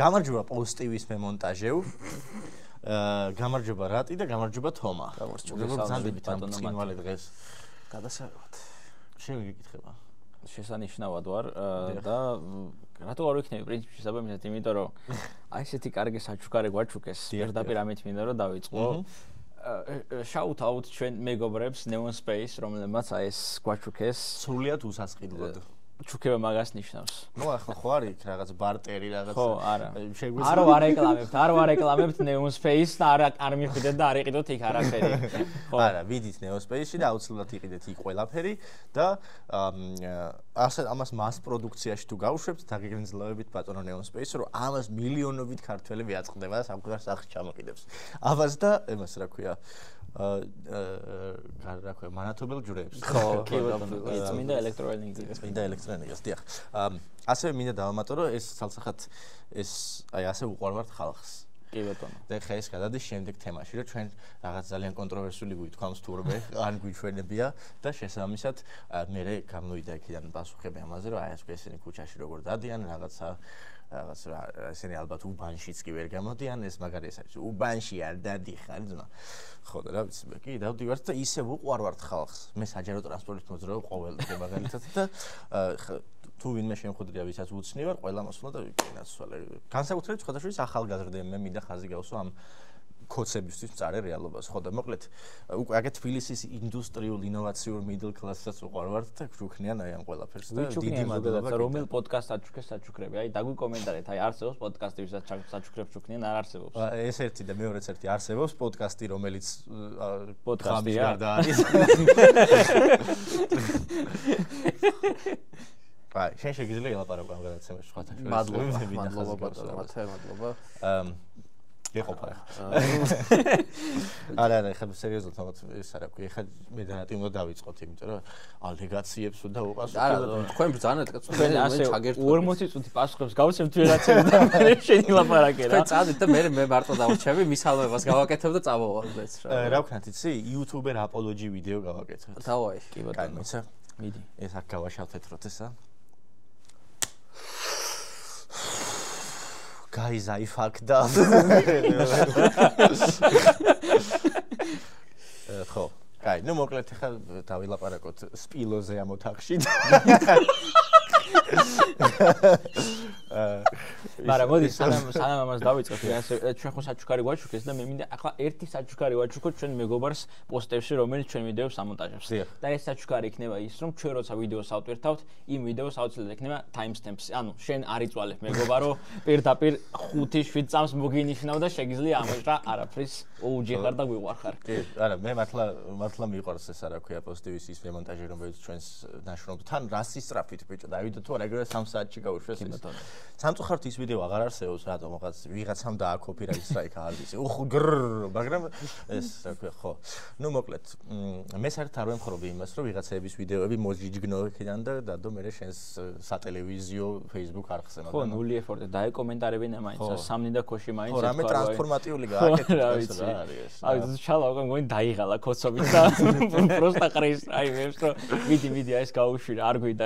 გამარჯობა პოზიტივის მემონტაჟევ. გამარჯობა რატი და გამარჯობა თომა. გამარჯობა ზანდებით ამ წინვალე დღეს. გადასაღებად. შენ გიკითხება. შესანიშნავად ვარ და რატო არ ვიქნები პრინციპში საბამისად, იმიტომ რომ აი ესეთი კარგი საჩუქარი გვაჩუქეს. პირდაპირ ამით მინდა რომ დავიწყო. Shout out ჩვენ მეგობრებს Neon Space, რომლებმაც აი ეს გვაჩუქეს. სრულიად უსასყიდლოდ. ჩუქება მაგას ნიშნავს. ნუ ახლა ხო არის იქ რაღაც ბარტერი რაღაც. ხო, არა. არ ვარეკლამებთ Neon Space და არ მიხვიდეთ და არ იყიდოთ იქ არაფერი. ხო. არა, ვიდით Neon Space-ში და აუცილებლად იყიდეთ იქ ყველაფერი და ასე ამას მას პროდუქციაში თუ გავუშვებთ, დაგეგმილებით ბატონო Neon Space, რომ ამას მილიონობით ქართველი ვიაწყდება და სამყარო სახში ჩამოყიდებს. ამას და იმას რა ქვია რა ქვია მანათობელ ჯვრებს. ხო, კი ბატონო. წმინდა ელექტროენერგია. წმინდა ელექტროენერგიას, დიახ. ასევე მინდა დავამატო, რომ ეს ცალსახად ეს აი ასე უყვარვართ ხალხს. კი ბატონო. და ხა ეს გადადის შემდეგ თემაში, რომ ჩვენ რაღაც ძალიან კონტროვერსიული გვითქვამს თურმე, ან გვიჩვენებია და შესაბამისად მე გამოვიდა იქიდან პასუხები ამაზე, რომ აი ეს ესენი ქუჩაში როგორ დადიან რაღაცა ესენი ალბათ უბანშიც კი ვერ გამოდიან, ეს მაგარი ეს არის. უბანში არ დადიხარ ძმა. ხო და რა ვიცი, კი დავდივართ და ისე უყვარვართ ხალხს. მე საჯარო ტრანსპორტით მოძრაობ ყოველდღე მაგალითად და თუ ვინმე შემხვედრია, ვისაც უცნი ვარ, ყველა მოსვლა და ვიკინაცვალე. განსაკუთრებით სხვადასხვა ახალგაზრდები მე მინდა ხაზი გავსვა ამ კოცებისთვის მწარე რეალობას. ხო და მოკლედ უკვე აგეთ თბილისის ინდუსტრიულ ინოვაციურ middle class-ს უყვარვართ და გქრუქნიან აი ამ ყველაფერს და დიდი მადლობა. რომელ პოდკასტს აჩუქეს საჩუქრები? აი დაგვიკომენტარეთ, აი არსებობს პოდკასტი, ვისაც საჩუქრებს ჩუქნიან, არ არსებობს. ეს ერთი და მეორეც ერთი არსებობს პოდკასტი, რომელიც პოდკასტია და არის. აი, შენ შეგიძლია ელაპარაკო ამ გადაცემაში სხვათა შორის. მადლობა ბატონო, მადლობა. ეყოფა ახლა. არა, ხა სერიოზულად თამათ ეს არა ქვია, ხა მე და ნატი უნდა დავიწყოთ, იმიტომ რომ ალეგაციებს უნდა უყავს. არა, თქვენ ბრძანეთ, თქვენ ასე 40 წუთი პასუხებს გავცემთ ვერაცემ და მე შენი ლაპარაკე რა. თქვენ წადით და მე მარტო დავუჩები, მისალმებას გავაკეთებ და წავოვალდეთ რა. რა ვქნათ იცი? YouTuber apology ვიდეო გავაკეთოთ. დავაი. კი ბატონო. მიდი. ეს აქ გავაშალთეთ როდესა. Guys, I fucked up. ხო, კაი, ნუ მოკლედ ახლა დავილაპარაკოთ სპილოზე ამ ოთახში. მაგრამ მოდი სანამ ამას დავიწყოთ, ჩვენ ხო საჩუქარი გვაჩუქეს და მე მინდა ახლა ერთი საჩუქარი ვაჩუქოთ ჩვენ მეგობარს პოსტებში, რომელიც ჩვენ ვიდეოს ამონტაჟებს. და ეს საჩუქარი იქნება ის, რომ ჩვენ როცა ვიდეოს ავტვირთავთ, იმ ვიდეოს აუცილებლად იქნება timestamps. ანუ შენ არ იწვალებ მეგობარო, პირდაპირ 5-7 წამს მოგინიშნავ და შეგიძლია ამოჭრა არაფრის უჯიხარ და გვიყვარხარ. კი, არა, მე მართლა მიყვარს ეს არა ქვია პოსტივის ის მემონტაჟი, რომელიც ჩვენს ნაშრომთან თან რას ისწრაფით ბიჭო, დავიდოთ თუ არა ეგრევე 3 საათში გავუშვეს ეს. სამწუხაროდ ის ვიდეო აღარ არსებობს, რატომ ვიღაცამ დააქო copyright strike არის. მაგრამ ეს რა ქვია, ხო. ნუ მოკლედ, მე საერთოდ არ ვემხრობი იმას, რომ ვიღაცების ვიდეოები მოჯიჯგნო იქიდან და დადო მე შენს სატელევიზიო Facebook არხზე, მაგრამ ხო, ნული ეფორტი დაეკომენტარებინა მაინც, სამნი და ქოში მაინც ხო, რამე ტრანსფორმატიული გააკეთეთ ეს რა არის. აი, ჩალა უკვე მგონი დაიღალა ქოცობით და პროსტა ყრის, აი მებს რომ მიდი აი ეს გაუშვირა, არ გვინდა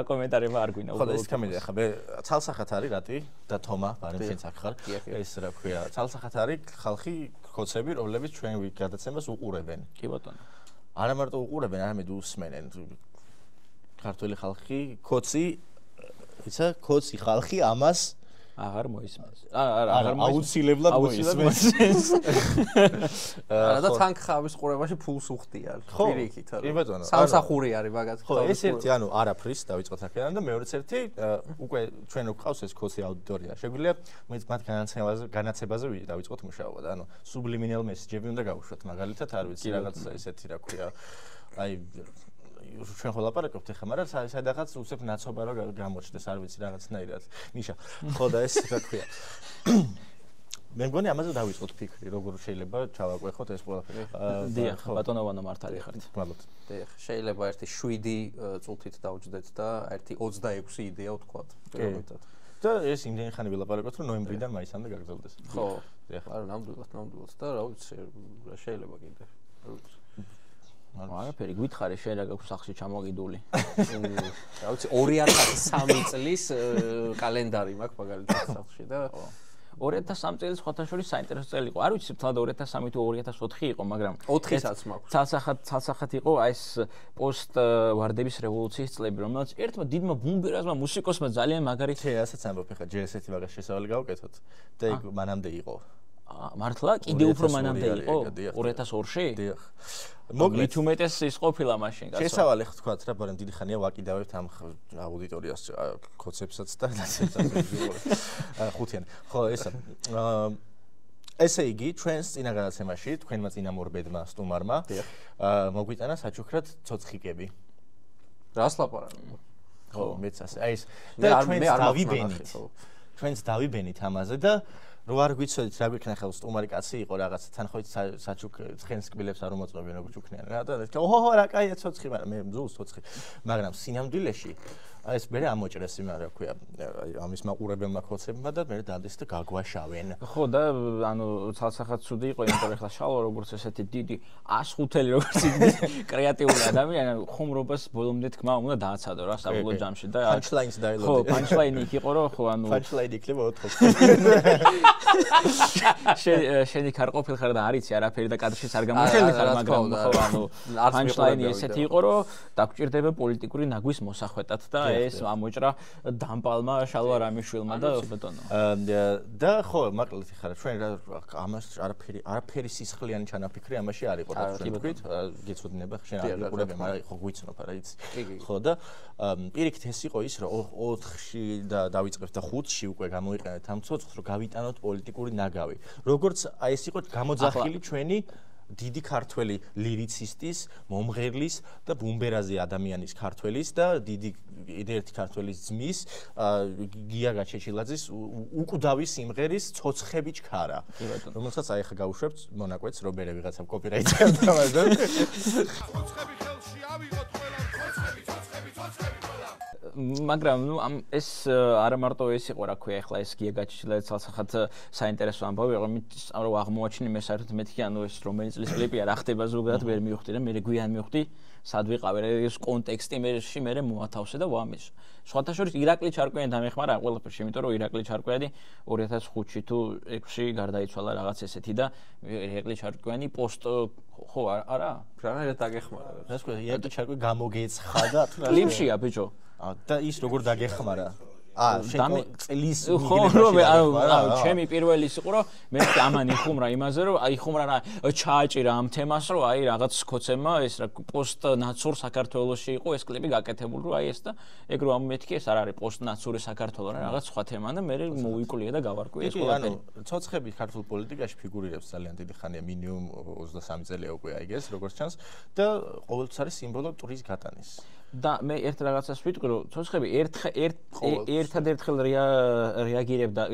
დაკომენტარება არ გვინდა. ხო, ეს კამერა ხა მე ცალსახად არის რატი და თომა, ბარემ შენც აქ ხარ. ეს რა ქვია, ცალსახად არის ხალხი ქოცები, რომლებიც ჩვენ გადაცემას უყურებენ. კი ბატონო. არა მარტო უყურებენ, არამედ usmenen. ქართული ხალხი, ქოცი, ისა, ქოცი ხალხი ამას აღარ მოისმენს. აღარ აუცილებლად მოისმენს. არა და თან ხავის ყურებაში ფულს უხდიან. პირიქით არა. კი ბატონო. სამსახური არის მაგათ. ხო, ეს ერთი ანუ არაფრის დავიწყოთ აქედან და მეორეც ერთი უკვე ჩვენ გვყავს ეს ქოცი აუდიტორია. შეგვიძლია მათ განაცებაზე დავიწყოთ მუშაობა და ანუ subliminal message-ები უნდა გავუშვათ მაგალითად არ ვიცი რაღაცა ესეთი რა ქვია. აი ჩვენ ხო ლაპარაკობთ ახლა, მაგრამ სადღაც უცებ ნაცობა რა გამოჩნდეს, არ ვიცი რაღაცნაირად. მიშა, ხო და ეს რა ქვია. მე მგონი ამაზე დავიწყოთ ფიქრი, როგორ შეიძლება ჩავაკვეხოთ ეს ყველაფერი. დიახ, ბატონოვანო მართალი ხართ. მადლობთ. დიახ, შეიძლება ერთი 7 წუთით დავჯდეთ და ერთი 26 იდეა ვთქვათ. და ეს იმდენი ხანი ვილაპარაკოთ, რომ ნოემბრიდან მაისამდე გაგრძელდეს. ხო. დიახ, არა, ნამდვილად და რა ვიცი, რა შეიძლება კიდე. არაფერი, გითხარი შენ რა გაქვს სახში ჩამოგიდული. რა ვიცი 2003 წლის კალენდარი მაქვს მაგალითად სახში და 2003 წელი სხვათა შორის საინტერესო წელი იყო. არ ვიცი თლა 2003 თუ 2004 იყო, მაგრამ 4-საც მაქვს. ცალსახად იყო ეს პოსტ ვარდების რევოლუციის წლები, რომელიც ერთმა დიდმა ბუმბერაზმა მუსიკოსმა ძალიან მაგარი რასაც ამბობ ხა ჯერ ესეთი მაგას შესავალი გავუკეთოთ და იქ მანამდე იყო. მართლა კიდე უფრო მანამდე იყო 2002-ში? დიახ. მოკლედ უმეტეს ის ყოფილა მაშინ, კაცო. შესავალი ხო თქვა რა, მაგრამ დიდი ხანია ვაკიდავებთ ამ აუდიტორიას კონცეფცსაც და ხუთიან. ხო, ესე იგი, ჩვენს წინა გადაცემაში, თქვენმა წინამორბედმა სტუმარმა მოგვიტანა საჩუქრად ცოცხიკები. რას ლაპარაკობ? ხო, მეც ასე. აი ეს და ჩვენც დავიბენით ამაზე და რო არ გვიცოდით რა გვიქნა ხელს სტუმარი კაცი იყო რაღაცა თან ხო საჩუქ ცხენს კბილებს არ უმოწმებიან როგორ ჩუქნიან რა და ოჰო რა კაია ცოცხი მაგრამ მე მზულს ცოცხი მაგრამ სინამდვილეში აი ეს მერე ამოჭრეს იმან რა ქვია ამის მაყურებელმა ხოცებმა და მერე დადეს და გაგვაშავენ ხო და ანუ ცალსახად ცუდი იყო იმიტომ რომ ახლა შალვა როგორც ესეთი დიდი 105-ელი როგორც იგი კრეატიული ადამიანი ხუმრობას ბოლომდე თქმა უნდა დააცადო რა საბოლოო ჯამში და punch-lines dialogue ხო punch-line იქ იყო რომ ხო ანუ punch-line იქნება 4 შენი ქარყოფილ ხარ და არიცი არაფერი და კადრშიც არ გამოჩენილი ხარ მაგრამ ხო ანუ punch-line ესეთი იყო რომ დაგჭირდება პოლიტიკური ნაგვის მოსახვეტად და ეს ამოჭრა დამპალმა შალვა რამიშვილმა და ბეტონო. და ხო, მაკლეთ ხარ ჩვენ ამას არაფერი სისხლიანი ჩანაფიქრი ამაში არ იყო რა ჩვენ თქვით, გეცოდინება შენ არ იყურებ, მაგრამ ხო გვიცნობ რა იცი. ხო და პირიქით ეს იყო ის რომ 4-ში და დავიწყებთ და 5-ში უკვე გამოიყენეთ ამ ცოცხლს რომ გავიტანოთ პოლიტიკური ნაგავი. როგორც აი ეს იყო გამოძახილი ჩვენი დიდი ქართველი ლირიცისტის, მომღერლის და ბუმბერაზი ადამიანის ქართველის და დიდი ერთ ქართველის ძმის გია გაჩეჩილაძის უკვდავი სიმღერის ცოცხები ჩქარა. რომელსაც აი ხა გავუშვებთ მონაკვეთს რომ მე ვიღაცამ კოპირაიტს გავდამაზდა. ცოცხები ხელში ავიღოთ ყველა ცოცხები მაგრამ ნუ ამ ეს არა მარტო ეს იყო რა ქვია ახლა ეს გია გაჩიჩილაძე ცალსახად საინტერესო ამბავი იყო რომ აღმოაჩინე მე საერთოდ მეთქი ანუ ეს რომელიც წლის კლიპია რა ხდება ზოგადად ვერ მივხვდი და მე გვიან მივხვდი სად ვიყავე ეს კონტექსტი მე მოათავსე და ვამის სხვათა შორის ირაკლი ჩარკვიანი დამეხმარა ყველაფერში იმიტომ რომ ირაკლი ჩარკვიანი 2005-ში თუ 6-ში გარდაიცვალა რაღაც ესეთი და ირაკლი ჩარკვიანი პოსტ ხო არა რანაირად დაგეხმარა რა თქვა ირაკლი ჩარკვიანი გამოგეცხა და კლიპშია ბიჭო და ის როგორ დაგეხმარა შენ წლის ხო რომ ანუ ჩემი პირველი ის იყო რომ მე ამან იხუმრა იმაზე რომ აი ხუმრა რა ჩააჭირა ამ თემას რომ აი რაღაც კოცემმა ეს რა პოსტ ნაცურ საქართველოში იყო ეს კლიპი გაკეთებული რომ აი ეს და ეგ რომ ამეთქი ეს არ არის პოსტ ნაცური საქართველო რა რაღაც სხვა თემა და მე მოვიკლია და გავარკვიე ეს ყველაფერი ანუ ცოცხები ქართულ პოლიტიკაში ფიგურირებს ძალიან დიდი ხანია მინიმუმ 23 წელია უკვე აიგეს როგორც ჩანს და ყოველთვის არის სიმბოლო ტურის გატანის და მე ერთ რაღაცას ვიტყვი რომ ცოცხები ერთადერთხელ რეაგირებდა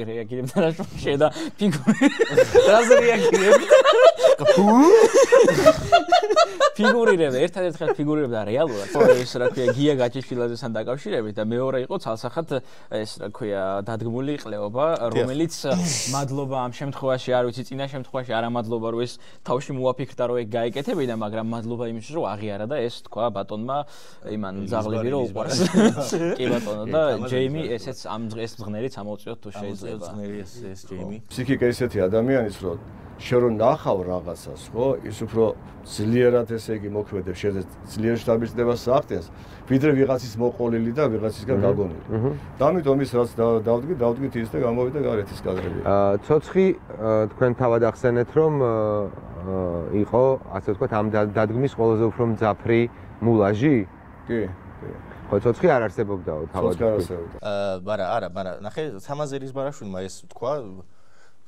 რა შედა ფიგური რაზე რეაგირებდა ფიგურირებდა ერთადერთხელ ფიგურირებდა რეალურად ეს რა ქვია გია გაჩეჩილაძესთან დაკავშირებით და მეორე იყო ცალსახად ეს რა ქვია დადგმული ყლეობა რომელიც მადლობა ამ შემთხვევაში არ ვიცი წინა შემთხვევაში არა მადლობა რომ ეს თავში მოაფიქრდა რომ ეგ გაეკეთებინა მაგრამ მადლობა იმისთვის რომ აღიარა და ეს თქვა ბატონმა იმან ზაღლები რომ უყურეს კი ბატონო და ჯეიმი ესეც ამ დღეს მღნერიც ამოვწიოთ თუ შეიძლება მღნერი ეს ჯეიმი ფსიქიკა ისეთი ადამიანის რომ შენ რომ ნახავ რაღაცას ხო ის უფრო ძლიერად ესე იგი მოქმედებს შენ ძლიერ შტაბისდებას აღწევს ვიდრე ვიღაცის მოყოლილი და ვიღაცისგან გაგონილი და ამიტომ ის რაც დავდგით ის და გამოვიდა გარეთ ის კადრები ცოცხი თქვენ თავად ახსენეთ რომ იყო ასე ვთქვათ ამ დადგმის ყველაზე უფრო მძაფრი მულაჟი კი ხო ცოცხი არ არსებობდაო თავად ცოცხი არ არსებობდა არა ნახე სამაზერის ბარაშვილმა ეს თქვა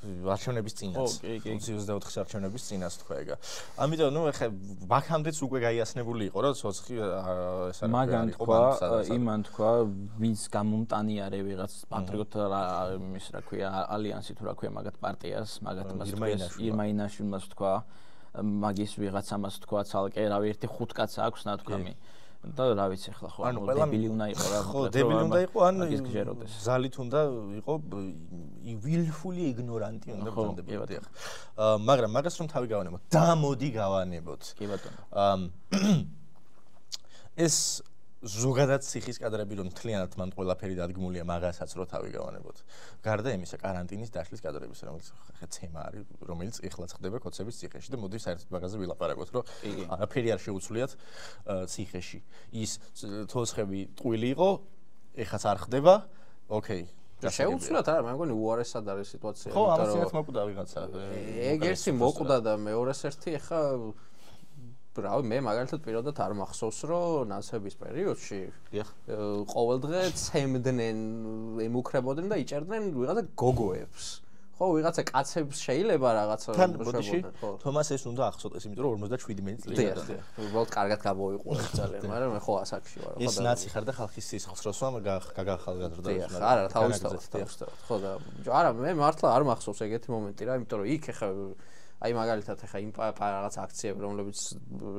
არჩევნების წინაც 24 არჩევნების წინაც თქვა ეგა ამიტომ ნუ ეხა ბაქამდეც უკვე გაიასნებული იყო რომ ცოცხი ეს არის მაგან თქვა იმან თქვა ვინც გამომტანიარე ვიღაც პატრიოტ ის რა ქვია ალიანსი თუ რა ქვია მაგათ პარტიას მაგათ მას ირმაინაშვილმაც თქვა მაგის ვიღაც ამას თქვა ცალკე რავი ერთი 5 კაცი აქვს ნათქვამი და რა ვიცი ახლა ხო დებილი უნდა იყო რა ხო დებილი უნდა იყო ან ზალით უნდა იყო willfully ignorant უნდა ბრძანდებოდი ახლა მაგრამ მაგას რომ თავი გავანებოთ და მოდი გავანებოთ კი ბატონო ეს ზოგადად ციხის კადრები რომ მთლიანად მან ყველაფერი დადგმულია მაგასაც რო თავი გავანებოთ გარდა იმისა კარანტინის დაშლის კადრების რომელიც ხა თემა არის რომელიც ეხლაც ხდება კოცების ციხეში და მოდი საერთოდ მაგაზე ვილაპარაკოთ რომ არაფერი არ შეუცვლიათ ციხეში ის თოცხები ტყუილი იყო ეხაც არ ხდება ოკეი შეუცვლად არა მე მგონი უარესად არის სიტუაცია ხო ამას მოკვდა ვიღაცა ეგ ერთი მოკვდა და მეორეს ერთი ეხა რავი მე მაგალითად პირადად არ მახსოვს რომ ნაცების პერიოდში ყოველდღე ცემდნენ ემუქრებოდნენ და იჭერდნენ ვიღაცა გოგოებს ხო ვიღაცა კაცებს შეიძლება რაღაცა შეგვიძლია თომას ეს უნდა ახსოვდეს იმიტომ რომ 57 წელი დიახ უბრალოდ კარგად გამოვიყურე ძალიან მაგრამ მე ხო ასაკში ვარ ხო და ეს ნაცი ხარ და ხალხის სისხლსროსვა გაგახალგაზრდა არა თავისთავად ხო და არა მე მართლა არ მახსოვს ეგეთი მომენტი რა იმიტომ რომ იქ ხა აი მაგალითად ახლა იმ რაღაც აქციები რომლებიც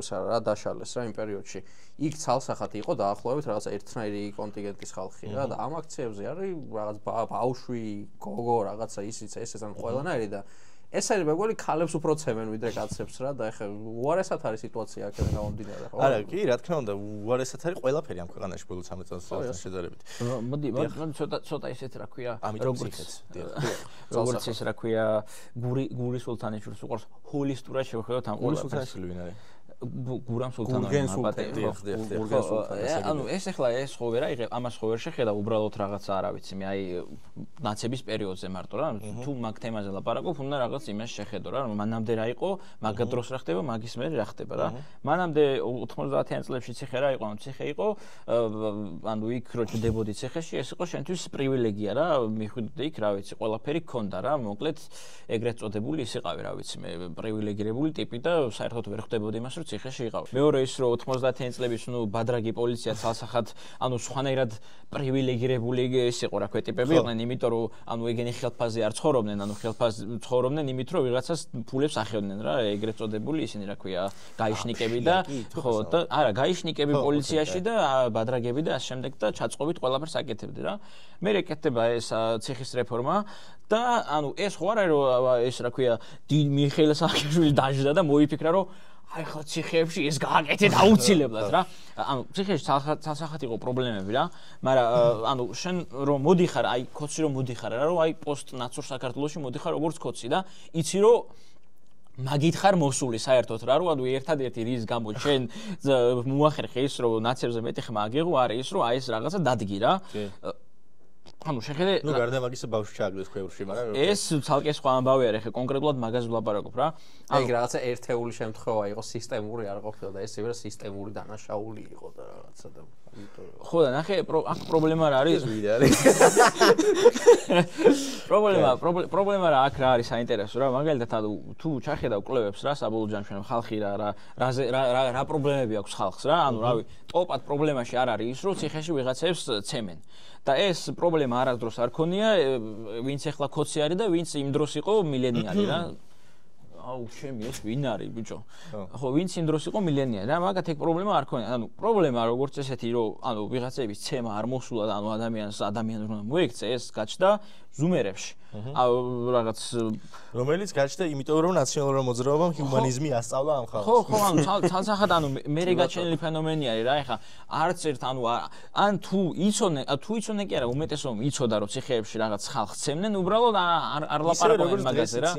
რა დაშალეს რა იმ პერიოდში იქ ცალსახად იყო დაახლოებით რაღაც ერთნაირი კონტინგენტის ხალხი რა და ამ აქციებზე არის რაღაც ბავშვი გოგო რაღაცა ისიც ეს ან ყველანაირი და ეს არის მეგონი ქალებს უფრო ცემენ ვიდრე კაცებს რა და ახლა უარესად არის სიტუაცია აქედან გამომდინარე ხო არა კი რა თქმა უნდა უარესად არის ყველაფერი ამ ქვეყანაში ბოლო 13 წელს შედარებით მოდი ცოტა ისეთ რა ქვია როგორც ეს რა ქვია გური სულთანიშვილს უყურს ჰოლისტურად შევხედოთ ამ გური სულთანიშვილი ვინ არის გურამ სულთანიშვილი ანუ ეს ახლა ეს ხო ვერა იღებ ამას ხო ვერ შეხედა უბრალოდ რაღაცა არა ვიცი მე აი ნაცების პერიოდზე მარტო რა თუ მაგ თემაზე ლაპარაკობ უნდა რაღაც იმას შეხედო რა მანამდე რა იყო მაგ დროს რა ხდება მაგის მერე რა ხდება რა მანამდე 90-იან წლებში ციხე რა იყო ანუ ციხე იყო ანუ იქ რო ჭდებოდი ციხეში ეს იყო შენთვის პრივილეგია რა მიხვიდე იქ რა ვიცი ყველაფერი გქონდა რა მოკლედ ეგრეთ წოდებული ის იყავი რა ვიცი მე პრივილეგირებული ტიპი და საერთოდ ვერ ხვდებოდი იმას რომ ციხეში იყავ. მეორე ის რომ 90-იან წლების ნუ ბადრაგი პოლიცია ცალსახად ანუ სხვანაირად პრივილეგირებული ის იყო რა ქვია ტიპები იყვნენ იმიტომ რომ ანუ ეგენი ხელფაზე არ ცხოვრობდნენ ანუ ხელფაზე ცხოვრობდნენ იმით რომ ვიღაცას ფულებს ახევდნენ რა ეგრეთ წოდებული ისინი რა ქვია გაიშნიკები და ხო და არა გაიშნიკები პოლიციაში და ბადრაგები და ამ შემდეგ და ჩაწყობით ყველაფერს აკეთებდნენ რა მე ეკეთება ეს ციხის რეფორმა და ანუ ეს ხო არა რომ ეს რა ქვია მიხეილ სააკაშვილი დაჟდა და მოიფიქრა რომ აი ხო ციხეებში ეს გააკეთეთ აუცილებლად რა. ანუ ციხეში ცალსახად იყო პრობლემები რა. მაგრამ ანუ შენ რომ მოდიხარ, აი კოცი რომ მოდიხარ რა, რომ აი პოსტ-ნაცურ საქართველოში მოდიხარ როგორც კოცი და იცი რომ მაგით ხარ მოსული საერთოდ რა, რომ ანუ ერთადერთი რის გამო შენ მოახერხე ის რომ ნაცებზე მეტი ხმა აგიღო არის ის რომ აი ეს რაღაცა დადგი რა. ანუ შეხედე ნუ გარდა მაგისა ბავშვი ჩააგდეს ქვევრში მაგრამ ეს ცალკე სხვა ამბავი არის ხე კონკრეტულად მაგაზე ვლაპარაკობ რა აი რაღაცა ერთეული შემთხვევა იყო სისტემური არ ყოფილა და ეს იმერა სისტემური დანაშაული იყო და რაღაცა და ხო და ნახე აქ პრობლემა რა არის პრობლემა რა აქ რა არის საინტერესო რა მაგალითად ანუ თუ ჩახედავ კვლევებს რა საბოლოო ჯამში ხალხი რა პრობლემები აქვს ხალხს რა ანუ რავი ტოპად პრობლემაში არ არის ის რომ ციხეში ვიღაცებს ცემენ და ეს პრობლემა არასდროს არ ქონია ვინც ახლა კოცი არის და ვინც იმ დროს იყო მილენიალი რა აუ ჩემი ეს ვინ არის ბიჭო ხო ვინც იმ დროს იყო მილენიალი რა მაგათ ეგ პრობლემა არ ქონია ანუ პრობლემა როგორც ესეთი რომ ანუ ვიღაცების ცემა არ მოსულა და ანუ ადამიანს უნდა მოექცე ეს გაჩნდა ზუმერებში აუ რაღაც რომელიც გაჩნდა იმიტომ რომ ნაციონალურ მოძრაობამ ჰიუმანიზმი ასწავლა ამ ხალხს ხო ანუ ცალსახად ანუ მე გაჩენილი ფენომენი არის რა ეხა არც ერთ ანუ ან თუ იცოდნენ კი არა უმეტესობა იცოდა რომ ციხეებში რაღაც ხალხს ცემდნენ უბრალოდ არ ლაპარაკობენ მაგაზე რა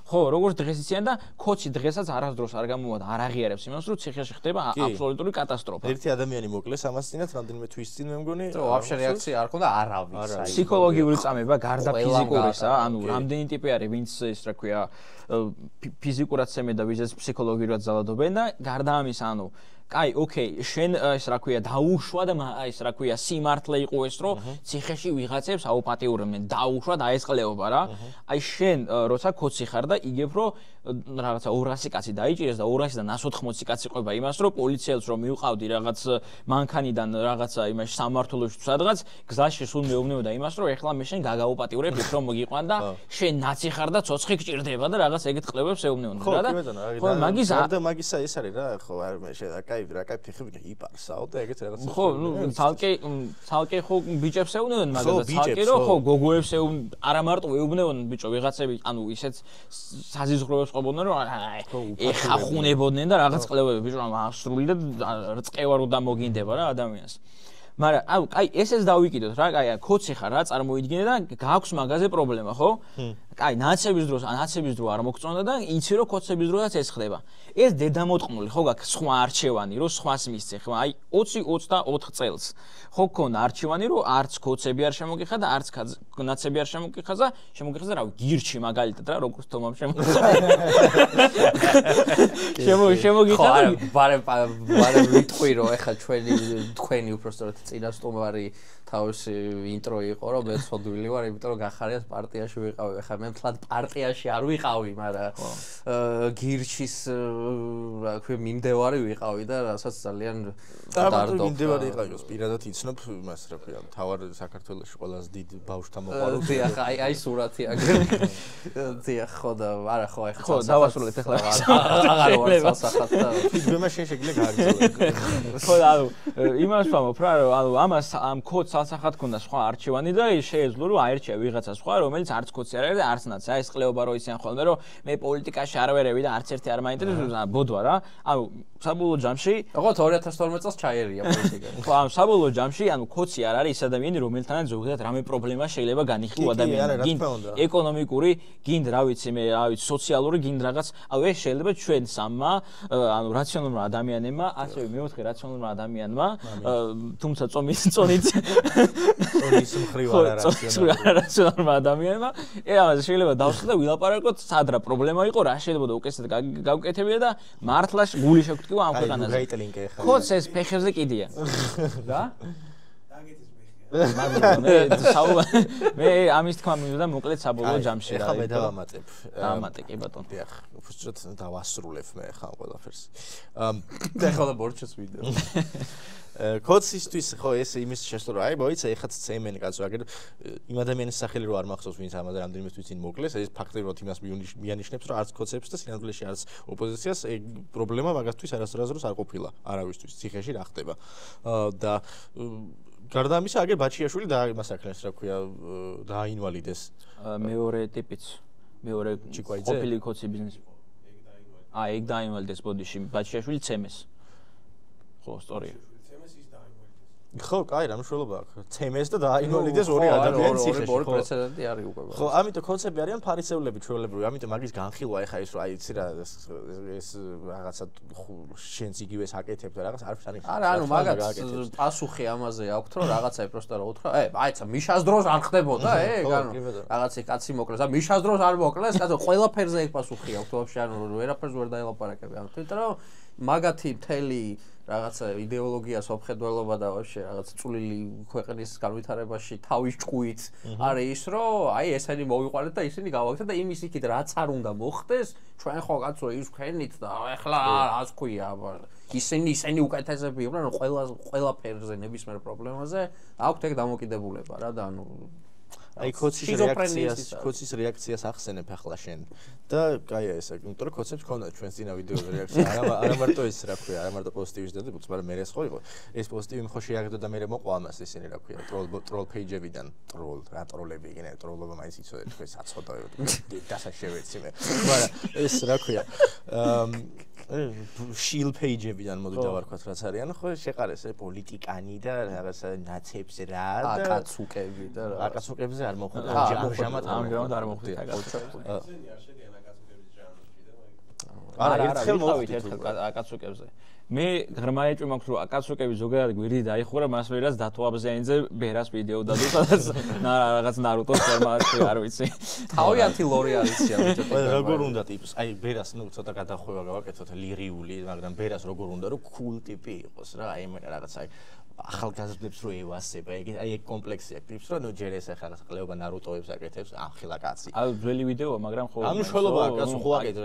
ხო როგორც დღეს იციან და კოცი დღესაც არასდროს არ გამოვიდა არ აღიარებს იმას რომ ციხეში ხდება აბსოლუტური კატასტროფა ერთი ადამიანი მოკლეს ამას წინათ რამდენიმე თვის წინ მე მგონი ვაფშე რეაქცია არ ქონდა არავის ფსიქოლოგიური წამება გარდა ფიზიკურისა ანუ რამდენი ტიპი არის ვინც ეს რა ქვია ფიზიკურად ცემენ და ვიზეს ფსიქოლოგიურად ზალადობენ და გარდა ამისა ანუ კაი, ოკეი, შენ ეს რა ქვია, დაუშვა და ეს რა ქვია, სიმართლე იყო ეს, რომ ციხეში ვიღაცებს აუპატიურებდნენ, დაუშვა და აესყლეობა რა. აი შენ როცა კოცი ხარ და იგებ რომ რაღაცა 200 კაცი დაიჭირეს და 200-დან 180 კაცი ყვება იმას, რომ პოლიციელს რომ მიუყავდი რაღაც მანქანიდან რაღაცა იმაში სამმართველოში თუ სადღაც გზაში სულ მეუბნებოდა იმას, რომ ეხლა მე შენ გაგაუპატიურებ იქ რომ მოგიყვან და შენ ნაცი ხარ და ცოცხი გჭირდება და რაღაც ეგეთ ყლებებს ეუბნებოდნენ რა და ხო, მაგისა ეს არის რა, ხო, არ მე შედა, კაი აი რა კაი ფეხები იპარსაო და ეგეც რაღაც ხო, ნუ ცალკე ხო ბიჭებს ეუბნებიან მაგალითად, ცალკე რო ხო გოგოებს არა მარტო ეუბნებიან ბიჭო ვიღაცები, ანუ ისეთ საზიზღროებს ყოფილდნენ რომ ეხა ხუნებოდნენ და რაღაც ყლებები ბიჭო ასრული და რწყევა რო დამოგინდება რა ადამიანს. მაგრამ აუ აი ესეც დავიკიდოთ რა, აი კოცი ხარ რა წარმოიდგინე და გააქვს მაგაზე პრობლემა, ხო? აი ნაცების დრო არ მოგწონდა და იცი რომ კოცების დროაც ეს ხდება. ეს დედამოტყმული ხო გაქვს სხვა არჩევანი რომ სხვას მისცე, ხო? აი 20-24 წელს ხო გქონდა არჩევანი რომ არც კოცები არ შემოგიხა და არც ნაცები არ შემოგიხა და შემოგიხა რა გირჩი მაგალითად რა როგორც თომამ შემოგიხა. შემოგიხა და ბარემ ვიტყვი რომ ეხა თქვენი უბრალოდ წინასწომარი თავისი ინტრო იყო რომ მე ცოდვილი ვარ, იმიტომ რომ გახარიას პარტიაში ვიყავი. ეხლა მე მთლად პარტიაში არ ვიყავი, მაგრამ გირჩის რა ქვია მიმდევარი ვიყავი და რასაც ძალიან დარდო. მიმდევარი იყავი, პირადად იცნობ იმას რა ქვია, თავარ საქართველოში ყველაზე დიდ ბავშვთა მოყვარულ. დიახ, აი სურათი აგერ. დიახ, ხო და არა ხო ეხლა ხო დავასრულეთ ეხლა. აღარ ვარ სასახად და ფიგმემა შეიძლება გააგრძელოს. ხო ანუ იმას ვამბობ რა რომ ანუ ამას ამ კოდს ასახად ქონდა სხვა არჩევანი და შეეძლო რომ აერჩია ვიღაცა სხვა რომელიც არც კოდს არ არის და არც ნაც. აი ეს ყლეობა რო ისიან ხოლმე რომ მე პოლიტიკაში არ ვერევი და არც ერთი არ მაინტერესებს ბოდვა რა. ანუ საბოლოო ჯამში ოღონდ 2012 წელს ჩაიერია პოლიტიკა. ხო ამ საბოლოო ჯამში ანუ კოდსი არ არის ის ადამიანი რომელთანაც ზოგადად რამე პრობლემა შეიძლება განიხილო ადამიანს. გინდ ეკონომიკური, გინდ რა ვიცი მე, რა ვიცი სოციალური, გინდ რაღაც. ანუ ეს შეიძლება ჩვენ სამმა ანუ რაციონალურმა ადამიანებმა, ასევე მეოთხე რაციონალურმა ადამიანმა, თუმცა წონის მხრივ არარაციონალურმა ადამიანებმა, ამაზე შეიძლება დავსვათ და ვილაპარაკოთ სად რა პრობლემა იყო, რა შეიძლება და უკეთესად გავკეთებია და მართლა გული შეგვტკივა ამ ქვეყანაზე. ხო, ეს ფეხებზე კიდია. რა? მე ამის თქმა მინდოდა მოკლედ საბოლოო ჯამში რა. ეხლა მე დავამატებ. დავამატე კი ბატონო. დიახ, უბრალოდ დავასრულებ მე ხა ყველაფერს. და ეხლა და ბორჩეს ვიდეო. კოცისთვის ხო ეს იმის შესწორა აი მოიცა ეხაც ცემენი კაცო აგერ იმ ადამიანის სახელი რო არ მახსოვს ვინც ამაზე რამდენიმე თვით წინ მოკლეს ეს ფაქტობრივად იმას მიანიშნებს რომ არც კოცებს და სინამდვილეში არც ოპოზიციას ეგ პრობლემა მაგასთვის არასდროს არ ყოფილა არავისთვის ციხეში რა ხდება და გარდა ამისა აგერ ბაჩიაშვილი და იმას აკეთებს რა ქვია დააინვალიდეს მეორე ტიპიც მეორე ყოფილი კოცი ბიზნესი ეგ დააინვალიდეს ბოდიში ბაჩიაშვილი ცემეს ხო სწორია ხო, კაი, რა მნიშვნელობა აქვს? ცემეს და დააინვალიდეს ორი ადამიანი ციხეში. ორი პრეცედენტი არის უკვე. ხო, ამიტომ კონცეფტი არიან ფარისევლები, ჩვეულებრივი, ამიტომ მაგის განხილვა ეხა ის რომ აი იცი რა ეს რაღაცა შენც იგივეს აკეთებ და რაღაც არც არის. არა, ანუ მაგაც პასუხი ამაზე აქვს, რომ რაღაცა პროსტა რა უთხრა, აიცა მიშას დროს არ ხდებოდა, ანუ რაღაცა კაცი მოკლეს, და მიშას დროს არ მოკლეს, კაცო ყველაფერზე ეგ პასუხი აქვს, ვაფშე ანუ ვერაფერს ვერ დაელაპარაკები, ამიტომ რომ მაგათი მთელი რაღაცა იდეოლოგია სოფხედველობა და ვაფშე რაღაცა წვლილი ქვეყნის განვითარებაში თავის ჭკუით არის ის რომ აი ესენი მოვიყვანეთ და ისინი გავაკეთეთ და იმის იქით რაც არ უნდა მოხდეს ჩვენ ხო კაცო ის ქვენით და ეხლა რაც ქვია ისინი უკეთესები იყვნენ ყველაფერზე ნებისმიერ პრობლემაზე აქვთ ეგ დამოკიდებულება რა და ანუ აი კოცის რეაქციას ახსენებ ახლა შენ და კაია ესა იმიტომ რომ კოცებს ქონდა ჩვენს წინა ვიდეოზე რეაქცია არა მარტო ეს რა ქვია არა მარტო პოზიტივის დადებუց მაგრამ მე ეს ხო იყო ეს პოზიტივი ხო შეაგდო და მე მოყვა ამას ისინი რა ქვია ტროლ პეიჯებიდან რა ტროლები იქნება ტროლობა მაინც იცოდეთ თქვენ საწოდაოდ დასაშევეცი მე მაგრამ ეს რა ქვია შილ პეიჯებიდან მოდი დავარქვათ რაც არიან ხო შეყარეს პოლიტიკანი და რაღაცა ნაცებს რა და აკაცუკები და აკაცუკებზე არ მოხვდა ამჟამად არ მოხვდა არა ერთხელ მოვხდით აკაცუკებზე მე ღრმა ეჭვი მაქვს რომ აკაცუკები ზოგადად გვერდი დაიხურა მას ვერას დათოაბზიანიძე ბერას ვიდეო დადო სადაც რაღაც ნარუტოს ფორმატში არ ვიცი თავიანთი ლორი არიცია ბიჭო როგორ უნდა ტიპს აი ბერას ნუ ცოტა გადახვევა გავაკეთოთ ლირიული მაგრამ ბერას როგორ უნდა რომ cool ტიპი იყოს რა აი მე რაღაც აი ახალგაზრდებს რო ევასება აი ეგ კომპლექსი აქვს ტიპს რომ ნუ ჯერ ეს ახლა ყლეობა ნარუტოებს აკეთებს ახლა კაცი აი ძველი ვიდეოა მაგრამ ხო ანუ შველობა კაცო ხო აკეთე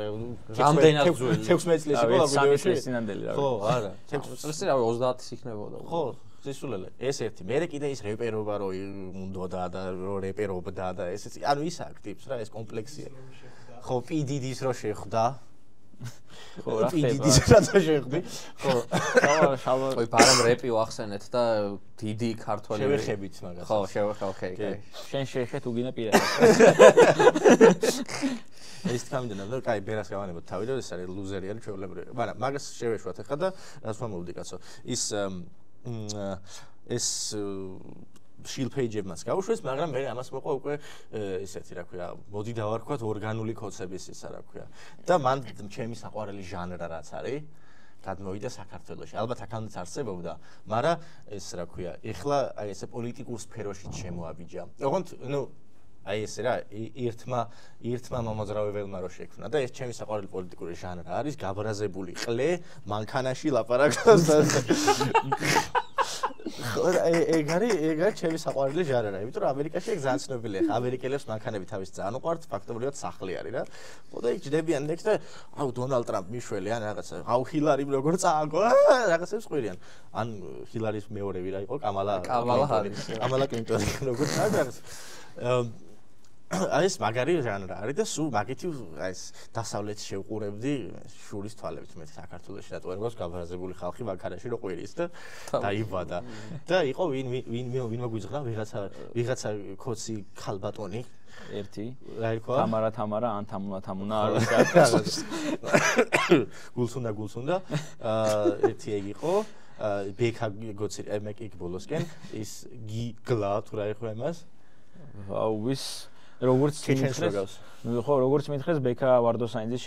რამდენად ძველი 16 წლის იყო ვიდეოში სინანდელი რა ხო არა 16 წელს რავი 30-ის იქნებოდა ხო ზისულელე ეს ერთი მე კიდე ის რეპერობა რო უნდოდა და რო რეპერობდა და ესეც ანუ ის აქვს ტიპს რა ეს კომპლექსია ხო პიდიდის რო შეხვდა ხო რა ხდება რაცა შეხვდი ხო შალვა ой ბარემ რეპი ვახსენეთ და დიდი ქართველი შევეხებით მაგას ხო შევეხავ შენ შეეხე თუ გინდა პირად ეს თქამდენა და კაი ბერას გავანებოთ თავი და ეს არის ლუზერი არის ჩვეულებრივი მაგრამ მაგას შევეშვათ ახლა და რას ვამოვდი კაცო ეს shield page-ებმაც გავუშვეს, მაგრამ მე ამას მოყვა უკვე ესეთი, რა ქვია, მოდი დავარქვათ ორგანული კოცების ისა, რა ქვია. და მან ჩემი საყვარელი ჟანრა რაც არის, გადმოვიდა საქართველოში. ალბათ აქამდეც არსებობდა, მაგრამ ეს რა ქვია, ეხლა აი ესე პოლიტიკურ სფეროში შემოაბიჯა. ოღონდ, აი ესე რა, ერთმა მომოძრავებელმა რო შექმნა და ეს ჩემი საყვარელი პოლიტიკური ჟანრა არის, გაბრაზებული ყლე, მანქანაში ლაპარაკობს. ეგ არის ჩემი საყვარელი ჟანრა, იმიტომ რომ ამერიკაში ეგ ძალიან ცნობილია. ხა ამერიკელებს მანქანები თავის ძალიან უყვართ, ფაქტობრივად სახლი არის რა. ხოდა იქ ჯდებიან ნექს და აუ დონალდ ტრამპ მიშველი ან რაღაცა. აუ ჰილარი როგორ წააგო? რაღაცებს ყვირიან. ან ჰილარის მეორევი რა იყო? კამალა კლინტონი როგორ წააგო? აი ეს მაგარი ჟანრა არის და სულ მაგითი აი ეს დასავლეთს შევყურებდი შურის თვალებით მე საქართველოში რატო არ გვაქვს გაბრაზებული ხალხი მანქანაში რო ყვირის და დაიბადა და იყო ვინ მოგვიძღნა ვიღაცა კოცი ხალბატონი ერთი რა იყო თამარა ან თამუნა არ ვიცი გულსუნდა ერთი ეგ იყო ბექა გოცი მე იქ ბოლოსკენ ის გიგლა თუ რა იყო იმას აუვის როგორც მითხრეს ხო როგორც მითხრეს ბექა ვარდოსაინძის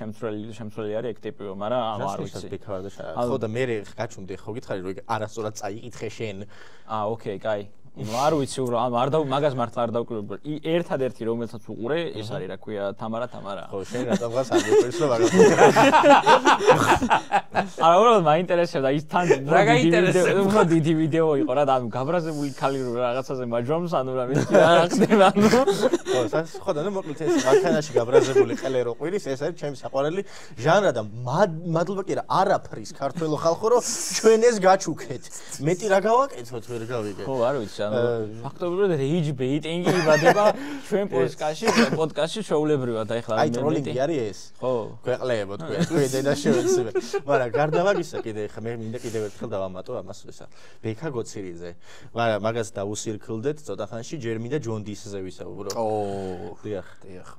შემცვლელი არის ეგ ტიპიო მაგრამ არ ვიცი ბექა ვარდოსაინძი ხო და მე გაჩუმდი ხო გითხარი რომ არასწორად წაიკითხე შენ ოკეი კაი არ ვიცი არ მაგას მართლა არ დავკვირვებ ერთადერთი რომელსაც უყურე ეს არის რა ქვია თამარა ხო შენ რატომღაც არ გიყვირს რომ მაგას არა უბრალოდ მაინტერესებდა ის თან რა გაინტერესებდა უფრო დიდი ვიდეო იყო რა და ანუ გაბრაზებული ქალი რაღაცაზე მაჯვამს ანუ რა ვიცი რა ხდება ანუ ხო და მოკლედ ეს მანქანაში გაბრაზებული ყელე რო ყვირის ეს არის ჩემი საყვარელი ჟანრა და მადლობა კი რა არაფრის ქართველო ხალხო რომ ჩვენ ეს გაჩუქეთ მეტი რა გავაკეთოთ ვერ გავიგე ხო არ ვიცი ფაქტობრივად rage baiting იბადება ჩვენ პოდკასტში ჩვეულებრივად აი ხლა აი ტროლინგი არის ეს ხო ქვეყლებო თქვენ და შევეცებე მაგრამ გარდა მაგისა კიდე ხა მე მინდა კიდევ ერთხელ დავამატო ამას ისა ბექა გოცირიზე მაგრამ მაგას დაუსირქლდეთ ცოტა ხანში ჯერმი და ჯონ დისზე ვისაუბრო დიახ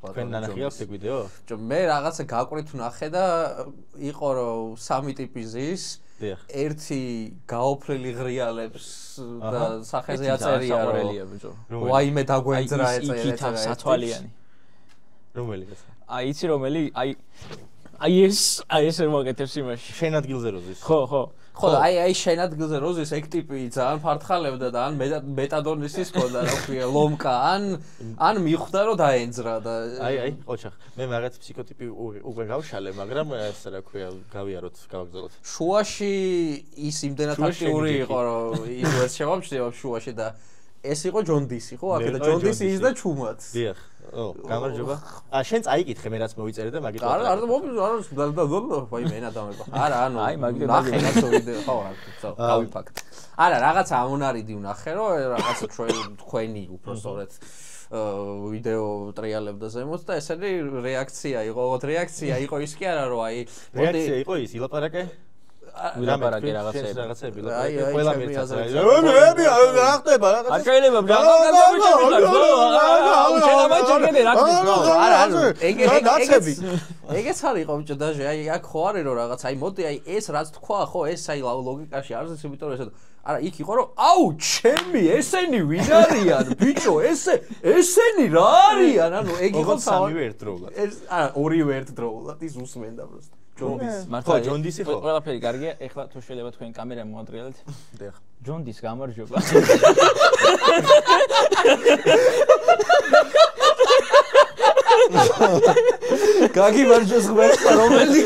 თქვენ ნახე აქვს ეგ ვიდეო მე რაღაცა გაყვრით ვნახე და იყო რომ სამი ტიპი ზის ერთი გაოფრილი ღრიალებს და სახეზე აწერია რომ ვაიმე დაგვენძრა ეწერა სათვალიანი რომელიღაც აი იცი რომელი აი ეს მოგეთებს იმაში შენ ადგილზე როზის ხო და აი შენ ადგილზე როზის ეგ ტიპი ძალიან ფართხალებდა და ან მეტადონისის ქონდა რა ქვია ლომკა ან მიხვდა რომ დაენძრა და აი ყოჩახ მე მაგაც ფსიქოტიპი უკვე გავშალე მაგრამ ეს რა ქვია გავიაროთ გავაგზავნოთ შუაში ის იმდენად აქტიური იყო რომ ის ვერ შევამჩნია შუაში და ეს იყო ჯონდისი ხო აქ და ჯონდისი ის და ჩუმაც დიახ გამარჯობა შენ წაიკითხე მე რაც მოვიწერე და მაგით არა ვაი მე ნადამება არა ანუ აი მაგით ნახე ვიდეო ხო გავიფაქტ არა რაღაცა ამონარიდი ვნახე რომ რაღაცა თქვენი უბრალოდ ვიდეო ტრიალებდა ზემოთ და ესენი რეაქცია იყო რეაქცია იყო ის კი არა რომ აი რეაქცია იყო ის ილაპარაკე ვილაპარაკე რაღაცები ყველა მერცაც რა ხდება რაღაცა არ შეიძლება ეგეც არის იყო ბიჭო დაჟე აი აქ ხო არის რომ რაღაც აი მოდი აი ეს რაც თქვა ხო ეს აი ლოგიკაში არის იმიტომ რომ ესა არა იქ იყო რომ აუ ჩემი ესენი ვინ არიან ბიჭო ესენი რა არიან ანუ ეგ იყო სამივე ერთდროულად ეს არა ორივე ერთდროულად ის усმენდა просто ხო ჯონდისი ხო ყველაფერი კარგია ეხლა თუ შეიძლება თქვენ კამერა მოადრიალეთ დიახ ჯონდის გამარჯობა გაგიმარჯოს ღმერთმა რომელი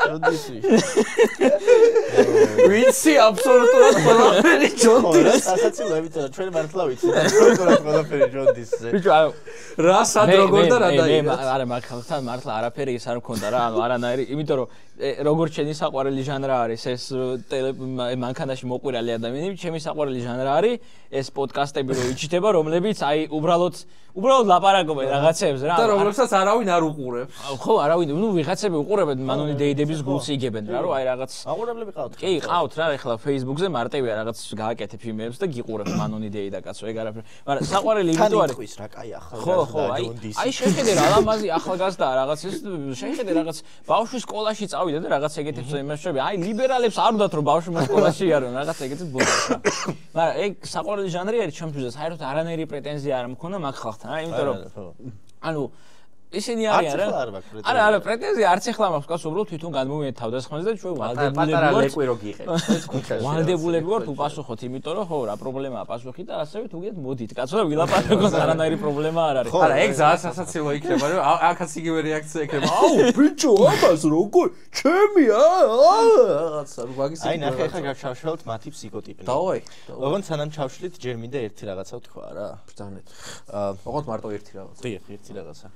ჯონდისი ვიცი აბსოლუტურად ყველაფერი ჯონდის სასაცილოებით ჩვენ მართლა ვიცი აბსოლუტურად ყველაფერი ჯონდისზე ბიჭო რა სად როგორ და რა დაიღო არა მაგ ხალხთან მართლა არაფერი ის არ მქონდა რა ანუ არანაირი იმიტომ რომ როგორც ჩემი საყვარელი ჟანრი არის ეს მანქანაში მოყვირალი ადამიანები, ჩემი საყვარელი ჟანრი არის ეს პოდკასტები რო იჩიტება, რომლებიც აი უბრალოდ ლაპარაკობენ რაღაცებს რა. და რომლებსაც არავინ არ უყურებს. ხო, არავინ, ნუ ვიღაცები უყურებენ მანონი დეიდების გულს იგებენ რა, რომ აი რაღაც აყურებლები ყავთ. კი, ყავთ რა, ეხლა Facebook-ზე მარტივია რაღაც გააკეთებ იმებს და გიყურებ მანონი დეიდა კაცო, ეგ არაფერი. მაგრამ საყვარელი იმიტომ არის. ხვის რა, კაი ახლა. ხო, აი შეხედე რა, ლამაზი ახალგაზრდა რაღაც ეს შეხედე რაღაც ბავშვი სკოლაში წავიდა და რაღაც ეგეთებს იმასშები. აი ლიბერალებს არ უნდათ რომ ბავშვი სკოლაში იარონ, რაღაც ეგეთებს ბოდიშ რა. მაგრამ ეგ საყვარელი ჟანრი არის ჩემთვის და საერთოდ არანაირი პრეტენზია არ მქონდა მაგ ხალხთან, რა, იმიტომ რომ ანუ ისინი არიან რა. არა, პრეტენზია არც ახლა მაქვს, კაცო, უბრალოდ თვითონ განმოვიეთ თავდასხმაზე და ჩვენ ვალდებულები ვართ უპასუხოთ, იმიტომ რომ ხო რა პრობლემაა პასუხი და ასევე თუ გიათ მოდით, კაცო, და ვილაპარაკოთ, არანაირი პრობლემა არ არის. არა, ეგ ძალიან სასაცილო იქნება, რომ აქაც იგივე რეაქცია იქნება. აუ, ბიჭო, ამას როგორ ჩემია? რაღაცა რო ვაგის. აი, ნახე, ახლა გავშავშავთ მათი ფსიქოტიპი. დავაი. ოღონდ სანამ ჩავშლით, ჯერ მინდა ერთი რაღაცა ვთქვა რა. ბრძანეთ. ოღონდ მარტო ერთი რაღაცა. დიახ, ერთი რაღაცა.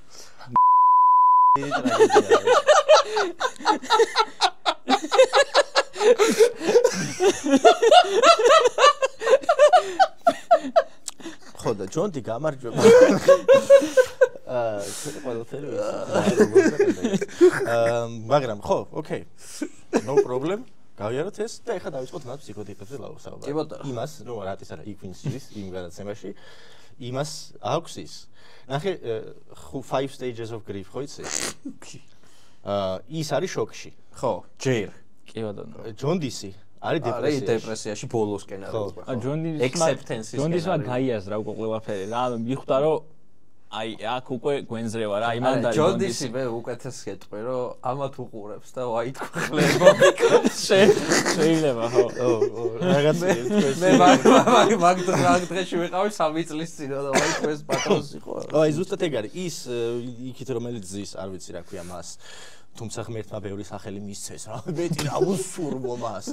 ხო და ჯონდი გამარჯვება. ყველაფერი მაგრამ ხო, ოკეი. No problem. გავიაროთ ეს და ეხლა დავიწყოთ მათ ფსიქოტიპებზე ლაუსაუბარი. იმას, ნუ რატის არა, იქ ვინც ის იმ გადაცემაში იმას აქვს ის. ნახე 5 stages of grief ხო იცი? ის არის შოკში. ხო, ჯერ. კი ბატონო. ჯონდისი არის დეპრესიაში. არის დეპრესიაში ბოლოსკენ არის. ჯონდისმა გაიაზრა უკვე ყველაფერი რა, მიხვდა რომ აი აქ უკვე გვენზრევა რა, იმან და ჯონდისი მე უკეთეს გეტყვი რომ ამათ უყურებს და ვაი თქვა ხლებო. შეიძლება ხო. რაღაც მაგ დღეში ვიყავი 3 წლის წინ და ვაი თქვენს პატრონს იყო. აი ზუსტად ეგ არის. ის იქით რომელიც ზის, არ ვიცი რა ქვია მას. თუმცა ღმერთმა ბევრი სახელი მისცეს რა. მეტი რა უსურვო მას.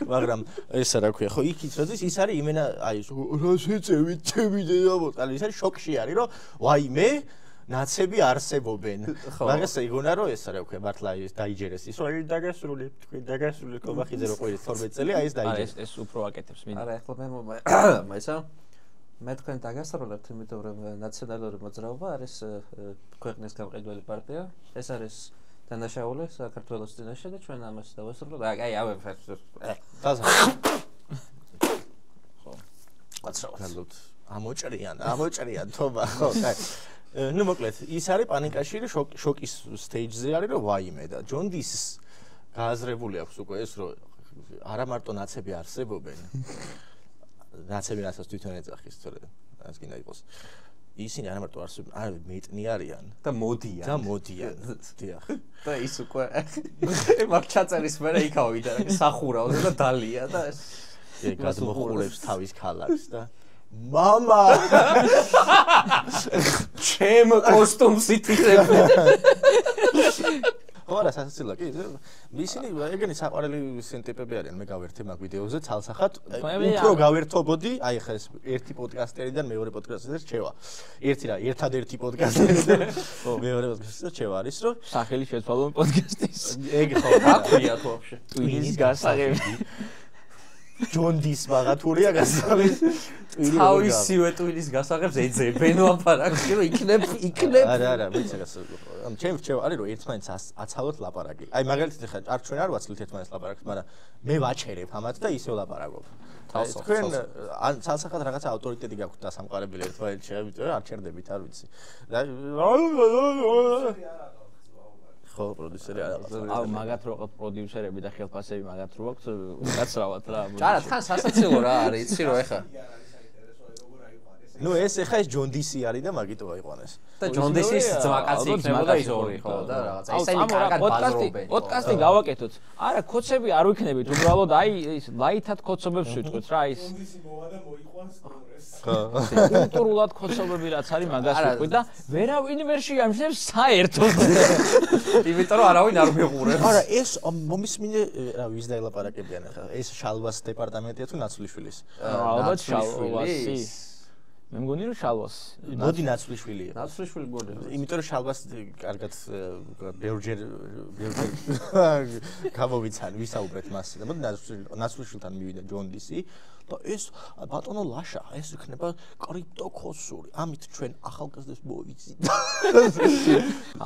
მაგრამ ესა რა ქვია, ხო იქით როდის ის არის იმენა აი რა შეწევით ჩემი დედამოწყალე, ის არის შოკში არის რომ ვაიმე ნაცები არსებობენ. მაგას იგონა რომ ესა რა ქვია, მართლა ის დაიჯერეს ის რომ დაგასრული, თქვი დაგასრული კობახიძე რო ყვირის 12 წელი აი ეს დაიჯერეს. ეს უფრო აკეთებს მინდა. არა, ახლა მე მაისა მე თქვენ დაგასრულებთ, იმიტომ რომ ნაციონალური მოძრაობა არის ქვეყნის გამყიდველი პარტია. ეს არის დანაშაული საქართველოს წინაშე და ჩვენ ამას დავასრულებთ. აი, ავე დაზა. ხო. კაცრავთ. ამოჭრიან თომა, ხო, კაი. ნუ მოკლედ, ის არის პანიკაში, შოკის სტეიჯზე არის, რომ ვაიმე და ჯონდისს გააზრებული აქვს უკვე ეს, რომ არა მარტო ნაცები არსებობენ. ნაცები რასაც თვითონ ეძახის, თორე რაც გინდა იყოს. ისინი არა მარტო არსებობენ, არა მეტნი არიან და მოდიან. დიახ. და ის უკვე მაგ ჩაწერის მერე იქავიდა, სახურავდა და დალია და ეს გადმოხურებს თავის ქალაქს და მამა ჩემ კოსტუმს ითირებ. ora სასაცილოა კი ისინი ეგენი საყვარელი სენტიპები არიან მე გავერთე მაგ ვიდეოზე ცალსახად უფრო გავერთობოდი აი ხა ეს ერთი პოდკასტერიდან მეორე პოდკასტერზე რჩევა ერთი რა ერთადერთი პოდკასტერიდან ხო მეორე პოდკასტერზე რჩევა არის რომ სახელი შეცვალონ პოდკასტის ეგ ხო აქვია თუ вообще ტვინის გასაღები ჯონდის მაგათურია გასაღები თავისივე ტვინის გასაღებს ეძებენ ლაპარაკს რომ იქნებ არა ვიცი ამ ჩემ რჩევა არის რომ ერთმანეთს აცალოთ ლაპარაკი აი მაგალითად ხა არ ჩვენ არ ვაცლით ერთმანეთს ლაპარაკს მაგრამ მე ვაჩერებ ამათ და ისევ ლაპარაკობ თქვენ ან ცალსახად რაღაც ავტორიტეტი გაქვთ დასამყარებელი ერთმანეთში არ ჩერდებით არ ვიცი ხო პროდიუსერი არა აუ მაგათ რო ყავთ პროდიუსერები და ხელფასები მაგათ რო აქვს გაცრავად რა არა თან სასაცილო რა არის იცი რომ ეხა ნუ ეს ეხა ეს ჯონდისი არის და მაგიტო აიყვანეს და ჯონდისის ძმაკაცი იქნება და ის ორი ხო და რაღაცა ესენი კარგად ბაზრობენ პოდკასტი გავაკეთოთ არა კოცები არ ვიქნებით უბრალოდ აი ის ლაითად კოცობებს ვიტყვით რა ის ჯონდისი მოვა და მოიყვანს კულტურულად კოცობები რაც არის მაგას ვიტყვით და ვერავინ ვერ შეამჩნევს საერთოდ იმიტომ რომ არავინ არ მეღურებს არა ეს მომისმინე რა ვის დაელაპარაკებიან ახლა ეს შალვას დეპარტამენტია თუ ნაცვლიშვილის ალბათ შალვასი მე მგონი რომ შალვას მოდი ნაცვლიშვილია ნაცვლიშვილი გონია იმიტომ რომ შალვას კარგად ბევრჯერ გამოვიცან ვისაუბრეთ მასზე და მოდი ნაცვლიშვილთან მივიდა ჯონდისი და ეს ბატონო ლაშა ეს იქნება კრიპტოქოსური ამით ჩვენ ახალგაზრდებს მოვიცით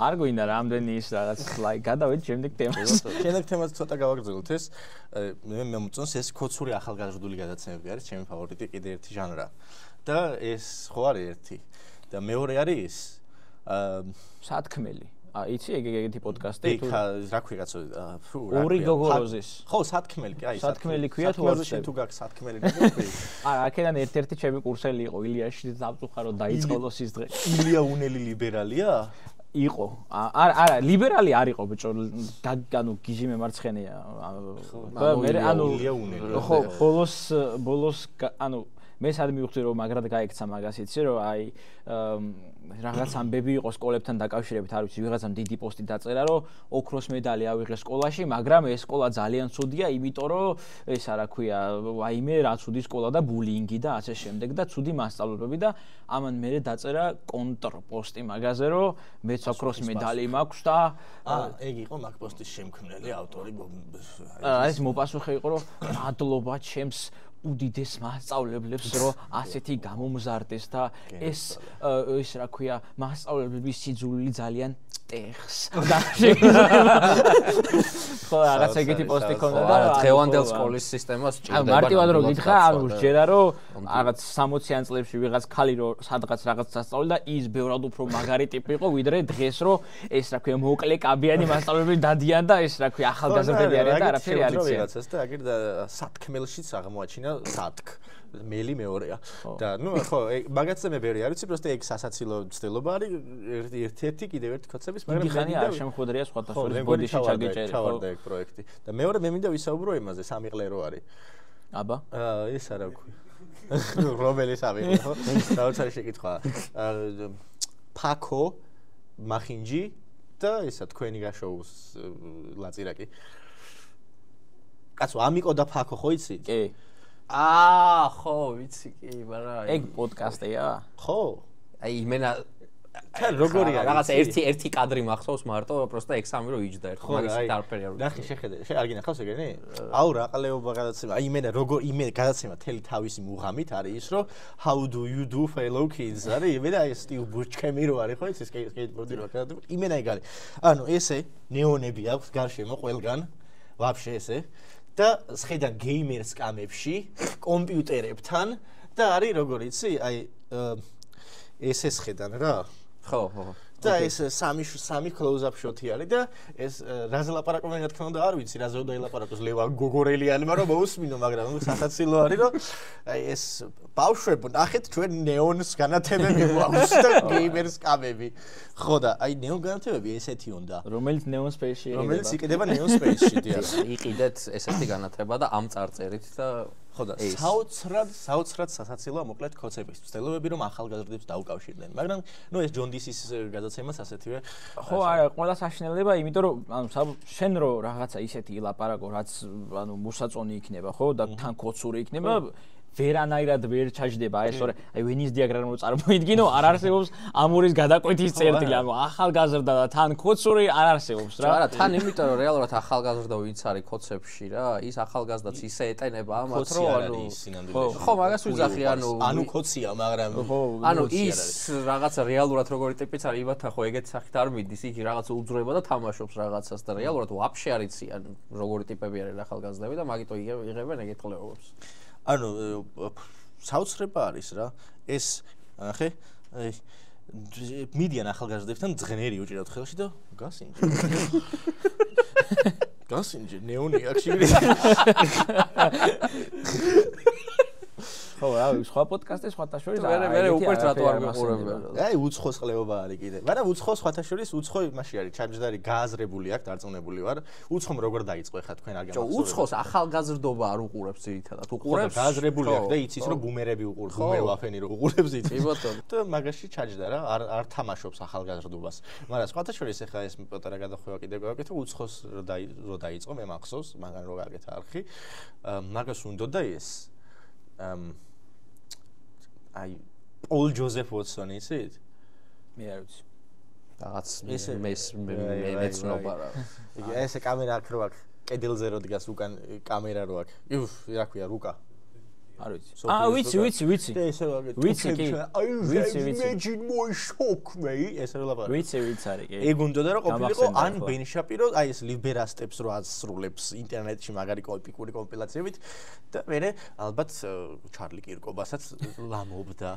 არ გვინდა რამდენი ის რაღაც ლაიქ გადავედი შემდეგ თემას შემდეგ თემას ცოტა გავაგრძელოთ ეს მე მომწონს ეს ქოცური ახალგაზრდული გადაცემები არის ჩემი ფავორიტი კიდე ერთი ჟანრა და ეს ხო არის ერთი და მეორე არის სათქმელი იცი ეგეთი პოდკასტი თუ რა ქვია კაცო ორი გოგოროზის ხო სათქმელი კი აი სათქმელი ქვია თუ არ თუ გაქვს სათქმელი ნებები არა აქედან ერთ-ერთი ჩემი კურსელი იყო ილიაში დავწუხა რომ დაიწყოლოს ის დღე ილია უნელი ლიბერალია იყო არა ლიბერალი არ იყო ბიჭო ანუ გიჟი მემარცხენეა მე ანუ ხო ბოლოს ანუ მე სად მივხვდი რომ მაგრად გაიქცა მაგას იცი რომ აი რაღაც ამბები იყო სკოლებთან დაკავშირებით არ ვიცი ვიღაცამ დიდი პოსტი დაწერა რომ ოქროს მედალი ავიღე სკოლაში მაგრამ ეს სკოლა ძალიან ცუდია იმიტომ რომ ესა რა ქვია ვაიმე რა ცუდი სკოლა და ბულინგი და ასე შემდეგ და ცუდი მასწავლებლები და ამან მე დაწერა კონტრპოსტი მაგაზე რომ მეც ოქროს მედალი მაქვს და ეგ იყო მაგ პოსტის შემქმნელი ავტორი ეს მოპასუხე იყო რომ მადლობა ჩემს უდიდეს მასწავლებლებს რომ ასეთი გამომზარდეს და ეს რა ქვია მასწავლებლების სიძულვილი ძალიან ტეხს და ხო რაღაც ეგეთი პოსტი ქონდა და დღევანდელ სკოლის სისტემას ჭირდება მარტივად რომ გითხრა ანუ შეერა რომ რაღაც 60-იან წლებში ვიღაც ხალი რომ სადღაც რაღაც სასწავლე და ის ბევრად უფრო მაგარი ტიპი იყო ვიდრე დღეს რომ ეს რა ქვია მოკლე კაბიანი მასწავლებლები დადიან და ეს რა ქვია ახალგაზრდები არიან და არაფერი არ იციან ვიღაცას და აგერ სათქმელშიც აღმოაჩინა სათქ მელი მეორეა და ნუ ხო მაგაცზე მე ბევრი არ ვიცი პროსტე ეგ სასაცილო ცდილობა არის ერთ-ერთი კიდევ ერთი კონცეფციის მაგრამ მე ხანი არ შემხვედრია სხვათა შორის ბოდიში ჩაგეჭერი ჩავარდა ეგ პროექტი და მეორე მე მინდა ვისაუბრო იმაზე სამიყლერო არის აბა ეს არა ვქვი რომელი სამიყლერო დაუცარი შეკითხვა ფაქო მახინჯი და ისა თქვენი გაშოუს ლაწირაკი კაცო ამიკო და ფაქო ხო იცი კი ხო ვიცი კი მაგრამ ეგ პოდკასტია ხო აი იმენა თან როგორია რაღაც ერთი კადრი მახსოვს მარტო პროსტა ექსამი რო იჯდა ერთხელ მაგის არაფერი არ ნახე შეხედე არ გინახავს ეგენი აუ რა ყალეობა გადაცემა აი იმენა როგორ იმენა გადაცემა თელი თავისი მუღამით არის ის რომ how do you do fellow kids არის იმენა აი სტივ ბუჩკემი რო არის ხო იცი სკეიტბორდი რო გადაცემა იმენა ეგ არის ანუ ესე ნეონები აქვს გარშემო ყველგან ვაფშე ესე და შედან გეიმერ სკამებში კომპიუტერებთან და არის როგორ იცი აი ესე შედან რა ხო და ეს სამი close-up shot-ი არის და ეს რაზე ლაპარაკობენ რა თქმა უნდა არ ვიცი რაზე უნდა ელაპარაკოს ლევა გოგორელიანმა რომ მოусმინო მაგრამ სასაცილო არის რომ აი ეს ბავშვებო ნახეთ ჩვენ ნეონს განათებები გვაქვს და გეიმერ სკამები ხო და აი ნეონ განათებები ესეთი უნდა რომელიც neon space-ში რომელიც იყიდება neon space-ში დიახ იყიდეთ ესეთი განათება და ამ წარწერით და ხო და საოცრად სასაცილოა მოკლედ კონცეფციის ცდილობები რომ ახალგაზრდებს დაუკავშირდნენ მაგრამ ნუ ეს ჯონდისის გადაცემაც ასეთივე ხო არა ყველა საშინელება იმიტომ რომ ანუ შენ რო რაღაცა ისეთი ილაპარაკო რაც ანუ მოსაწონი იქნება ხო და თან კოცური იქნება ვერანაირად ვერ ჩაჯდება ეს ორი აი ვენის დიაგრამი წარმოიდგინო არ არსებობს ამურის გადაკვეთის წერტილი ანუ ახალგაზრდა და თან კოცური არ არსებობს რა არა თან იმიტომ რომ რეალურად ახალგაზრდა ვინც არის კოცებში რა ის ახალგაზრდაც ისე ეტენება ამათ რომ ხო მაგას ვიძახი ანუ კოცია მაგრამ ანუ ის რაღაცა რეალურად როგორი ტიპიც არის იბათან ხო ეგეთ სახით არ მიდის იქ რაღაც უძრება და თამაშობს რაღაცას და რეალურად ვაფშე არ იციან როგორი ტიპები არიან ახალგაზრდები და მაგიტო იღებენ ეგეთ ყლეობებს ანუ საოცრება არის რა ეს ნახე მიდიან ახალგაზრდებთან ძღნერი უჭირავთ ხელში და გასინჯი ნეონი აქ ხო რა სხვა პოდკასტი სხვათა შორის მე უკვე რატო არ მეყურებია აი უცხოს ყლეობა არის კიდე მაგრამ უცხო სხვათა შორის უცხო იმაში არის ჩაჯდარი გააზრებული აქ დარწმუნებული ვარ უცხომ როგორ დაიწყო ხა თქვენ არ გამახსოვს უცხოს ახალგაზრდობა არ უყურებს ძირითადად უყურებს გააზრებული აქ და იცის რომ ბუმერები უყურებს ბუმერ ვაფენი რო უყურებს იცის კი ბატონო და მაგაში ჩაჯდა რა არ თამაშობს ახალგაზრდობას მაგრამ სხვათა შორის ხა ეს პატარა გადახვევა კიდე გავაკეთე უცხოს რო დაიწყო მე მახსოვს მაგან რო გაკეთე არხი მაგას უნდა და ეს აი პოლ ჯოზეფ ვოტსონი იცით? მე არ ვიცი. რაღაც მეცნობა რა. იგი ესე კამერა აქ რო აქვს, კედელზე რო დგას უკან კამერა რო აქვს. რა ქვია, რუკა. არ ვიცი. ვიცი. და ესე ვაგეთ. ვიცი კი. ვიცი. Imagine my shock, mate. ესე ლაპარაკი. ვიცი არის კი. ეგ უნდოდა რომ ყოფილიყო ან ბენ შაპირო, აი ეს ლიბერასტებს რო ასრულებს ინტერნეტში მაგარი ეპიკური კომპილაციებით და მე ალბათ ჩარლი კირკობასაც ლამობდა.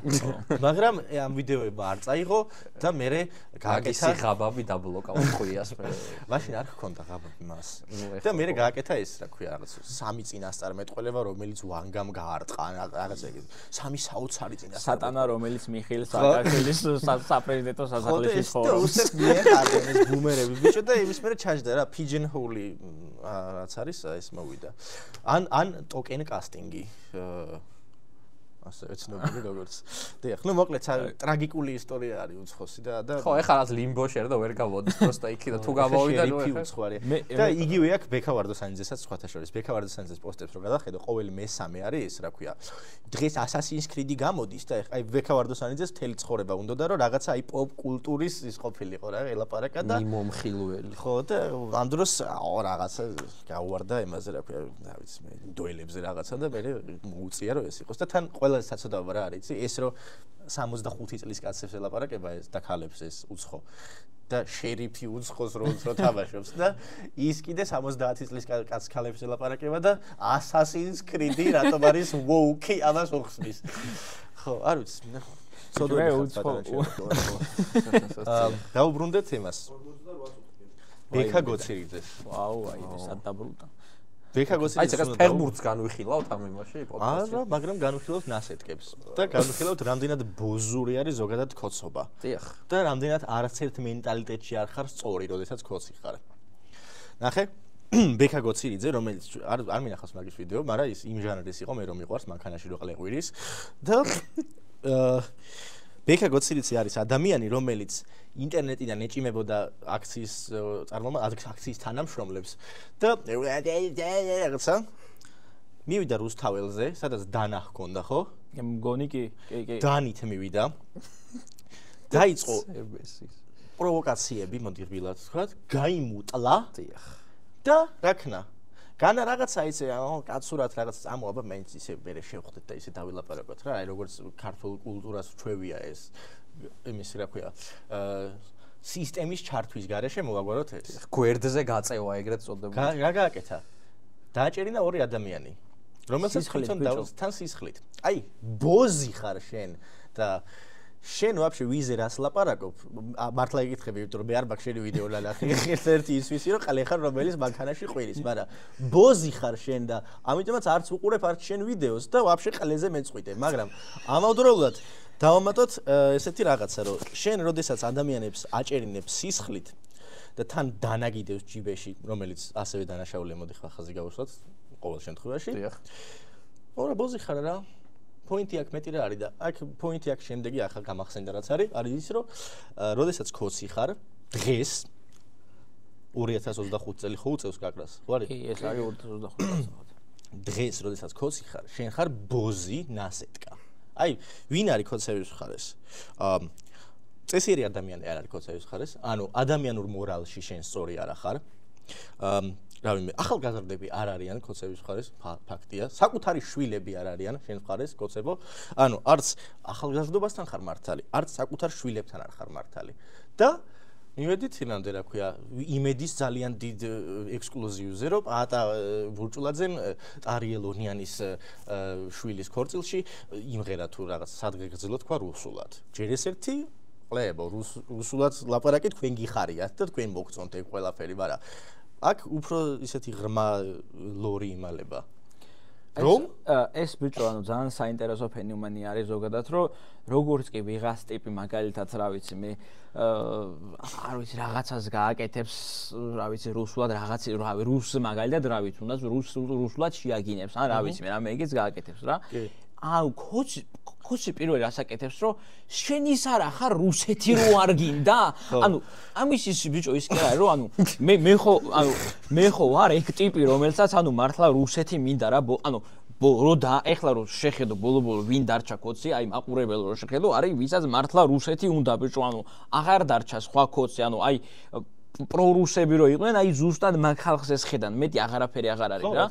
მაგრამ ამ ვიდეოებმა არ წაიღო და მე გააკეთა ღაბაბი დაბლოკა უყიას მე. მაშინ არ ჰქონდა ღაბაბი მას. და მე გააკეთა ეს რა ქვია რაღაც სამი წინასწარმეტყველება რომელიც ვანგამ გაარტყა რაღაც ეგ სამი საოცარი წინასწარ სატანა რომელიც მიხეილ სააკაშვილის საპრეზიდენტო სასახლეში ცხოვრობს. უსწრებს მიეყარდა ეს ბუმერები ბიჭო და იმის მერე ჩაჯდა რა pigeon hole რაც არის ეს მოვიდა. ან token casting-ი ასე ეცნობები როგორც. დიახ, ნუ მოკლედ ტრაგიკული ისტორია არის უცხოსი და ხო, ეხლა რაც ლიმბოში არა და ვერ გავოდის პროსტა იქი და თუ გამოვიდა ნუ უცხოარი. და იგივე აქვს ბექავარდოსანიძესაც სხვათა შორის. ბექავარდოსანიძეს პოსტებს რო გადახედო, ყოველი მესამე არის რა ქვია. დღეს Assassin's Creed-ი გამოდის და აი ბექავარდოსანიძეს მთელი ცხოვრება უნდოდა რომ რაღაცა აი პოპ კულტურის ის ყოფილიყო რა, ელაპარაკა და მიმომხილველი. ხო და ამ დროს რაღაცა გაუვარდა ემაზე რა ქვია, რა ვიცი მე, დუელებზე რაღაცა და მე მოუწია რომ ეს იყოს და თან ყველა საცოდაობა რა არის, იცი? ეს რომ 65 წლის კაცებს ელაპარაკება ეს და ქალებს ეს უცხო. და შერიფი უცხოს როლს რო თამაშობს და ის კიდე 70 წლის კაც ქალებს ელაპარაკება და Assassin's Creed-ი რატომ არის WoW-კი ამას უხსნის. ხო, არ ვიცი. ცოდვე უცხო. დაუბრუნდეთ იმას. ბექა გოცირიძეს. ვაუ, აი ეს ადაბრუნდა. ბექა გოცირიძეს. აი ეს ფეხბურთს განვიხილავთ ამ იმაში პოდკასტში. არა, მაგრამ განვიხილავთ ნასეტკებს და განვიხილავთ რამდენად ბოზური არის ზოგადად ქოცობა. დიახ. და რამდენად არცერთ მენტალიტეტში არ ხარ სწორი, როდესაც ქოცი ხარ. ნახე, ბექა გოცირიძე, რომელიც არ მინახავს მაგის ვიდეო, მაგრამ ის იმ ჟანრის იყო, მე რომ მიყვარს მანქანაში რო ყლეყვირის და ბექა გოცირიძე არის ადამიანი, რომელიც ინტერნეტიდან ეჭიმებოდა აქციის აქციის თანამშრომლებს და რაღაცა მივიდა რუსთაველზე, სადაც დანა ჰქონდა, ხო? მგონი კი. დანით მივიდა. დაიწყო პროვოკაციები, მოდი რბილად ვთქვათ, გაიმუტლა. დიახ. და რა ქნა? განა რაღაცა ისე კაცურად რაღაც წამოაბა მეც ისე მე შევხვდეთ და ისე დავილაპარაკოთ რა, აი როგორც ქართულ კულტურას ჩვევია ეს იმის რა ქვია სისტემის ჩართვის გარეშე მოვაგვაროთ ეს. გვერდზე გაწევა ეგრეთ წოდებული. რა გააკეთა? დააჭერინა ორი ადამიანი, რომელსაც თვითონ თან სისხლით. აი, ბოზი ხარ შენ და შენ ვაფშე ვიზე რას ლაპარაკობ? მართლა იკითხები, იმიტომ რომ მე არ მაქვს შენი ვიდეო ნახე. ერთ-ერთი ის ვიცი რომ ყალე ხარ რომელიც მანქანაში ყვირის, მაგრამ ბოზი ხარ შენ და ამიტომაც არც უყურებ არც შენ ვიდეოს და ვაფშე ყალეზე მეწყვიტე, მაგრამ ამავდროულად დავამატოთ ესეთი რაღაცა რომ შენ როდესაც ადამიანებს აჭერინებს სისხლით და თან დანაგიდებს ჯიბეში, რომელიც ასევე დანაშაულია, მოდი ხაზი გავუსვათ ყოველ შემთხვევაში. დიახ. ორა ბოზი ხარ რა. პოინტი აქ მეტი რა არის და აქ პოინტი აქ შემდეგი ახლა გამახსენდა რაც არის ის რომ როდესაც ქოცი ხარ დღეს 2025 წელი ხო უწევს გაკრას ხო არის? კი, ეს არის 2025 წელი. დღეს როდესაც ქოცი ხარ შენ ხარ ბოზი ნასეტკა. აი ვინ არის ქოცევის მხარეს? წესიერი ადამიანი არ არის ქოცევის მხარეს, ანუ ადამიანურ მორალში შენ სწორი არ ხარ. რავიმე, ახალგაზრდები არ არიან ქოცევის მხარეს, ფაქტია. საკუთარი შვილები არ არიან შენ მხარეს, ქოცებო. ანუ არც ახალგაზრდობასთან ხარ მართალი, არც საკუთარ შვილებთან არ ხარ მართალი. და მივედით იმამდე, რა ქვია, იმედის ძალიან დიდ ექსკლუზივზე, რომ პაატა ვურჭულაძემ ტარიელონიანის შვილის ქორწილში იმღერა თუ რაღაც სადგეგრძელო თქვა რუსულად. ჯერ ესერთი ყლებო, რუსულად ლაპარაკი თქვენ გიხარიათ და თქვენ მოგწონთ ეგ ყველაფერი, მაგრამ აქ უფრო ისეთი ღრმა ლორი იმალება. რომ ეს ბიჭო ანუ ძალიან საინტერესო ფენომენი არის ზოგადად, რომ როგორც კი ვიღას ტიპი მაგალითად რა ვიცი მე არ ვიცი რაღაცას გააკეთებს, რა ვიცი რუსულად რაღაცი რუს მაგალითად რა ვიცი, უნდა რუსულად შეაგინებს, ან რა ვიცი მე რამე ეგეც გააკეთებს რა. აუ ქოცი პირველი რასაკეთებს რომ შენ ის არა ხარ რუსეთი რო არ გინდა? ანუ ამის ის ბიჭო ის კი არა რომ ანუ მე ხო ვარ ეგ ტიპი რომელსაც ანუ მართლა რუსეთი მინდა რა ანუ როდა ეხლა რო შეხედო ბოლო ვინ დარჩა კოცი, აი მაყურებელი რო შეხედო, არის ვისაც მართლა რუსეთი უნდა ბიჭო, ანუ აღარ დარჩა სხვა კოცი, ანუ აი პრორუსები რო იყვნენ, აი ზუსტად მაგ ხალხს ესხედან, მეტი აღარაფერი აღარ არის რა.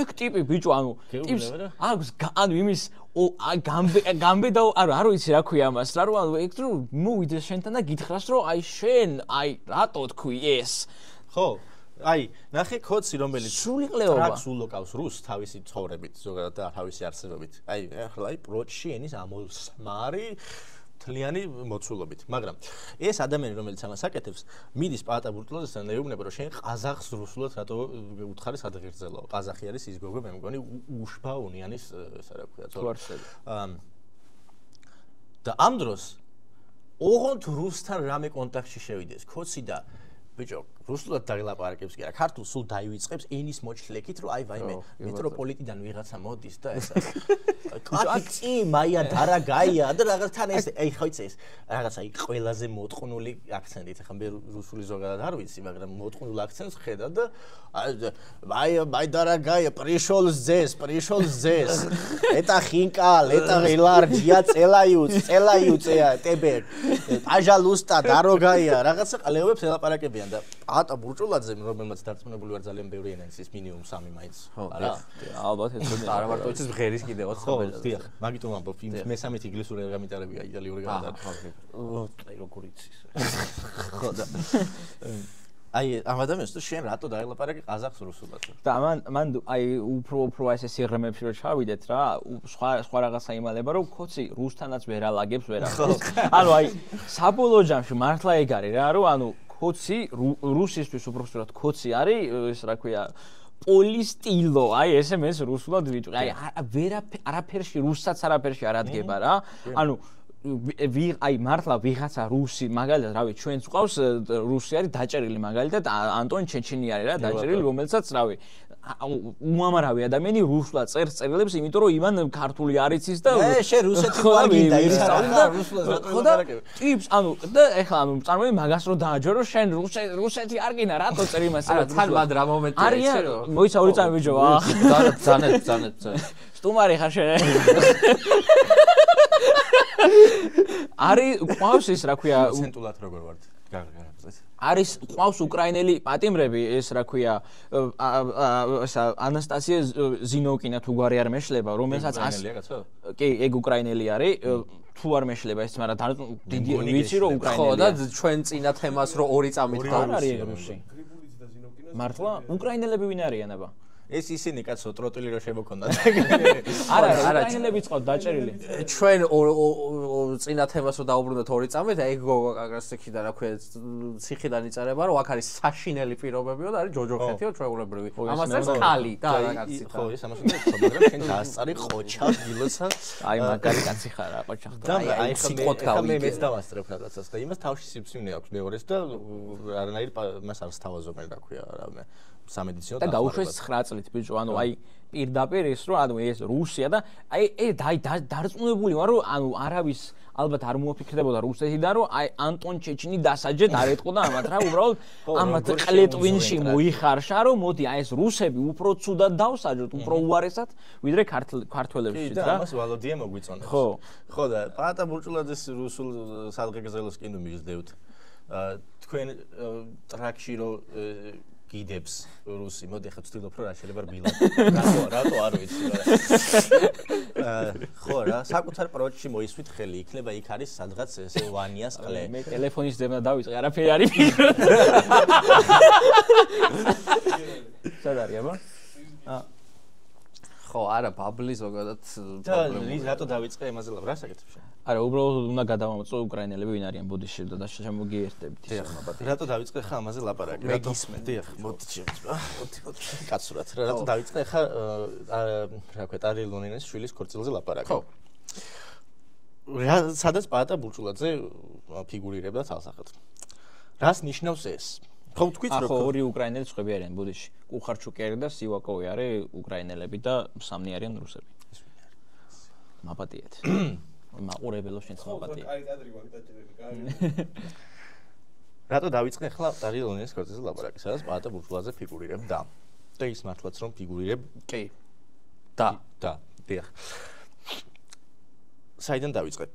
ეგ ტიპი ბიჭო, ანუ ტიპს აქვს ანუ იმის გამბე და არ ვიცი რა ქვია ამას, რა რო ანუ ეგ რო მოვიდეს შენთან და გითხრას რომ აი შენ, აი რატო თქვი ეს? ხო აი, ნახე კოცი რომელიც სული ყლეობა ტრაქს ულოკავს რუსს თავისი ცხოვრებით, ზოგადად და თავისი არსებობით. აი, ახლა აი პროჩი ენის ამოსმარი თლიანი მოცულობით, მაგრამ ეს ადამიანი რომელიც ამას აკეთებს, მიდის პაატა ბურტულაძესთან და ეუბნება რომ შენ ყაზახს რუსულად რატო უთხარი სადღერძელო. ყაზახი არის ის გოგო, მე მგონი უშბაუნიანის ესა რა ქვია, თვარსები. და ამ დროს ოღონდ რუსთან რამე კონტაქტში შევიდეს, კოცი და ბიჭო, რუსულად დაგელაპარაკებს კი არა, ქართულ სულ დაივიწყებს ენის მოჩლეკით, რომ აი ვაიმე, მეტროპოლიტიდან ვიღაცა მოდის და ესა. კაცი მაია დარაგაია და რაღაცთან ეს აი ხო იცი ეს რაღაცა იქ ყველაზე მოტყნული აქცენტით, ახლა მე რუსული ზოგადად არ ვიცი, მაგრამ მოტყნულ აქცენტს ხედა და აი დარაგაია, пришёл здесь, это хинкал, это ларджия, целаюцея, тебе. Пожалуйста, дорогая, რაღაცა ყლეობებს ელაპარაკებიან და პაატა ბურჭულაძე, რომელმაც დარწმუნებული ვარ ძალიან ბევრი ენა ის მინიმუმ 3 მაინც. არა. ალბათ ეს არა მარტო იცის ღერის კიდევაც ხო, დიახ, მაგიტომ ამბობ, იმ მესამეთ ინგლისური გამიტარებია იტალიური გადადა. აი როგორ იცის. ხო და აი ამ ადამიანს თუ შენ რატო დაელაპარაკე ყაზახს რუსულად? და მან აი უფრო ესე სიღრმეებში რო ჩავიდეთ რა, სხვა რაღაცა იმალება რომ კოცი რუსთანაც ვერ ალაგებს ვერაფერს. ანუ აი საბოლოო ჯამში მართლა ეგ არის რა, რომ ანუ კოცი რუსისთვის უბრალოდ კოცი არის, ეს რა ქვია პოლისტილო, აი SMS რუსულად ვიჭრი. აი არაფერში რუსსაც არაფერში არ ადგება რა. ანუ აი მართლა ვიღაცა რუსი მაგალითად რავი ჩვენს ყავს რუსი არის დაჭერილი მაგალითად ანტონ ჩეჩენი არის რა დაჭერილი რომელსაც რავი უამრავი ადამიანი რუსულად წერს წერილებს იმიტომ რომ ივან ქართული არ იცის და შენ რუსეთი არ გინდა ის რა რუსულად ხო და ტიპს ანუ და ეხლა ანუ წარმოიდგინე მაგას რომ დააჯერო შენ რუსეთი არ გინდა რატო წერ იმას რა თან მანდ რა მომენტია არის მოიცა ორი წამი ბიჭო ძანეთ სტუმარი ხარ შენ არის ყავს ის რა ქვია ცენტულად როგორ ვართ გაგაგზეთ არის ყავს უკრაინელი პატიმრები ეს რა ქვია ესა ანასტასია ზინოკინა თუ გვარი არ მეშლება რომელსაც კი ეგ უკრაინელი არის თუ არ მეშლება ეს მაგრამ დიდი ვიცი რომ უკრაინელია ხო და ჩვენ წინა თემას რომ ორი წამით არის რუსი მართლა უკრაინელები ვინ არიან აბა ეს ისინი კაცო ტროტილი რო შემოქონდათ. არა, უკრაინელები წყავთ დაჭერილი. ჩვენ წინა თემას რო დაუბრუნდეთ ორი წამით, ეგ გოგო კაკრასექიდან რა ქვია, ციხიდან იწერება, რომ აქ არის საშინელი პირობებიო და არის ჯოჯოხეთიო ჩვეულებრივი. ამას არის ხალი და რა კაცი. ხო, ეს ამას უნდა იცოდე, მაგრამ შენ დაასწარი ყოჩა გილოცა. აი მაგარი კაცი ხარ რა ყოჩა ხარ. და აი ხა მე მეც დავასწრებ რაღაცას და იმას თავში სიმსივნე აქვს მეორეს და არანაირ მას არ სთავაზობენ რა ქვია რა მე. სამედიცინო და გაუშვეს 9 წლით ბიჭო ანუ აი პირდაპირ ის რომ ანუ ეს რუსია და აი დარწმუნებული ვარ რომ ანუ არავის ალბათ არ მოაფიქრდებოდა რუსეთიდან რომ აი ანტონ ჩეჩინი დასაჯეთ არ ეთყოდა ამათ რა უბრალოდ ამათ ყლეტვინში მოიხარშა რომ მოდი აი ეს რუსები უფრო ცუდად დავსაჯოთ უფრო უარესად ვიდრე ქართველებშიც რა და ამას ვალოდია მოგვიწონებს ხო და პაატა ბურჭულაძეს რუსულ სადღეგრძელოს კი ნუ მისდევთ თქვენ ტრაქში რომ გიდებს რუსი მოდი ახლა ვცდილობ რომ რა შეიძლება რბილად რატო არ ვიცი ხო რა საკუთარ პროექტში მოისვით ხელი იქნება იქ არის სადღაც ესე ვანიას ყლე მე ტელეფონის ძებნა დავიწყე არაფერი არ იფიქრე სად არის აბა ხო არა ბაბლი ზოგადად და რატო დავიწყე ემაზე რა საკეთებ შენ არა უბრალოდ უნდა გადავამოწო უკრაინელები ვინ არიან ბუდიში და შემოგიერთებით ის მაბატი რატო დავიწყე ხა ამაზე ლაპარაკი რატო დიახ მოდი კაცურად რატო დავიწყე ხა რა ქვია ტარი ლონინის შვილის ქორწილზე ლაპარაკი ხო სადაც პაატა ბურჭულაძე ფიგურირებდა თალსახად რას ნიშნავს ეს ხო თქვით რომ ხო ორი უკრაინელი წვები არიან ბუდიში კუხარჩუკერი და სივაკოვი არის უკრაინელები და სამნი არიან რუსები მაბატიეთ მაყურებელო შენც მაბატია. კაი კადრი გვაქვს დაჭერილი, კაი. რატო დავიწყე ახლა ტარილონის ქორწილზე ლაპარაკი, სადაც პაატა ბურჭულაძე ფიგურირებდა. და ის მართლაც რომ ფიგურირებ, კი. და და დიახ. საიდან დავიწყე?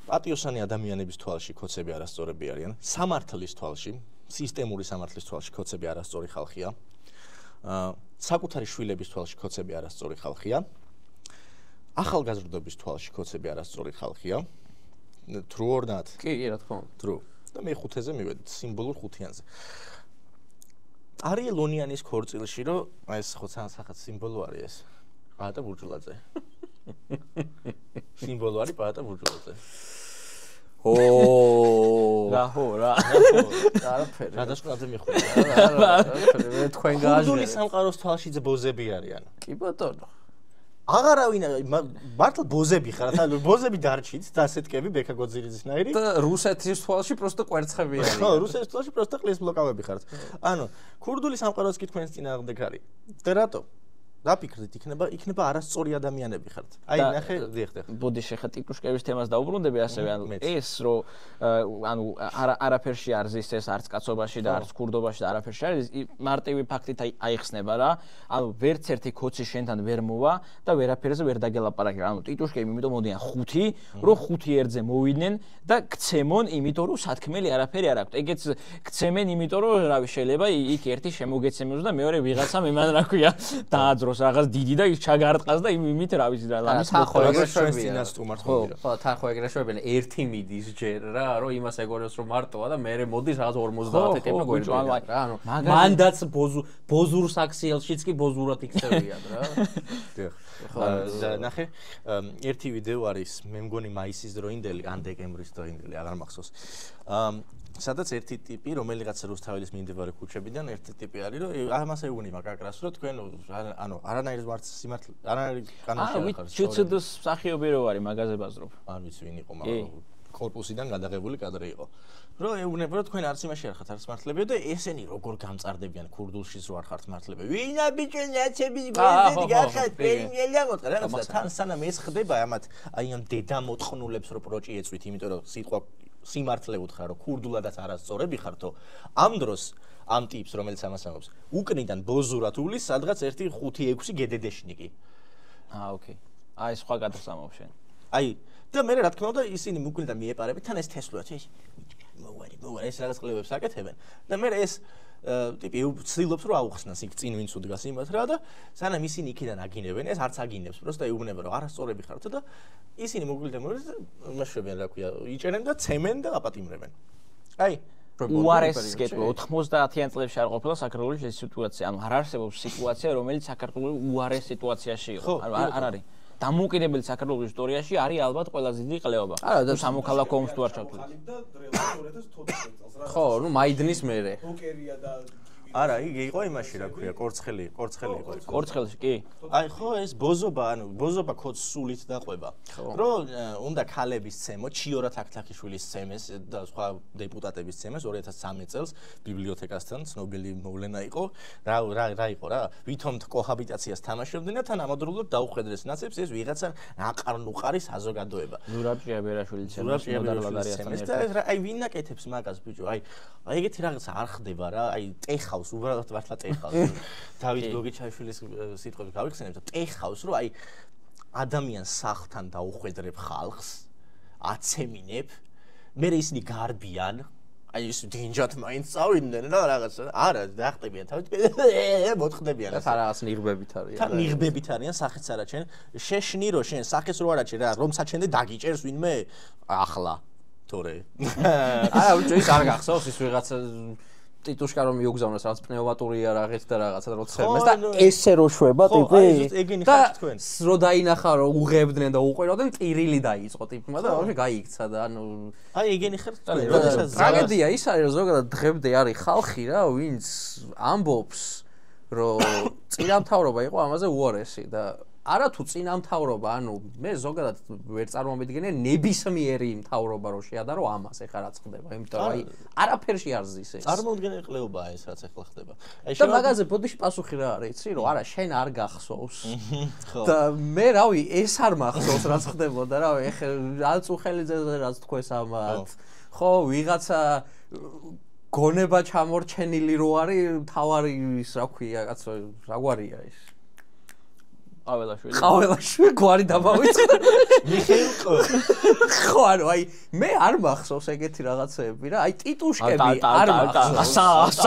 პატიოსანი ადამიანების თვალში ქოცები არასწორები არიან. სამართლის თვალში, სისტემური სამართლის თვალში ქოცები არასწორი ხალხია. საკუთარი შვილების თვალში ქოცები არასწორი ხალხია. ახალგაზრდობის თვალში ქოცები არასწორი ხალხია. True or not? კი, რა თქმა უნდა. True. და მე ხუთეზე მივედით, სიმბოლურ ხუთიანზე. არიელ ონიანის ქორწილში, რომ ეს ხო სახაც სიმბოლო არის ეს. პაატა ბურჯულაძე. სიმბოლო არის პაატა ბურჯულაძე. რა ხო რა. არაფერი. გადაშკვნაზე მიხوره. არაფერი, მე თქვენ გააჟღერეთ. ქურდული სამყაროს თვალში ბოზები არიან. კი ბატონო. აღარავინ მართლა ბოზები ხართ, ანუ ბოზები დარჩით, დასეთკები ბექა გოძირიძისნაირი. და რუსეთის თვალში პროსტო კვერცხები არიან. ხო, რუსეთის თვალში პროსტო ყლის ბლოკავები ხართ. ანუ ქურდული სამყაროს კი თქვენს წინააღმდეგ არის. და რატო? დაფიქრდით, იქნება არასწორი ადამიანები ხართ. აი, ნახე, დიახ. ბოდი შეხა ტიტუშკების თემას დაუბრუნდები ასევე, ანუ ეს რომ ანუ არაფერში არ ზის ეს არც კაცობაში და არც ქურდობაში და არაფერში არის, მარტივი ფაქტით აიხსნება რა. ანუ ვერც ერთი ქოცი შენთან ვერ მოვა და ვერაფერზე ვერ დაგელაპარაკე. ანუ ტიტუშკები იმიტომ მოდიან 5, რომ 5 ერთზე მოვიდნენ და გცემონ, იმიტომ რომ სათქმელი არაფერი არ აქვს. ეგეც გცემენ, იმიტომ რომ რავი შეიძლება იქ ერთი შემოგეცემოს და მეორე ვიღაცა მემან რა ქვია დააძრო რაღაც დიდი და ის ჩაგარტყას და იმით რა ვიცი რა ლამის მოხდა სტუმართ ხო თან ხო ეგრე შვებენ ერთი მიდის ჯერ რა რომ იმას ეგორებს რომ მარტოა და მე მოდის რაღაც 50 ტიპი გვერდია რა ანუ მანდაც ბოზურ საქსიელშიც კი ბოზურად იქცევიან რა დიახ ნახე ერთი ვიდეო არის მე მგონი მაისის დროინდელი ან დეკემბრის დროინდელი აღარ მახსოვს სადაც ერთი ტიპი რომელიღაც რუსთაველის მიმდებარე ქუჩებიდან ერთი ტიპი არის რომ ამას ეუბნება კაკრას რომ თქვენ ანუ არანაირ სიმართლე არანაირ კანონში არ ხართ ჩუცუდის მსახიობი რო არის მაგაზე ბაზრობ არ ვიცი ვინ იყო მაგრამ კორპუსიდან გადაღებული კადრი იყო რომ ეუბნება რომ თქვენ არც იმაში არ ხართ არც მართლებია და ესენი როგორ გამწარდებიან ქურდულშიც რო არ ხართ მართლებია ვინა ბიჭო ნაცების გვერდით გახართ პერიელია მოწყა რაღაცა თან სანამ ეს ხდება ამათ აი ამ დედამოწყნულებს რო პროჭი ეწვით იმიტომ რომ სიტყვა სიმართლე უთხრა რომ ქურდულადაც არასწორები ხართო ამ დროს ამ ტიპს რომელიც ამას ამბობს უკნიდან ბოზურად უვლის სადღაც 1-5-6 გედედეშნიკი ოკეი აი სხვა გადასამოვ შენ აი და მე რა თქმა უნდა ისინი უკნიდან მიეპარებით თან ეს თესლუა ეს მოვარი ეს რაღაც ყლებებს აკეთებენ და მე ეს ტიპი ცდილობს რომ აუხსნას იქ წინ ვინც უდგას იმათ რა და სანამ ისინი იქიდან აგინებენ ეს არც აგინებს პროსტა ეუბნება რომ არასწორები ხართ და ისინი მოგვიდენ მაშუებიან რა ქვია იჭერენ და ცემენ და აპატიმრებენ აი უარეს გეტყვი 90-იან წლებში არ ყოფილა საქართველოს ეს სიტუაცია ანუ არ არსებობს სიტუაცია რომელიც საქართველოს უარეს სიტუაციაში იყო ანუ არ არის დამოუკიდებელი საქართველოს ისტორიაში არის ალბათ ყველაზე დიდი ყლეობა თუ სამოქალაქო ომს თუ არ ჩავთვლით ხო ნუ მაიდნის მერე არა იგი იყო იმაში რა ქვია კორცხელი იყო კორცხელში კი აი ხო ეს ბოზობა ანუ ბოზობა ქოც სულით დაყვება რომ უნდა ქალების ცემო ჩიორა თაქთაქიშვილის ცემეს და სხვა დეპუტატების ცემეს 2013 წელს ბიბლიოთეკასთან ცნობილი მოვლენა იყო რა იყო რა ვითომთ კოჰაბიტაციას თამაშობდნენ და თან ამავდროულად დაუხედრეს ნაცებს ეს ვიღაცა აყარნუყარი საზოგადოება ზურაბ ჭიაბერაშვილი ცემეს და აი ვინ აკეთებს მაგას ბიჭო აი ეგეთი რაღაცა არ ხდება რა აი ტეხავს უბრალოდ მართლა ტეხავს დავით გოგიჩაშვილის სიტყვები გავიხსენებ და ტეხავს რომ აი ადამიანს სახლთან დაუხვედრებ ხალხს აცემინებ მე ისინი გარბიან აი ის დინჯათ მაინც წავიდნენ რა რაღაცა არა დაახტებიან თავით მოთხდებიან და რაღაც ნიღბებით არიან თან ნიღბებით არიან სახეც არაჩენ შეშნი რო შენ სახეს რო არაჩენ რა რომ საჩენდე დაგიჭერს ვინმე ახლა თორე არა ბიჭო ის არ გახსოვს ის ვიღაცა ტიტუშკა რომ მიუგზავნოს რაღაც პნევმატურია რაღაც და რაღაცა და როცემეს და ესე რო შვება ტიპი ეგენი ხართ თქვენ რო დაინახა რომ უღებდნენ და უყირავდნენ ტირილი დაიწყო ტიპმა და ვაფშე გაიქცა და ანუ აი ეგენი ხართ ტრაგედია ის არის რომ ზოგადად დღემდე არის ხალხი რა ვინც ამბობს რომ წინამთავრობა იყო ამაზე უარესი და არა თუ წინამთავრობა ანუ მე ზოგადად ვერ წარმომიდგენია ნებისმიერი მთავრობა რო შეადარო ამას ეხლა რაც ხდება იმიტომ რომ აი არაფერში არ ზის ეს წარმომიდგენელი ყლეობაა ეს რაც ეხლა ხდება აი და მაგაზე ბოდიში პასუხი რა არის იცი რომ არა შენ არ გახსოვს და მე რავი ეს არ მახსოვს რაც ხდებოდა რავი ეხლა რაც უხელიძეზე რაც თქვეს ამათ ხო ვიღაცა გონება ჩამორჩენილი რო არის თავარი ის რა ქვია კაცო რაგვარია ეს ყაველაშვილი გვარი დამავიწყდა. მიხეილ ხო, ანუ აი მე არ მახსოვს ეგეთი რაღაცეები რა. აი ტიტუშკები არ მახსოვს.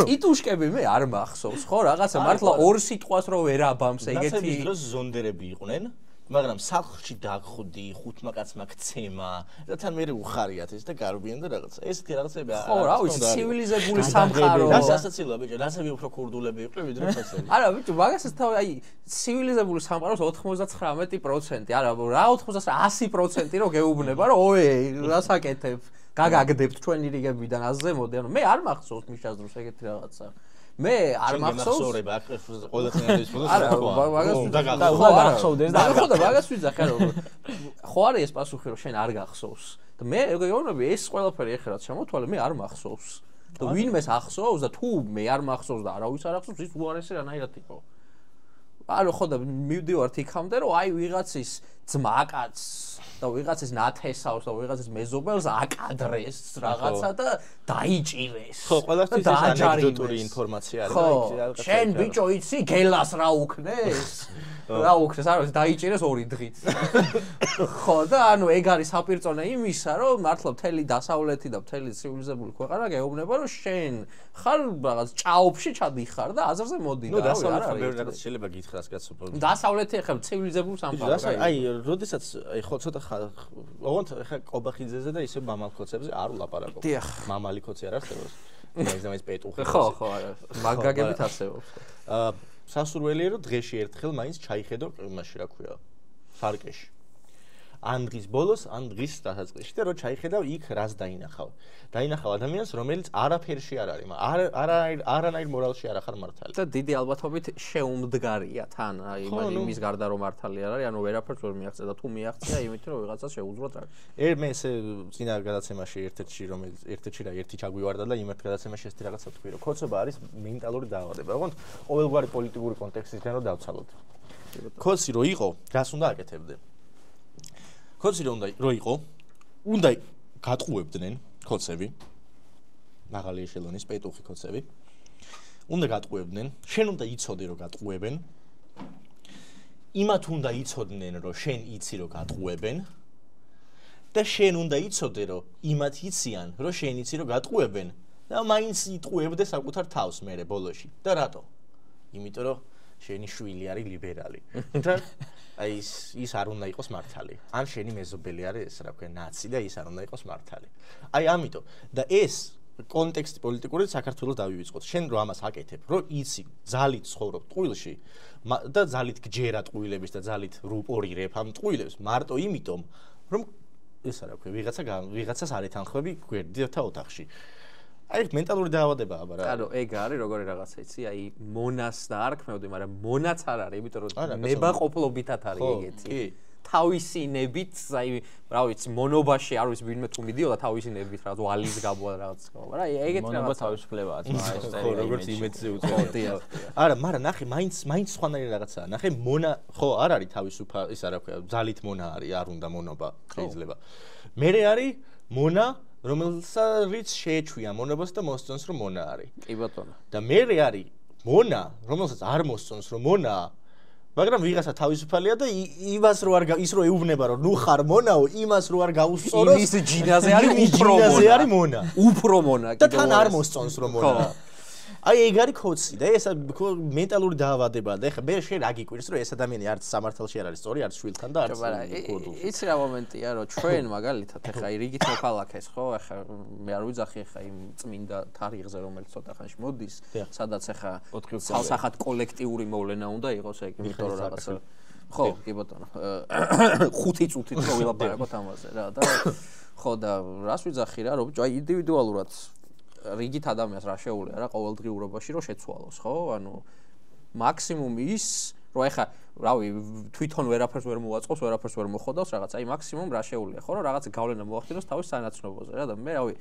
ტიტუშკები მე არ მახსოვს, ხო, რაღაცა მართლა ორ სიტყვას რო ვერ აბამს ეგეთი. ნაცების დროს ზონდერები იყვნენ. მაგრამ სახლში დაგხვდი, ხუთმა კაცმა ქცემა და თან მე უხარიათ ეს და გარბიან და რაღაცა. ესეთი რაღაცები ხო, რა ვიცი, ცივილიზებული სამყარო. გასაცილოა ბიჭო, რასები უფრო ქურდულები იყვნენ ვიდრე ფასელი. არა, ბიჭო, მაგასაც თავი აი ცივილიზებული სამყაროს 99%, არა, რა 100% რო გეუბნება, რომ ოე, რასაკეთებ, გაგაგდებთ ჩვენი რიგებიდან აზემოდე, ანუ მე არ მახსოვს მიშას დროს ეგეთი რაღაცა. მე არ მახსოვს. მახსოვრება აქ ყველა წინადადის ფონდს. არა, მაგას გახსოვდეს და ხო და მაგას ვიძახე რომ ხო არის ეს პასუხი რომ შენ არ გახსოვს. და მე გეუბნები ეს ყველაფერი ეხლა რაც შემოთვალე მე არ მახსოვს. და ვინმეს ახსოვს და თუ მე არ მახსოვს და არავის არ ახსოვს ის უარესი რანაირად იყო. ანუ ხო და მივდივართ იქამდე რომ აი ვიღაცის ძმაკაც და ვიღაცის ნათესავს და ვიღაცის მეზობელს აკადრეს რაღაცა და დაიჭირეს. ხო, ყველასთვის ეს ანეკდოტური ინფორმაცია არის. ხო, შენ ბიჭო იცი გელას რა უქნეს? რა უქნეს, არ ვიცი, დაიჭირეს 2 დღით. ხო და ანუ ეგ არის საპირწონე იმისა, რომ მართლა მთელი დასავლეთი და მთელი ცივილიზებული ქვეყანა გეუბნება, რომ შენ ხარ რაღაც ჭაობში ჩადიხარ და აზრზე მოდი და დასავლეთთან ბევრი რაღაც შეიძლება გითხრას კაცო. დასავლეთი ახლა ცივილიზებულ სამყაროს. აი, როდესაც აი ხო ცოტა ოღონდ ახლა კობახიძეზე და ისე მამალქოცებზე არ ვლაპარაკობ. მამალი ქოცი არ არსებობს. მაგზამის პეტუხი. ხო, არა. მაგაგებით არსებობს. სასურველია რომ დღეში ერთხელ მაინც ჩაიხედო იმაში რა ქვია. ფარკეში. ან დღის ბოლოს, ან დღის დასაწყისში და რომ ჩაიხედავ იქ რას დაინახავ. დაინახავ ადამიანს, რომელიც არაფერში არ არის, არანაირ მორალში არ ახარ მართალი. და დიდი ალბათობით შეუმდგარია თან, აი იმის გარდა რომ მართალი არ არის, ანუ ვერაფერს ვერ მიაღწია და თუ მიაღწია, იმით რომ ვიღაცას შეუძლო ტრაკი. მე ესე წინა გადაცემაში ერთი ჩაგვივარდა და იმ ერთ გადაცემაში ესეთი რაღაცა თქვი, რომ ქოცობა არის მენტალური დაავადება. ოღონდ ყოველგვარი პოლიტიკური კონტექსტიდან რომ დავცალოთ. ქოცი რო იყო, რას უნდა აკეთებდე? ქოცი რო იყო, უნდა გატყუებდნენ ქოცები. მაღალი ეშელონის პეტუხი ქოცები. უნდა გატყუებდნენ, შენ უნდა იცოდე რომ გატყუებენ. იმათ უნდა იცოდნენ რომ შენ იცი რომ გატყუებენ. და შენ უნდა იცოდე რომ იმათ იციან რომ შენ იცი რომ გატყუებენ და მაინც იტყუებდე საკუთარ თავს მერე ბოლოში. და რატო? იმიტომ რომ შენი შვილი არის ლიბერალი. და აი ის არ უნდა იყოს მართალი. ან შენი მეზობელი არის ეს რა ქვია ნაცი და ის არ უნდა იყოს მართალი. აი ამიტომ და ეს კონტექსტი პოლიტიკური საქართველოს დავივიწყოთ. შენ რო ამას აკეთებ, რო იცი ძალით ცხოვრობ ტყუილში და ძალით გჯერა ტყუილების და ძალით რუპორირებ ამ ტყუილებს, მარტო იმიტომ რომ ეს რა ქვია ვიღაცას არ ეთანხმები გვერდითა ოთახში. აი მენტალური დაავადებაა, აბა რა. ანუ ეგ არის როგორი რაღაცა იცი, აი მონას და არ ქმევდი, მაგრამ მონაც არ არის, იმიტომ რომ ნებაყოფლობითად არის ეგეთი. კი. თავისი ნებით, აი, რა ვიცი, მონობაში არ ვიცი ვინმე თუ მიდიოდა თავისი ნებით რაღაც ვალის გაბოა რაღაც გაბოა, მაგრამ აი ეგეთი რაღაცა. მონობა თავისუფლებაა, ეს ხო, როგორც იმედზე უწევია. არა, მაგრამ ნახე, მაინც სხვანაირი რაღაცაა. ნახე, მონა ხო არ არის თავისუფა, ის რა ქვია, ძალით მონა არის, არ უნდა მონობა, შეიძლება. მერე არის მონა რომელსაც შეეჩვია მონობას და მოსწონს რომ მონა არის. კი ბატონო. და მერე არის მონა, რომელსაც არ მოსწონს რომ მონაა, მაგრამ ვიღაცა თავისუფალია და იმას რო არ ის რო ეუბნება რომ ნუ ხარ მონაო, იმას რო არ გაუსწოროს. იმის ჯინაზე არის მონა. უფრო მონა. და თან არ მოსწონს რომ მონაა. აი ეგ არის ქოცი და ეს მენტალური დაავადებაა და ეხლა მე შენ რა გიკვირს რომ ეს ადამიანი არც სამართალში არ არის სწორი, არც შვილთან და არც კურდულში. იცი რა მომენტია რომ ჩვენ მაგალითად ეხლა აი რიგით მოქალაქეს ხო ეხლა მე არ ვიძახი ეხლა იმ წმინდა თარიღზე რომელიც ცოტა ხანში მოდის, სადაც ეხლა ცალსახად კოლექტიური მოვლენა უნდა იყოს ეგ იმიტომ რომ რაღაცა ხო კი ბატონო 5 წუთით რო ვილაპარაკოთ ამაზე რა და ხო და რას ვიძახი რა რომ აი ინდივიდუალურად რიგით ადამიანს რა შეუძლია რა ყოველდღიურობაში რომ შეცვალოს ხო ანუ მაქსიმუმ ის რომ ეხა რავი თვითონ ვერაფერს ვერ მოვაწყობს ვერაფერს ვერ მოხოდავს რაღაც აი მაქსიმუმ რა შეუძლია ხო რომ რაღაც გავლენა მოახდინოს თავის სანაცნობოზე რა და მე რავი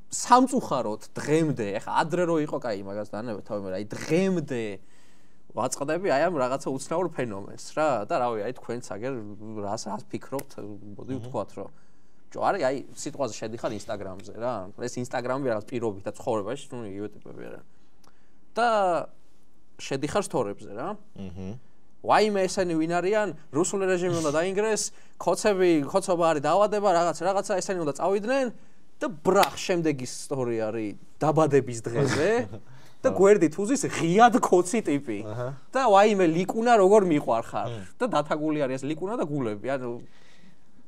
სამწუხაროდ დღემდე ეხა ადრე რო იყო კაი მაგას დანებე თავი მე აი დღემდე ვაწყდები აი ამ რაღაცა უცნაურ ფენომენს რა და რავი აი თქვენც აგერ რას ფიქრობთ მოდი ვთქვათ რომ ჯო არის აი სიტყვაზე შედიხარ ინსტაგრამზე რა ეს ინსტაგრამი რაღაც პირობითად ცხოვრებაში ნუ იგივე ტიპები არა და შედიხარ სტორებზე რა. ვაიმე ესენი ვინ არიან? რუსული რეჟიმი უნდა დაინგრეს, ხოცობა არის დაავადება, რაღაცა ესენი უნდა წავიდნენ და ბრახ შემდეგი სტორი არის დაბადების დღეზე. და გვერდით უზის ღიად ქოცი ტიპი. და ვაიმე ლიკუნა როგორ მიყვარხარ და დათაგული არის ეს ლიკუნა და გულები. ანუ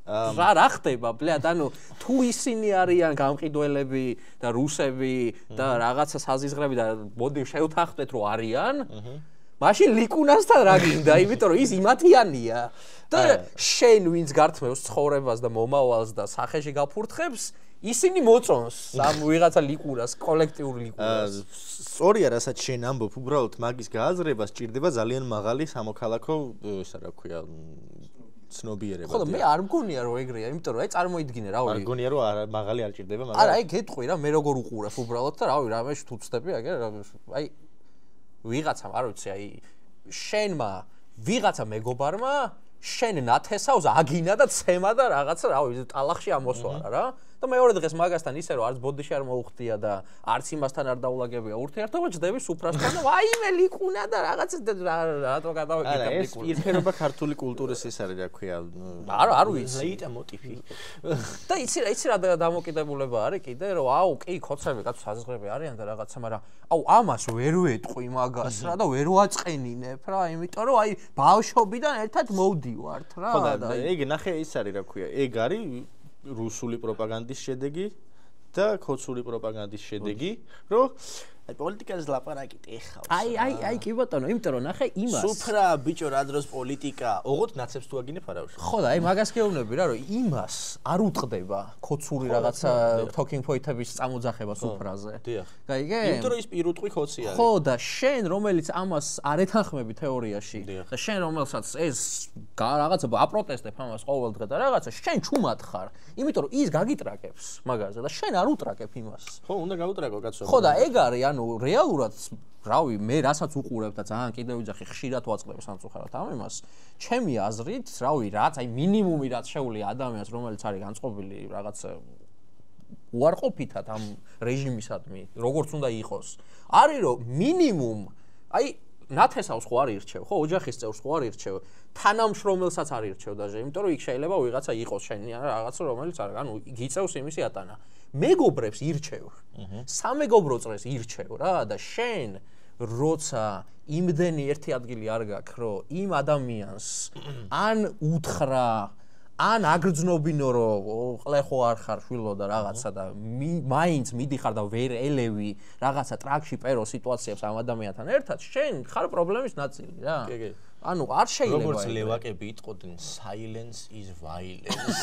რა ხდება, ბლედ, ანუ თუ ისინი არიან გამყიდველები და რუსები და რაღაცა საზიზღრები და მოდი შევთანხმდეთ რომ არიან, მაშინ ლიკუნასთან რა გინდა, იმიტომ რომ ის იმათიანია და შენ ვინც გართმევს ცხოვრებას და მომავალს და სახეში გაფურთხებს ისინი მოწონს ამ ვიღაცა ლიკურას, კოლექტიურ ლიკურას. სწორია, რასაც შენ ამბობ, უბრალოდ მაგის გააზრება სჭირდება ძალიან მაღალი სამოქალაქო, ისა რა ქვია, ცნობიერება. ხო და მე არ მგონია რომ ეგრეა, იმიტომ რომ აი წარმოიდგინე რავი. არ მგონია რომ მაღალი არ ჭირდება, მაგრამ არა, აი გეტყვი რა, მე როგორ უყურებ უბრალოდ და რავი, რამე შეთუცდები, აი ვიღაცამ, არ ვიცი, აი შენმა ვიღაცა მეგობარმა შენ ნათესავს აგინა და ცემა და რაღაცა რავი, ტალახში ამოსვარა რა. და მეორე დღეს მაგასთან ისე რომ არც ბოდიში არ მოუხდია და არც იმასთან არ დაულაგებია ურთიერთობა, ჯდები სუფრასთან და ვაიმე ლიკუნა და რაღაცა რატო გადავეკითხე ლიკუნა. ეს პირფერობა ქართული კულტურის ის არის, რა ქვია, არ ვიცი. ლეიტმოტივი. და იცი რა დამოკიდებულება არის კიდე, რომ აუ, კი, ხოცები, კაცო საზღვრები არიან და რაღაცა, მაგრამ აუ, ამას ვერ ვეტყვი მაგას რა და ვერ ვაწყენინებ რა, იმიტომ რომ აი ბავშვობიდან ერთად მოვდივართ რა. ხო და ეგ ნახე ის არის, რა ქვია, ეგ არის რუსული პროპაგანდის შედეგი და ქოცური პროპაგანდის შედეგი, რომ აი პოლიტიკაზე ლაპარაკით ეხავს. აი კი ბატონო, იმიტომ რომ ნახე იმას. სუფრა ბიჭო რა დროს პოლიტიკა, ოღონდ ნაცებს თუ აგინებ არავის. ხო და აი მაგას გეუბნები რა, რომ იმას არ უტყდება ქოცური რაღაცა talking point-ების წამოძახება სუფრაზე. დიახ. გაიგე? იმიტომ რომ ის პირუტყვი ქოცი არის. ხო და შენ რომელიც ამას არ ეთანხმები თეორიაში და შენ რომელსაც ეს რაღაცა აპროტესტებ ამას ყოველ დღე და რაღაცა შენ ჩუმად ხარ. იმიტომ რომ ის გაგიტრაკებს მაგაზე და შენ არ უტრაკებ იმას. ხო, უნდა გაუტრაკო კაცო. ხო და ეგ არის ანუ რეალურად რავი მე რასაც უყურებ და ძალიან კიდევ ვიძახი ხშირად ვაწყლებ სამწუხაროდ ამ იმას ჩემი აზრით რავი რაც აი მინიმუმი რაც შეუძლია ადამიანს რომელიც არის განწყობილი რაღაც უარყოფითად ამ რეჟიმისადმი როგორც უნდა იყოს არის რომ მინიმუმ აი ნათესავს ხო არ ირჩევ ხო ოჯახის წევრს ხო არ ირჩევ თანამშრომელსაც არ ირჩევ დაჟე იმიტომ რომ იქ შეიძლება ვიღაცა იყოს შენი რაღაცა რომელიც არ ანუ გიწევს იმისი ატანა მეგობრებს ირჩევ სამეგობრო წრეს ირჩევ რა და შენ როცა იმდენი ერთი ადგილი არ გაქვს რომ იმ ადამიანს ან უთხრა ან აგრძნობინო რომ ყლე ხო არ ხარ შვილო და რაღაცა და მაინც მიდიხარ და ვერ ელევი რაღაცა ტრაქში პერო სიტუაციებს ამ ადამიანთან ერთად შენ ხარ პრობლემის ნაწილი რა კი კი ანუ არ შეიძლება როგორც ლევაკები იტყოდნენ silence is violence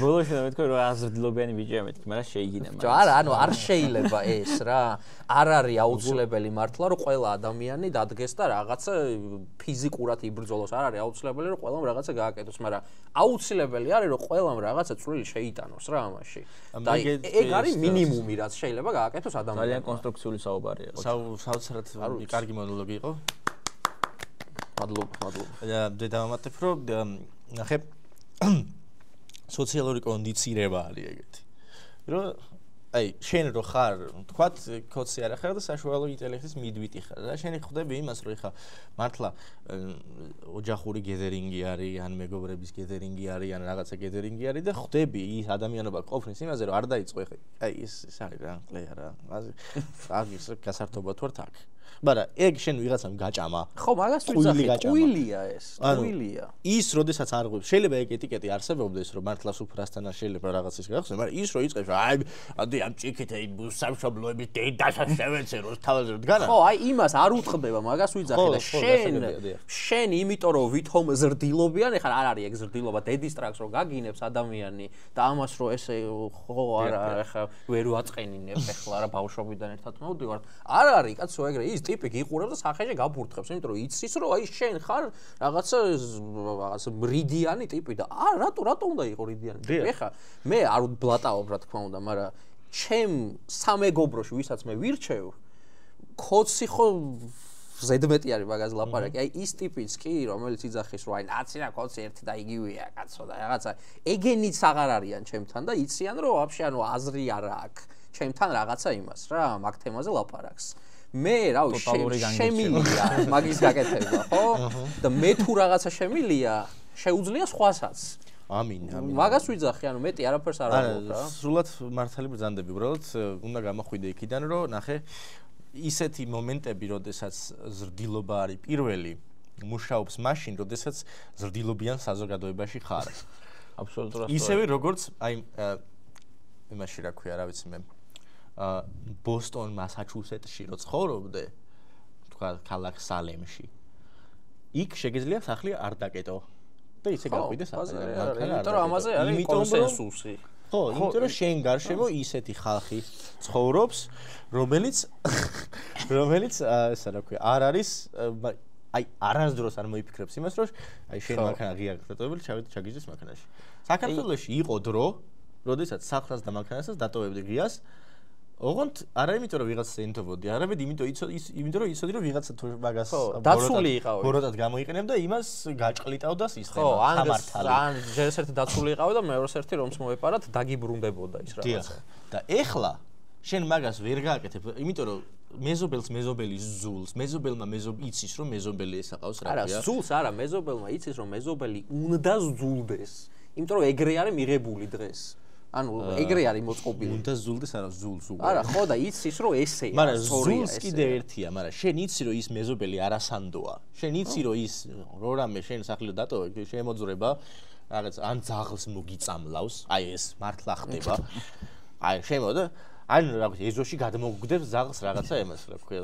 ბოლოში მეთქო რომ აზრდილობიანი ბიჭია მეთქი მაგრამ შეიგინა მაგრამ არა ანუ არ შეიძლება ეს რა არ არის აუცილებელი მართლა რომ ყველა ადამიანი დადგეს და რაღაცა ფიზიკურად იბრძოლოს არ არის აუცილებელი რომ ყველამ რაღაცა გააკეთოს მაგრამ აუცილებელი არის რომ ყველამ რაღაცა წვლილი შეიტანოს რა ამაში და ეგ არის მინიმუმი რაც შეიძლება გააკეთოს ადამიანს ძალიან კონსტრუქციული საუბარია საოცრად კარგი მონოლოგი იყო მადლობა და დავამატებ რომ ნახე სოციალური კონდიცირება არის ეგეთი რომ აი შენ რო ხარ თქვათ კოცი არა ხარ და საშუალო ინტელექტის მიდვიტი ხარ და შენ ხვდები იმას რომ ეხა მართლა ოჯახური გედერინგი არის ან მეგობრების გედერინგი არის ან რაღაცა გედერინგი არის და ხვდები ის ადამიანობა ყოფნის იმაზე რომ არ დაიწყო ეხა აი ეს არის რა ყლეა რა აგის გასართობა თუ არ თქ მაგრამ ეგ შენ ვიღაცამ გაჭამა ხო მაგას ვიძახი ტყუილია ეს ტყუილია ის როდესაც არ ღვივ შეიძლება ეგ ეტიკეტი არსებობდეს რომ მართლა სუფრასთან შეიძლება რაღაცის გახსნა მაგრამ ის რო იწყებს აი ამ ჭიქით აი სამშობლოების დედასაც შევეცეროს თავაზე დგანა ხო აი იმას არ უტყდება მაგას ვიძახი და შენ იმიტომ რომ ვითომ ზრდილობიან ეხლა არ არის ეგ ზრდილობა დედის ტრაქს რო გაგინებს ადამიანი და ამას რო ესე ხო არა ეხლა ვერ ვაწყენინებ ეხლა რა ბავშვობიდან ერთად მოვდივართ არ არის კაცო ეგრე ის ტიპი გიყურებს და სახეში გაფურთხებს იმიტომ რომ იცის რომ აი შენ ხარ რაღაცა მრიდიანი ტიპი და რატო უნდა იყო რიდიანი ეხლა მე არ ბლატაობ რა თქმა უნდა მაგრამ ჩემ სამეგობროში ვისაც მე ვირჩევ კოცი ხო ზედმეტი არის მაგაზე ლაპარაკი აი ის ტიპიც კი რომელიც იძახის რომ აი ნაცი და კოცი ერთი და იგივეა კაცო და რაღაცა ეგენიც აღარ არიან ჩემთან და იციან რომ ვაფშე ანუ აზრი არა აქვს ჩემთან რაღაცა იმას რა მაგ თემაზე ლაპარაკს მე რავი შემილია მაგის გაკეთება ხო და მე თუ რაღაცა შემილია შეუძლია სხვასაც ამინ მაგას ვიძახი ანუ მეტი არაფერს არ ამბობ რა სრულად მართალი ბრძანდები უბრალოდ უნდა გამოხვიდე იქიდან რომ ნახე ისეთი მომენტები როდესაც ზრდილობა არის პირველი მუშაობს მაშინ როდესაც ზრდილობიან საზოგადოებაში ხარ აბსოლუტურად ისევე როგორც აი იმაში რა ქვია რა ვიცი მე ბოსტონ მასაჩუსეტსში რო ცხოვრობდე თქვა ქალაქ სალემში იქ შეგიძლია სახლი არ დაკეტო და ისე გავყიდე სახლი იმიტომ რომ ამაზე არის კონსენსუსი ხო იმიტომ რომ შენ გარშემო ისეთი ხალხი ცხოვრობს რომელიც ესა რა ქვია არ არის აი არასდროს არ მოიფიქრებს იმას რომ აი შენ მანქანა ღია გატოვებული ჩაგიჯდეს მანქანაში საქართველოში იყო დრო როდესაც სახლს და მანქანასაც დატოვებდი ღიას ოღონდ არა იმიტომ რომ ვიღაცა ენთობოდი არამედ იმიტომ რომ იცოდი რომ ვიღაცა თუ მაგას დაცული იყავი ბოროტად გამოიყენებ და იმას გაჭყლიტავდა სისტემა ხო ან ჯერ ერთი დაცული იყავი და მეორე ერთი რომც მოეპარათ დაგიბრუნდებოდა ის რაღაცა და ეხლა შენ მაგას ვერ გააკეთებ იმიტომ რომ მეზობელი ზულს მეზობელმა იცის რომ მეზობელი ესაყავს რა ქვია არა ზულს არა მეზობელმა იცის რომ მეზობელი უნდა ზულდეს იმიტომ რომ ეგრე არის მიღებული დღეს ანუ ეგრე არის მოწყობილი უნდა ზულდეს არა ზულს არა ხო და იცის რომ ესეა მაგრამ ზულს კიდე ერთია მაგრამ შენ იცი რომ ის მეზობელი არასანდოა შენ იცი რომ ის რორამე შენ სახლი დატოვე შემოძრება რაღაც ან ძაღლს მოგიწამლავს აი ეს მართლა ხდება აი შემოდა ან რაღაც ეზოში გადმოგგვდებს ძაღლს რაღაცა ემას რა ქვია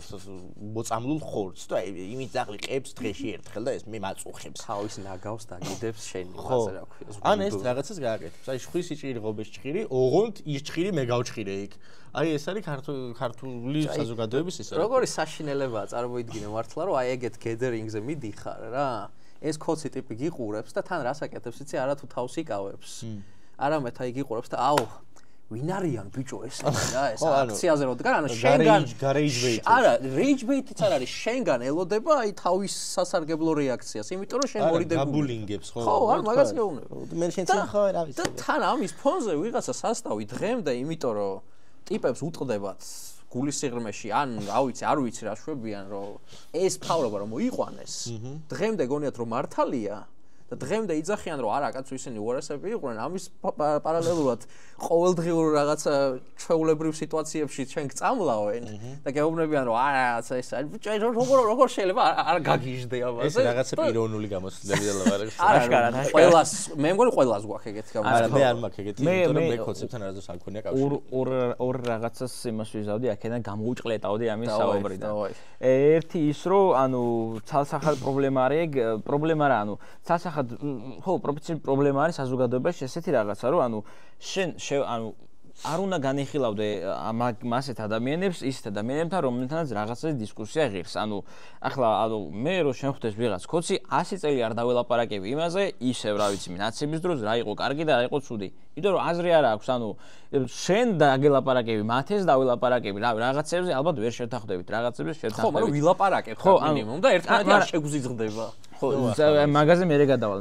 მოწამლულ ხორცს და იმით ძაღლი ყებს დღეში ერთხელ და ეს მე მაწუხებს თავის ნაგავს დაგიდებს შენი ხაზე რა ქვია ან ეს რაღაცას გააკეთებს აი ხვი სიჭირი ღობეს ჭხირი ოღონდ ის ჭხირი მე გავჭხირე იქ აი ეს არის ქართული საზოგადოების ის როგორი საშინელებაა წარმოიდგინე მართლა რომ აი ეგეთ გედერინგზე მიდიხარ რა ეს კოცი ტიპი გიყურებს და თან რას აკეთებს იცი არა თუ თავს იკავებს არამედ აი გიყურებს და აუ ვინ არიან ბიჭო ესენი რა ეს აქციაზე როდგან ანუ შენგან არა რეიჯ ბეიტიც არ არის შენგან ელოდება აი თავის სასარგებლო რეაქციას იმიტომ რომ შენ მორიდებული გაბულინგებს ხო არ მაგას გეუბნები მე შენ ხო რა ვიცი და თან ამის ფონზე ვიღაცა სასტავი დღემდე იმიტომ რომ ტიპებს უტყდებათ გულის სიღრმეში ან არ ვიცი რა შვებიან რომ ეს ფავრობა რომ მოიყვანეს დღემდე გონიათ რომ მართალია და დღემდე იძახიან რომ არა კაცო ისინი უარესები იყვნენ ამის პარალელურად ყოველდღიურ რაღაცა ჩვეულებრივ სიტუაციებში ჩვენ გწამლავენ და გეუბნებიან რომ არა რაღაცა ეს როგორ შეიძლება არ გაგიჟდე ამაზე ეს რაღაცა პიროვნული გამოცდილებია ლაბარაკს აშკარად ყველას მე მგონი ყველას გვაქვს ეგეთი გამოცდილება არა მე არ მაქვს ეგეთი იმიტომ რომ მე კონცეპტთან არასდროს არ მქონია კავშირი ორ რაღაცას იმას ვიზავდი აქედან გამოუჭყლეტავდი ამის საუბრიდან ერთი ის რომ ანუ ცალსახად პრობლემა არის პრობლემა რა ანუ ცალსახად ხო პროფესიული პრობლემა არის საზოგადოებაში ესეთი რაღაცა რომ ანუ შენ ანუ არ უნდა განეხილავდე მასეთ ადამიანებს ისეთ ადამიანებთან რომელთანაც რაღაცა დისკუსია ღირს ანუ ახლა ანუ მე რო შევხვდეს ვიღაც კოცი 100 წელი არ დაველაპარაკები იმაზე ისევ რა ვიცი ნაცების დროს რა იყო კარგი და რა იყო ცუდი იმიტომ რომ აზრი არ აქვს ანუ შენ დაგელაპარაკები მათეს დაველაპარაკები რავი რაღაცებზე ალბათ ვერ შეთანხმდებით რაღაცებზე შეთანხმდებით ხო მაგრამ ვილაპარაკებ ხო მინიმუმ და ერთმანეთი არ შეგუზიძღდება ხო მაგაზე მე გადავალ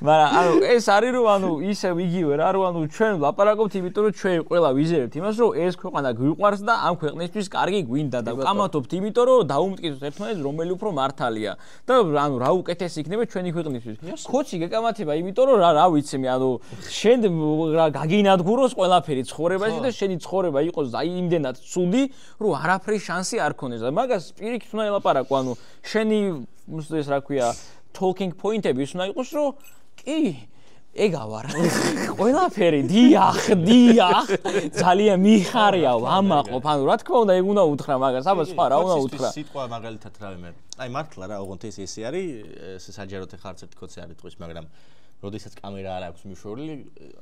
მაგრამ ანუ ეს არის რომ ანუ ისევ იგივე რა რომ ანუ ჩვენ ლაპარაკობთ იმიტომ რომ ჩვენ ყველა ვიზერებთ იმას რომ ეს ქვეყანა გვიყვარს და ამ ქვეყნისთვის კარგი გვინდა და ვკამათობთ იმიტომ რომ დაუმტკიცოთ ერთმანეთს რომელი უფრო მართალია და ანუ რა უკეთესი იქნება ჩვენი ქვეყნისთვის კოცი გეკამათება იმიტომ რომ რა ვიცი მე ანუ შენ რა გაგინადგუროს ყველაფერი ცხოვრებაში და შენი ცხოვრება იყოს აი იმდენად ცუდი რომ არაფრის შანსი არ ქონდეს და მაგას პირიქით უნდა ელაპარაკო ანუ შენი ეს რა ქვია talking point-ები ის უნდა იყოს რომ კი ეგა ვარ ყველაფერი დიახ ძალიან მიხარია ვამაყობ ანუ რა თქმა უნდა ეგ უნდა უთხრა მაგას აბა სხვა რა უნდა უთხრა სიტყვა მაგალითად რა მე აი მართლა რა ოღონდ ესე არის საჯაროდ ხარ ერთ კოცი არის ტყვის მაგრამ როდესაც კამერა არ აქვს მიშვეული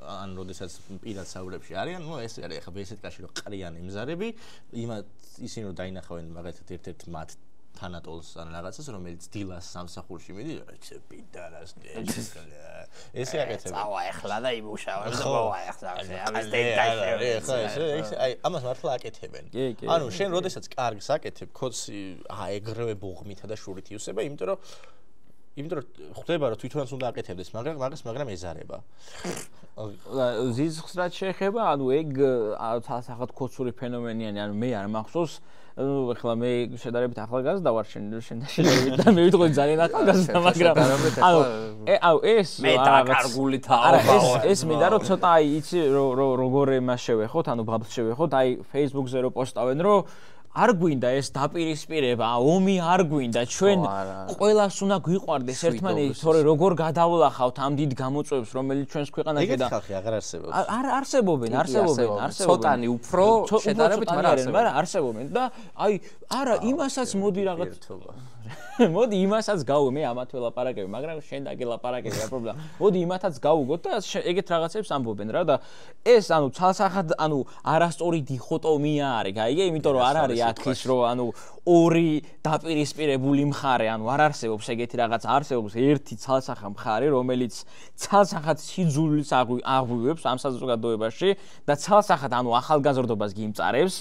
ან როდესაც პირად საუბრებში არიან ნუ ეს არის ახლა ბესეთკაში რომ ყრიან იმზარები ისინი რომ დაინახავენ მაგალითად ერთ-ერთ მათ თანატოლს ან რაღაცას რომელიც დილას სამსახურში მიდი პიდარას ესე აკეთებ წავა ეხლა და იმუშავებ და მოვა ეხლა ამის დეტალში აი ამას მართლა აკეთებენ ანუ შენ როდესაც კარგს აკეთებ კოცი ეგრევე ბოღმითა და შურით იუსება იმიტომ რომ იმიტომ რომ ხვდება რომ თვითონაც უნდა აკეთებდეს, მაგრამ ეზარება. ზიზღს რაც შეეხება, ანუ ეგ თალსახად ქოცური ფენომენიანი, ანუ მე არ მახსოვს, ეხლა მე შედარებით ახალგაზრდა ვარ შენ და მე ვიტყვი ძალიან ახალგაზრდა, მაგრამ ანუ ეს მე დაკარგული თაობა. ეს მინდა რომ ცოტა აი იცი როგორ მას შევეხოთ, ანუ ბაბლს შევეხოთ, აი Facebook-ზე რო პოსტავენ რომ არ გვინდა ეს დაპირისპირება, ომი არ გვინდა, ჩვენ ყველას უნდა გვიყვარდეს ერთმანეთი, თორე როგორ გადავლახავთ ამ დიდ გამოწვევებს, რომელიც ჩვენს ქვეყანაში და ეგეთი ხალხი აღარ არსებობს. არსებობენ. ცოტანი უფრო შედარებით, მაგრამ არსებობენ და აი არა, იმასაც მოდი რაღაც მოდი იმასაც გავუ, მე ამათ ველაპარაკები, მაგრამ შენ დაგელაპარაკები, რა პრობლემა. მოდი იმათაც გავუგოთ და ეგეთ რაღაცებს ამბობენ რა და ეს ანუ ცალსახად ანუ არასწორი დიხოტომია არის, გაიგე? იმიტომ რომ არ არის აქ ის რომ ანუ ორი დაპირისპირებული მხარე, ანუ არ არსებობს ეგეთი რაღაც, არსებობს ერთი ცალსახა მხარე, რომელიც ცალსახად სიძულვილს აღვივებს ამ საზოგადოებაში და ცალსახად ანუ ახალგაზრდობას გიმწარებს,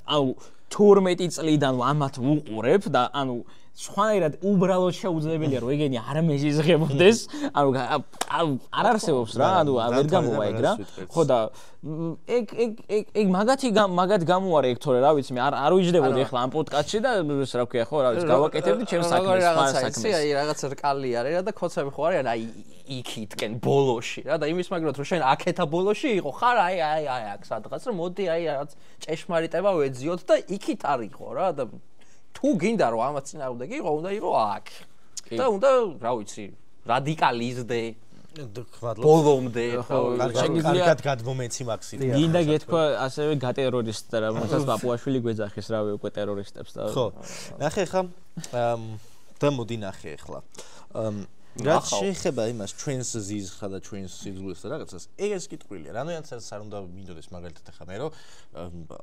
ანუ 12 წლიდან ამათ უყურებ და ანუ სხვანაირად უბრალოდ შეუძლებელია რომ ეგენი არ მეზიზღებოდეს, ანუ არ არსებობს რა, ანუ ვერ გამოვა ეგ რა. ხო და ეგ მაგათ გამოარე ეგ თორე რა ვიცი მე არ ვიჯდებოდი ახლა ამ პოდკასტში და ეს რა ქვია ხო რა ვიცი გავაკეთებდი ჩემს საქმეს. აი რაღაც რკალი არის რა და ქოცები ხო არიან აი იქითკენ ბოლოში რა და იმის მაგრად რომ შენ აქეთა ბოლოში იყო ხარ აი აქ სადღაც რომ მოდი აი რაღაც ჭეშმარიტება ვეძიოთ და იქით არისო რა და თუ გინდა რომ ამაც წინააღმდეგ იყო, უნდა იყო აქ. და უნდა, რა ვიცი, რადიკალიზდე. ბოლომდე, კარგად გადმომეცი მაქსიმ. გინდა გეთქვა ასევე გატერორისტ და რომელსაც პაპუაშვილი გვეძახის რავი უკვე ტერორისტებს და ხო. ნახე ხა და მოდი ნახე ახლა. რაც შეეხება იმას ჩვენს ზიზღსა და ჩვენს სიძულვილს და რაღაცას, ეს კითხვილია. რანოიანცაც არ უნდა მინდოდეს მაგალითად ახლა მე რომ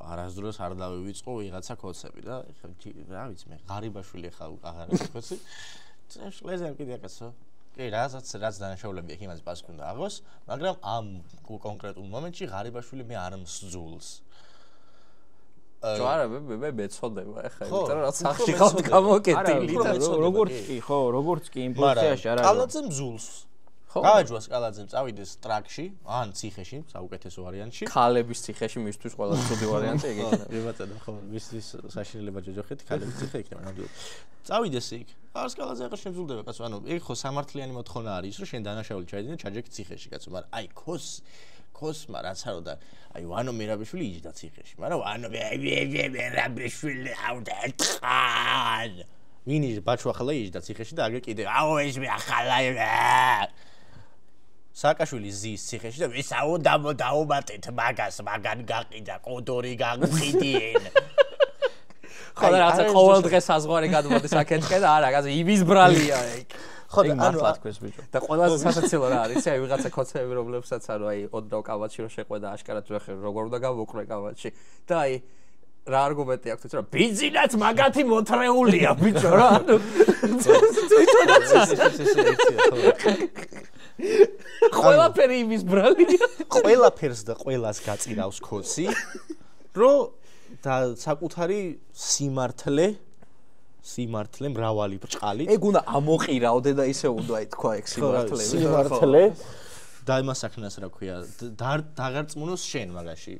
არასდროს არ დავივიწყო ვიღაცა ქოცები და რა ვიცი მე ღარიბაშვილი ახლა აღარ არის ქოცი. წინაშლეზე არ კიდე აკაცო. კი, რაც დანაშაულები აქვს იმას პასუხი უნდა აღოს, მაგრამ ამ კონკრეტულ მომენტში ღარიბაშვილი მე არ მსძულს. ჯوارა მე მეწოდება ახლა იმიტომ რომ სახში ხავთ გამოკეტილი და როგორც კი იმპულსიაში არ არის კალაძე მზულს გააჯვას კალაძემ წავიდეს ტრაქში ან ციხეში საუკეთესო ვარიანტში ქალების ციხეში მისთვის ყველაზე ცუდი ვარიანტი ეგეც ვიბატონო ხო მისთვის საშინელება ჯოჯოხეთ ქალების ციხე იქნება ნამდვილად წავიდეს იქ არს კალაძე აღარ შემზულდება კაცო ანუ ეგ ხო სამართლიანი მოთხოვნა არის რომ შენ დანაშაული ჩაიდინე ჩაჯექი ციხეში კაცო მაგრამ აი ქოსმა რაც არო და აი ვანო მერაბიშვილი იჯდა ციხეში მაგრამ ვანო მერაბიშვილი ავდა თხან ვინ ის ბაჩვახლა იჯდა ციხეში და აგერ კიდე აო ეს მე ახალა სააკაშვილი ზის ციხეში და ვისაო დაუმატეთ მაგან გაყიდა კოდორი გაყიდიენ ხო და რაღაცა ყოველ დღე საზღვარი გადმოდის აქეთკენ და არა გაზი იმის ბრალია ეგ ხო და ანუ ათქოს ბიჭო და ყველაზე სასაცილო რა არის აი ვიღაცა ქოცები რომლებსაც ანუ აი ოდნავ კავაჩი რო შეყვედა აშკარად ვეხე როგორ უნდა გავუყრე კავაჩი და აი რა არგუმენტი აქვს რა ბიზნეს მაგათი მოთრეულია ბიჭო რა ანუ თვითონაც ყველაფერი იმის ბრალია ყველაფერს და ყველას გაწირავს ქოცი რომ და საკუთარი სიმართლე მრავალი ბრჭყალი ეგ უნდა ამოყირავდე და ისე უნდა ითქვა ეგ სიმართლე და იმას აქნას რა ქვია დაღარწმუნოს შენ მაგაში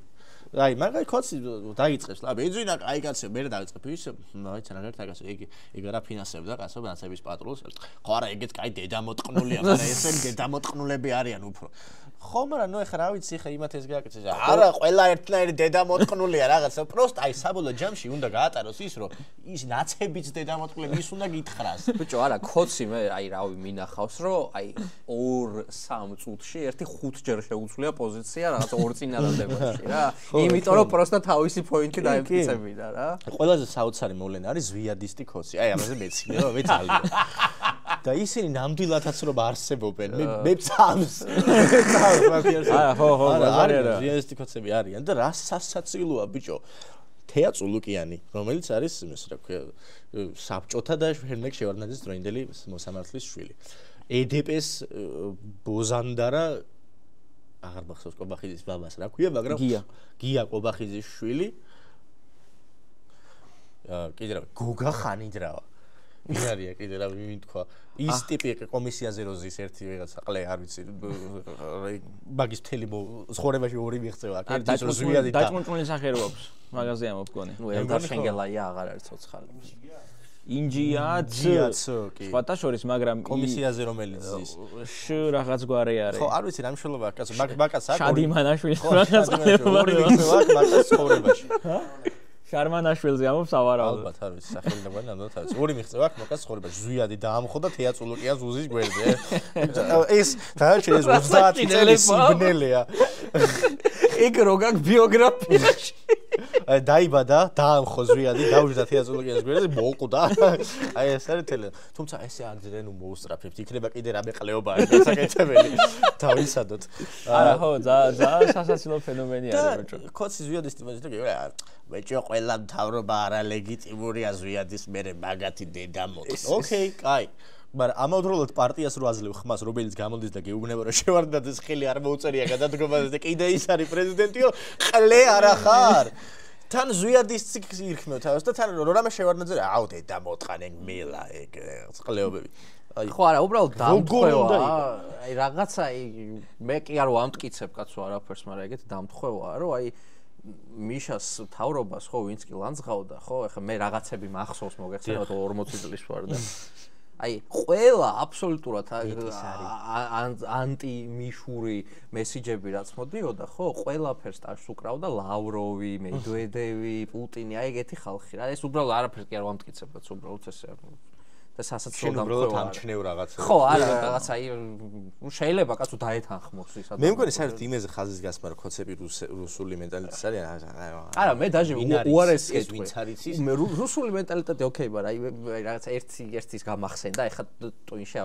აი მაგარი ქოცი დაიწყებს ლა ბენზინა კაი კაცო მე დავიწყებ ის მაიც რა გერთა კაცო ეგ რა ფინანსებდა კაცო ნაცების პატრულს ხო არა ეგეც კაი დედამოტყნულია მაგრამ ესენი დედამოტყნულები არიან უფრო ხო მაგრამ ნუ ეხა რა ვიცი ეხა იმათ ეს გააკეთეს არა ყველა ერთნაირი დედამოტყნულია რაღაცა პროსტ აი საბოლოო ჯამში უნდა გაატაროს ის რომ ის ნაცებიც დედამოტყნულები ის უნდა გითხრას ბიჭო არა ქოცი მე აი რავი მინახავს რომ აი 2-3 წუთში ერთი 5 ჯერ შეუცვლია პოზიცია რაღაცა ორ წინადადებაში რა იმიტომ რომ პროსტა თავისი პოინტი დაემტკიცებინა რა ყველაზე საოცარი მოვლენა არის ზვიადისტი ქოცი აი ამაზე მეცნიერო მე ძალიან და ისინი ნამდვილადაც რომ არსებობენ მე წამს აა ხო არის ზვიადისტი ქოცები არიან და რა სასაცილოა ბიჭო თეა წულუკიანი რომელიც არის ის რა ქვია საბჭოთა და ჰერმეკ შევარდნაძის დროინდელი მოსამართლის შვილი ედპს ბოზანდარა აღარ მახსოვს კობახიძის ბაბას რა ქვია მაგრამ გია კობახიძის შვილი კიდე რა გოგა ხანიდრავა ვინარია კიდე რა ვინ თქვა ის ტიპი კომისიაზე როზის ერთი ვიღაცა ყლე არ ვიცი მაგის მთელი ცხოვრებაში ორი მიღწევა აქ ერთი რომ ზვიადი და დაჭმუნჭმული სახე რო აქვს მაგაზე ამობგონი ნუ ელდარ შენგელაია აღარ არის ცოცხალებს ინჯიაც კი სხვათა შორის მაგრამ კომისიაზე რომელიც ის რაღაც გვარი არის ხო არ ვიცი რა მშველობა აქვს კაცო მაგას აქვს შადიმანაშვილი ორი მიღწევა აქვს მაგას ცხოვრებაში შარმანაშვილზე ამობს ავარაუდო ალბათ არ ვიცი სახელმწიფო ნამდვილად არ ვიცი ორი მიღწევა აქვს მაგას ცხოვრებაში ზვიადი დაამხო და თეატრულოკია ზუზის გვერდზე ეს დააჩენეს 30 წელი სიბნელეა ეგ რო გაქვს ბიოგრაფიაში აი დაიბადა დაამხო ზვიადი დაუჯდა თეატრულოკიას გვერდზე მოუყდა აი ეს არის თელე თუმცა ესე აგზრენ მოუსწრაფებთ იქნება კიდე რა მეყლეობა არის გასაკეთებელი თავისადოთ არა ხო ზა სასაცილო ფენომენი არის ბიჭო კოცი ზვიადის ტიპაზე და გეუბნები ბიჭო ყველა მთავრობა არა ლეგიტიმურია ზვიადის მერე მაგათი დედა მოწ ოკეი კაი მაგრამ ამავდროულად პარტიას რო აძლევ ხმას რომელიც გამოდის და გეუბნება რომ შევარდნაძეს ხელი არ მოუწერია გადადგომაზე და კიდე ის არის პრეზიდენტიო ყლე არა ხარ თან ზვიადის ციკს ირქმევ თავს და თან რამე შევარდნაძე აუ დედა მოთხანენ მელა ეგ ყლეობები ხო არა უბრალოდ დამთხევა აი რაღაცა მე კი არ ვამტკიცებ კაცო არაფერს მაგრამ ეგეთი დამთხევაა რომ აი მიშას თავრობას ხო ვინც კი ლანძღავდა ხო ეხლა მე რაღაცები მახსოვს მოგეხსენებათ 40 წლის ვარ და აი ყველა აბსოლუტურად ანტი მიშური მესიჯები რაც მოდიოდა ხო ყველაფერს ტაშს უკრავდა ლავროვი მედვედევი პუტინი აი ეგეთი ხალხი რა ეს უბრალოდ არაფერს კი არ ვამტკიცებ კაცო უბრალოდ ესე და სასაცილო დამხევა ამჩნევ რაღაცა ხო არა რაღაცა აი შეიძლება კაცო დაეთანხმოს ის მე მგონი საერთოდ იმეზე ხაზის გასმა რომ ხოცები რუსული მენტალიტეტი არის არა მე დაჟე უარესი ეს ვინც არის ის მე რუსული მენტალიტეტი ოკეი მაგრამ აი რაღაცა ერთის გამახსენდა ეხლა ტვინში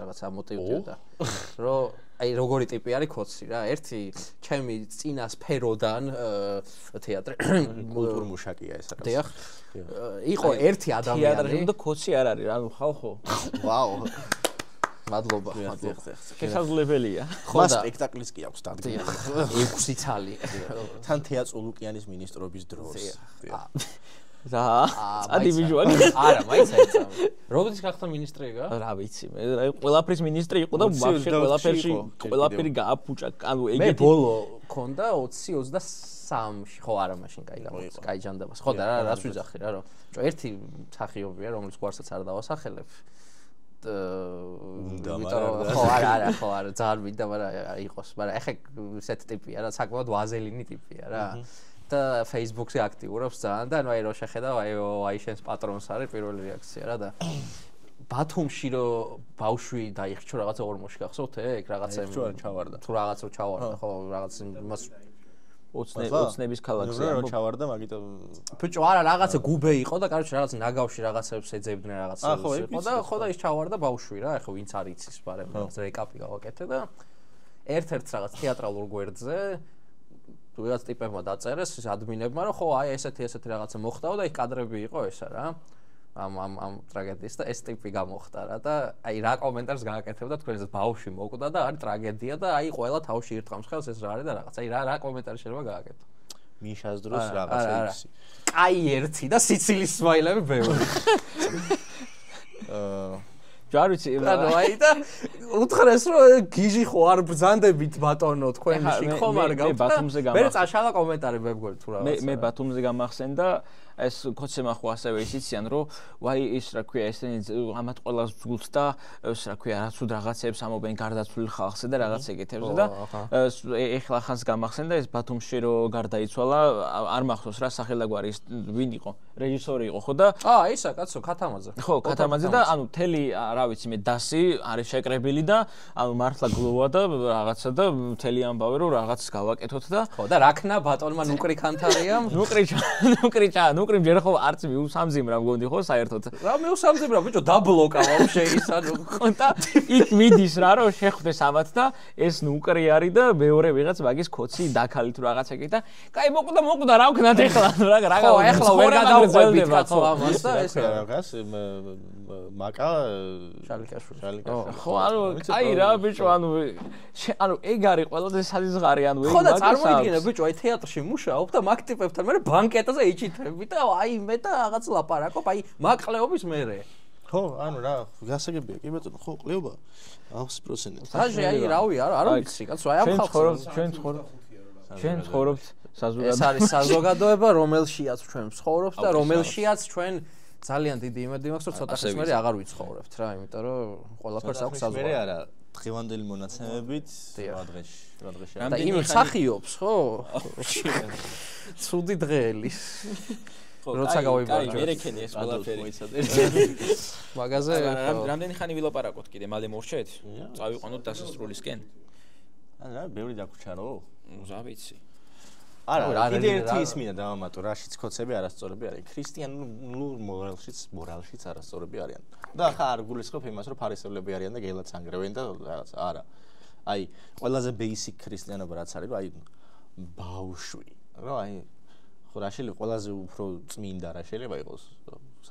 რაღაცა მოტივდიოდა რომ აი როგორი ტიპი არის ხოცი რა ერთი ჩემი წინა სფეროდან თეატრი კულტურ მუშაკია ეს რა დიახ იყო ერთი ადამიანი თეატრი და ხოცი არ არის რა ხალხო ვაუ მადლობა შესაძლებელია ხო სპექტაკლის კი აქვს დადგმა 6 წალი თან თეატრულუკიანის მინისტრობის დროს რა წადი ბიჭვანი არა მაინც აიცა როდის გახდა მინისტრი იგა რა ვიცი მე რა ყველაფრის მინისტრი იყო და ვაფშე ყველაფერი გააფუჭა ანუ ეგეთი მე ბოლო ქონდა 20-23-ში ხო არა მაშინ კაი გამოდის კაი ჯანდაბას ხო და რას ვიძახი რა რომ ერთი მსახიობია რომელიც გვარსაც არ დავასახელებ ხო არა ძალიან მინდა მაგრამ იყოს მაგრამ ეხა ესეთ ტიპია რა საკმაოდ ვაზელინი ტიპია რა და Facebook-ზე აქტიურობს ძალიან და ანუ აი რო შეხედავ აი შენს პატრონს არის პირველი რეაქცია რა და ბათუმში რო ბავშვი დაიხჩო რაღაცა ორმოში გახსოვთ ეგ რაღაცა ჩავარდა თუ რაღაც რო ჩავარდა ხო რაღაც იმას ოცნების ქალაქზე რო ჩავარდა მაგიტომ ბიჭო არა რაღაცა გუბე იყო და კაროჩე რაღაც ნაგავში რაღაცებს ეძებდნენ რაღაცებს იყო და ხო და ის ჩავარდა ბავშვი რა ეხლა ვინც არ იცის მაგრამ რაღაც რეკაპი გავაკეთე და ერთ-ერთ რაღაც თეატრალურ გვერდზე ვიღაც ტიპებმა დაწერეს ის ადმინებმა რომ ხო აი ესეთი რაღაცა მოხდაო და იქ კადრები იყო ესა რა ამ ტრაგედიის და ეს ტიპი გამოხდა რა და აი რა კომენტარს გააკეთებდა თქვენ ეს ბავშვი მოკვდა და არის ტრაგედია და აი ყველა თავში ირტყამს ხელს ეს რა არის და რაღაც აი რა კომენტარი შეიძლება გააკეთო მიშას დროს რაღაცა ისი აი ერთი და სიცილის სმაილები ბევრი ჯარიცი ანუ აი და უთხრეს რომ გიჟი ხო არ ბრძანდებით ბატონო თქვენში ხომ არ გავხდა მე წაშალა კომენტარი მე მგონი თუ რაღაცა მე ბათუმზე გამახსენდა ეს კოცემა ხო ასევე ისიციან რომ ვაი ის რა ქვია ესენი ამათ ყველას ძულს და ეს რა ქვია რაც უდ რაღაცებს ამობენ გარდაცვლილ ხალხზე და რაღაც ეგეთებზე და ეხლა ხანს გამახსენდა ეს ბათუმში რომ გარდაიცვალა არ მახსოვს რა სახელაგვარი ვინ იყო რეჟისორი იყო ხო და ისა კაცო ქათამაძე ხო ქათამაძე და ანუ თელი რა ვიცი მე დასი არის შეკრებილი და ანუ მართლა გლოვა და რაღაცა და თელი ამბავე რომ რაღაც გავაკეთოთ და ხო და რაქნა ბატონმა ნუკრი ქანთარიამ ნუკრი ჯერ ხო არც მიუსამძიმრა მგონი ხო საერთოდ რა მიუსამძიმრა ბიჭო დაბლოკა ვაფშე ის ანუ და იქ მიდის რა რომ შეხვდეს ამათ და ეს ნუკრი არის და მეორე ვიღაც მაგის კოცი დაქალი თუ რაღაც ეგეთ და კაი მოკვდა რა ვქნათ ეხლა რა ხო ეხლა ვერ გადავყვებით კაცო ამას და ეს რაღაც მაკა შალიკაშვილი ხო ანუ კაი რა ბიჭო ანუ ეგ არის ყველაზე საზღარი ანუ ხო და წარმოიდგინე ბიჭო აი თეატრში მუშაობ და მაგ ტიპებთან მე ბანკეტაზე იჩითები და აი მე და რაღაც ლაპარაკობ აი მაკყლეობის მერე ხო, ანუ რა, გასაგებია, კი ბატონო, ხო, ყლიობა 100%. ხაჟი აი რავი, არ ვიცი, კაცო, აი ამ ხალხს ჩვენ ცხოვრობთ ეს არის საზოგადოება, რომელშიაც ჩვენ ვცხოვრობთ და რომელშიაც ჩვენ ძალიან დიდი იმედი მაქვს, რომ ცოტა ხნის მერე აღარ ვიცხოვრებთ რა, იმიტომ რომ ყველაფერს აქვს საზღვარი. მე არა, დღევანდელი მონაცემებით რა დღეში. და იმ მსახიობს, ხო? ცუდი დღეელის. როცა გავიბარჯო. მე რეკენი ეს ყველაფერი. მაგაზე რამდენი ხანი ვილაპარაკოთ კიდე, მალე მორჩეთ? წავიყვანოთ დასასრულისკენ. რა, ბევრი დაგვრჩა რო? რა ვიცი. არა, კიდე ერთი ის მინდა დავამატო, რაშიც ხოცები არასწორები არის. ქრისტიანულ მორალშიც არასწორები არიან. და ხა არ გულისხმობ იმას, რომ ფარისევლები არიან და გეილაც ანგრევენ და რაღაცა, არა. აი, ყველაზე basic ქრისტიანობა რაც არის, აი ბავშვი. რა, აი ხო რა შეიძლება ყველაზე უფრო წმინდა რა შეიძლება იყოს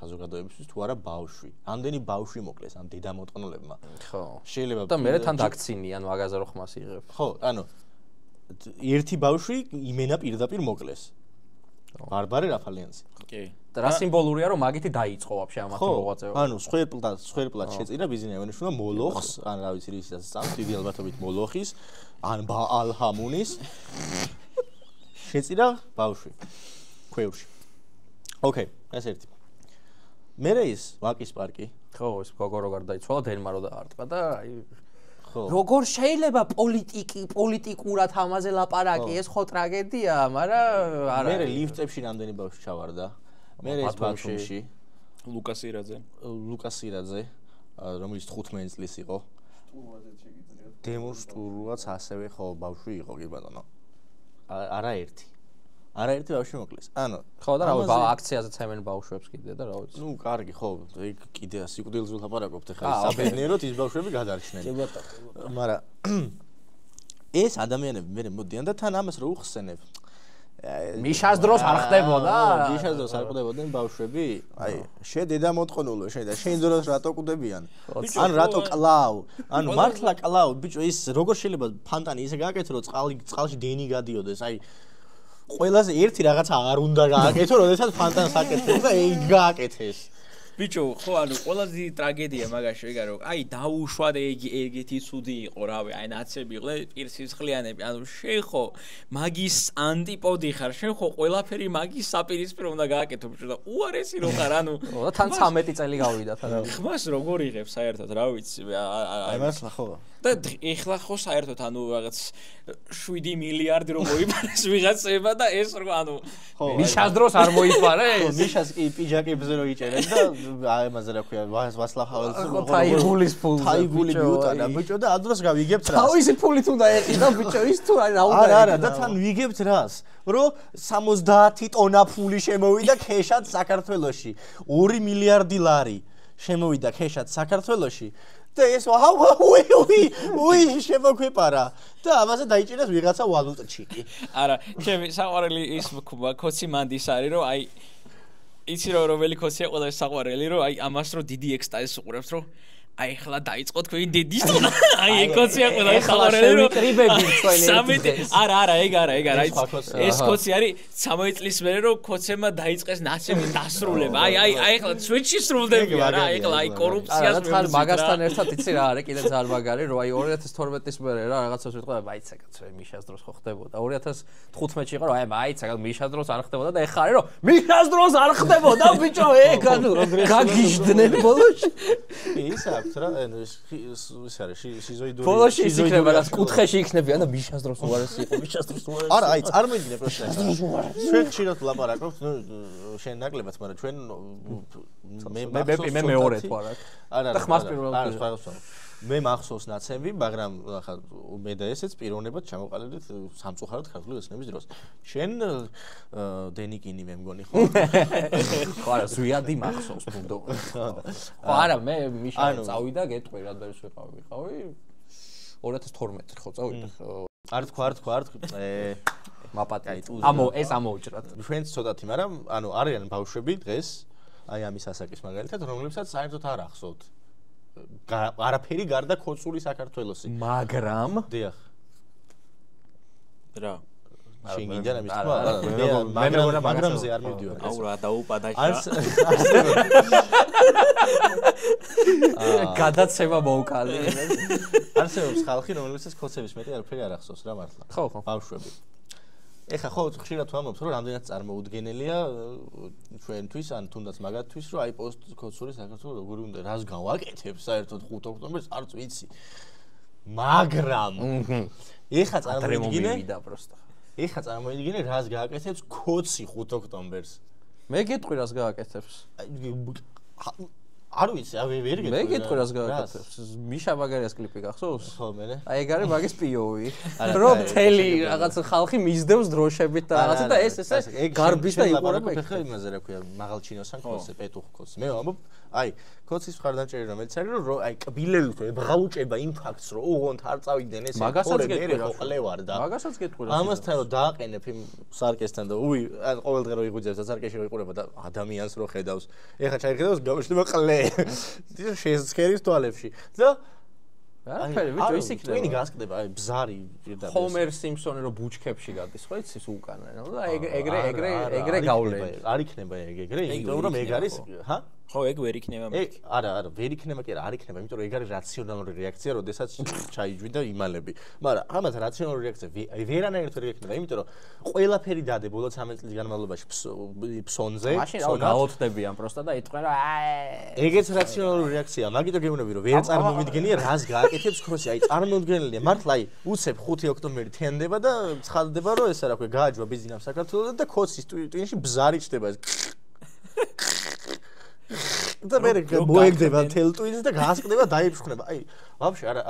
საზოგადოებისთვის თუ არა ბავშვი. ამდენი ბავშვი მოკლეს ამ დედამოწყნოლებმა. ხო. შეიძლება და მე თან დაქცინიან მაგაზე რო ხმას იღებ. ხო, ანუ ერთი ბავშვი იმენა პირდაპირ მოკლეს. ბარბარე რაფალიანსი. კი. და რა სიმბოლურია რომ მაგითი დაიწყო ვაფშე ამათი მოღვაწეობა. ანუ სხვერპლად შეწირა ბიზნესი ევალიშვილმა მოლოხს, ან რა ვიცი რისაც წამს, დიდი ალბათობით მოლოხის, ან ალჰამუნის შეწირა ბავშვი ქვევრში. ოკეი, ეს ერთი. მერე ის ვაკის პარკი. ხო, ეს გოგო როგორ დაიცვალა დენმა რო დაარტყა და აი ხო. როგორ შეიძლება პოლიტიკურად ამაზე ლაპარაკი, ეს ხო ტრაგედია, მაგრამ არა. მერე ლიფტებში რამდენი ბავშვი ჩავარდა. მერე ის ბათუმში ლუკას ირაძე, რომელიც 15 წლის იყო. დემურ სტურვაც ასევე ხო ბავშვი იყო კი ბატონო. არაერთი ბავშვი მოკლეს. ანუ ხო და რა აქციაზე წემენ ბავშვებს კიდე და რა ვიცი. ნუ კარგი ხო, ეგ კიდე სიკვდილს ვილაპარაკობთ ახლა საბედნიეროდ ის ბავშვები გადარჩნენ. კი ბატონო. მაგრამ ეს ადამიანები მე მოდიან და თან ამას რო უხსენებ. მიშას დროს არ ხდებოდა? მიშას დროს არ ხდებოდნენ ბავშვები? აი, შენ დედამოწყნულო შენ და შენ დროს რატო კვდებიან? ან რატო კლავ? ანუ მართლა კლავ, ბიჭო, ის როგორ შეიძლება ფანტანი ისე გააკეთო, რომ წყალში დენი გადიოდეს? აი ყველაზე ერთი რაღაცა არ უნდა გააკეთო, როდესაც ფანტანს აკეთებ და ეგ გააკეთეს. ბიჭო, ხო, ანუ ყველაზე ტრაგედია მაგაში ეგა რომ აი დაუშვა და ეგეთი ცუდი იყო, რავი, აი ნაცები იყვნენ პირსისხლიანები. ანუ შენ ხო მაგის ანტიპოდი ხარ, შენ ხო ყველაფერი მაგის საპირისპირო უნდა გააკეთო, ბიჭო და უარესი რო ხარ, ანუ და თან 13 წელი გავიდა თან. ხმას როგორ იღებ საერთოდ, რა ვიცი, აი მართლა ხო. და ეხლა ხო საერთოდ ანუ რაღაც 7 მილიარდი რო მოიპარეს ვიღაცება და ეს რო ანუ მიშას დროს არ მოიპარეს? მიშას კი პიჯაკებზე რო იჭერენ და აი ამაზე რა ქვია ვასლავ ჰაველს თაიგულის ფულზე თაიგული მიუტანა ბიჭო და ადროს გავიგებთ რას თავისი ფულით უნდა ეყიდა ბიჭო ის თუ რა უნდა არა და თან ვიგებთ რას რომ 70 ტონა ფული შემოვიდა ქეშად საქართველოში 2 მილიარდი ლარი შემოვიდა ქეშად საქართველოში და ეს უი შემოგვეპარა და ამაზე დაიჭირეს ვიღაცა ვალუტაში კი არა ჩემი საყვარელი ის კოცი მანდის არის რომ აი იცი რომ რომელი კოცია ყველა საყვარელი რომ აი ამას რომ დიდი ექსტაზის უყურებს რომ აი ხლა დაიწყო თქვენი დედის თონა აი ეკოცია ყველა საყვარელი რომ ტრიბები ჩვენი არა ეგ არა ეს კოცი არის 13 წლის მერე რომ კოცემა დაიწყეს ნაცემის დასრულება აი ხლა სვიჩი სრულდებია რა აი ხლა აი კორუფციას მე მაგასთან ერთად იცი რა არის კიდე ძალიან მაგარი რომ აი 2012 წლის მერე რა რაღაცას ვიტყვა მაიცა კაცო მიშას დროს ხო ხდებოდა 2015-ში იყო რომ აი მაიცა მიშას დროს არ ხდებოდა და ეხლა არის რომ მიშას დროს არ ხდებოდა ბიჭო ეგ ანუ გაგიჟდნენ ბოლოში ისა რა ის არის შიზოიდური ბოლოში ის იქნება რა კუთხეში იქნებიან და მიშას დროს უარესი იყო მიშას დროს უარესი არა აი წარმოიდგინე პროცესს ჩვენ ხშირად ვლაპარაკობთ შენ ნაკლებად მაგრამ ჩვენ მე მეორედ ვარ არა და ხმას პირველად არა სხვა მე მახსოვს ნაცები მაგრამ ახლა მე და ესეც პიროვნებად ჩამოყალიბდით სამწუხაროდ ქართული ოცნების დროს შენ დენიკინი მე მგონი ხო ხო არა ზვიადი მახსოვს ბუნდო ხო არა მე მიშა წავიდა გეტყვი რა და ის ვიყავი 2012 ხო წავიდა არ თქვა მაპატი ეს ამოუჭრათ ჩვენც ცოტათი მაგრამ ანუ არიან ბავშვები დღეს აი ამის ასაკის მაგალითად რომლებსაც საერთოდ არ ახსოვთ არაფერი გარდა ქოცული საქართველოსი მაგრამ დიახ რა შეგინდა ამის თქმა მაგრამზე არ მივდივარ აუ რა დაუპადაშა გადაცემა მოვკალი არსებობს ხალხი რომელსაც ქოცების მეტი არაფერი არ ახსოვს რა მართლა ხო ბავშვები ეხა ხო ხშირად ვამბობთ რომ რამდენად წარმოუდგენელია ჩვენთვის ან თუნდაც მაგათთვის რომ აი პოსტ-ქოცური საქართველოს როგორი უნდა რას გავაკეთებ საერთოდ 5 ოქტომბერს არც ვიცი მაგრამ ეხა წარმოიდგინე რას გააკეთებს ქოცი 5 ოქტომბერს მე გეტყვი რას გააკეთებს არ ვიცი ვერ გეტყვი მე გეტყვი რას გააკეთებს მიშა მაგარიას კლიპი გახსოვს ხო მე აი ეგ არის მაგის პიოვი რომ თელი რაღაც ხალხი მისდევს დროშებით და რაღაცა და ეს გარბის და იყურება ხა იმაზე რა ქვია მაღალჩინოსან ქოცე პეტუხ ქოცე მე ვამბობ აი ქოცის მხარდამჭერი რომელიც არის რომ აი კბილელით ებღალუჭება იმ ფაქტს რომ უღონთ არ წავიდნენ ეს მაგასაც ყლევარ და მაგასაც გეტყვი რა ამასთან რომ დააყენებ იმ სარკესთან და უი ან ყოველდღე რო იგუძებს და სარკეში რო იყურება და ადამიანს რო ხედავს ეხა ჩაიხედავს გამოჩნდება ყლე შეესქერის თვალებში და არაფერი ვიჭო ის იქნება ტვინი გასკდება აი ბზარი პირდაპირ ჰომერ სიმსონი რო ბუჩქებში გადის ხო იცის უკანა და ეგრე გავლენ არ იქნება ეგრე იმიტომ რომ ეგ არის ჰა ხო ეგ ვერ იქნება მე არა ვერ იქნება კი არა არ იქნება იმიტომ რომ ეგ არის რაციონალური რეაქცია როდესაც ჩაიჯვი და იმალები მაგრამ ამათ რაციონალური რეაქცია ვერანაირად ვერ იქნება იმიტომ რომ ყველაფერი დადე ბოლო 13 წლის განმავლობაში ფსონზე მაშინ რა გაოცდებიან პროსტა და იტყვენ რომ ეგეც რაციონალური რეაქცია მაგიტო გეუბნები რომ ვერ წარმოვიდგენია რას გააკეთებს ქოსი აი წარმოუდგენელია მართლა აი უცებ 5 ოქტომბერი თენდება და ცხადდება რომ ესა რა ქვია გააჯვა ბიზნესს საქართველოს და ქოსის ტვინში ბზარი ჩდება და მე მოეგდება თელ ტვინს და გაასკდება დაიფშქნება აი ვაფშე არა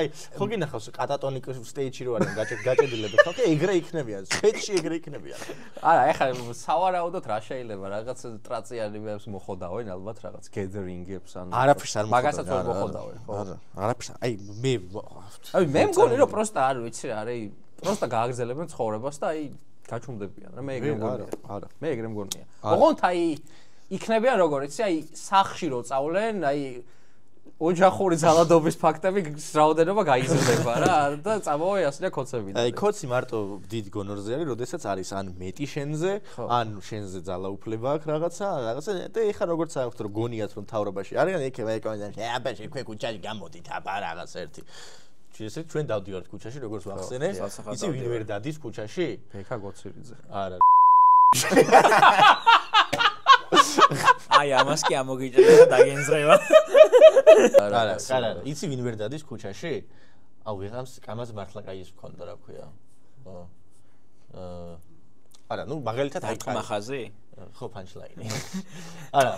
აი ხო გინახავს კატატონიკოს სტეიჯი რო არის გაჭედილები ხალხი ეგრე იქნებიან სპეცში ეგრე იქნებიან არა ეხლა სავარაუდოდ რა შეიძლება რაღაც ტრაციანებს მოხოდავენ ალბათ რაღაც გედრინგებს ან არაფერს არ მაგასაც ვერ მოხოდავენ ხო არა არაფერს აი მე მგონი რომ პროსტა არ ვიცი რა არის პროსტა გააგრძელებენ ცხოვრებას და აი გაჩუმდებიან რა მე ეგრე მგონია არა მე ეგრე მგონია ოღონდ აი იქნებიან როგორ იცი აი სახში რო წავლენ აი ოჯახური ძალადობის ფაქტები რაოდენობა გაიზრდება რა და წამოვიასწრია ქოცები აი ქოცი მარტო დიდ გონორზე არის როდესაც არის ან მეტი შენზე ან შენზე ძალაუფლება აქვს რაღაცა და ეხა როგორც აქვთ რომ გონიათ რომ თავრობაში არიან ეკება ეკონდან აბა შექვე ქუჩაში გამოდით აბა რაღაც ერთი შეიძლება ჩვენ დავდივართ ქუჩაში როგორც ვახსენე იცი ვინ ვერ დადის ქუჩაში ბექა გოცირიძე არა აი ამას კი ამოგიჭირდა დაგენძრევა არა იცი ვინ ვერ დადის ქუჩაში აუ ვიღამს კამას მართლა კაი ის მქონდა რა ქვია არა ნუ მაგალითად აი მახაზი ხო პანჩლაინი არა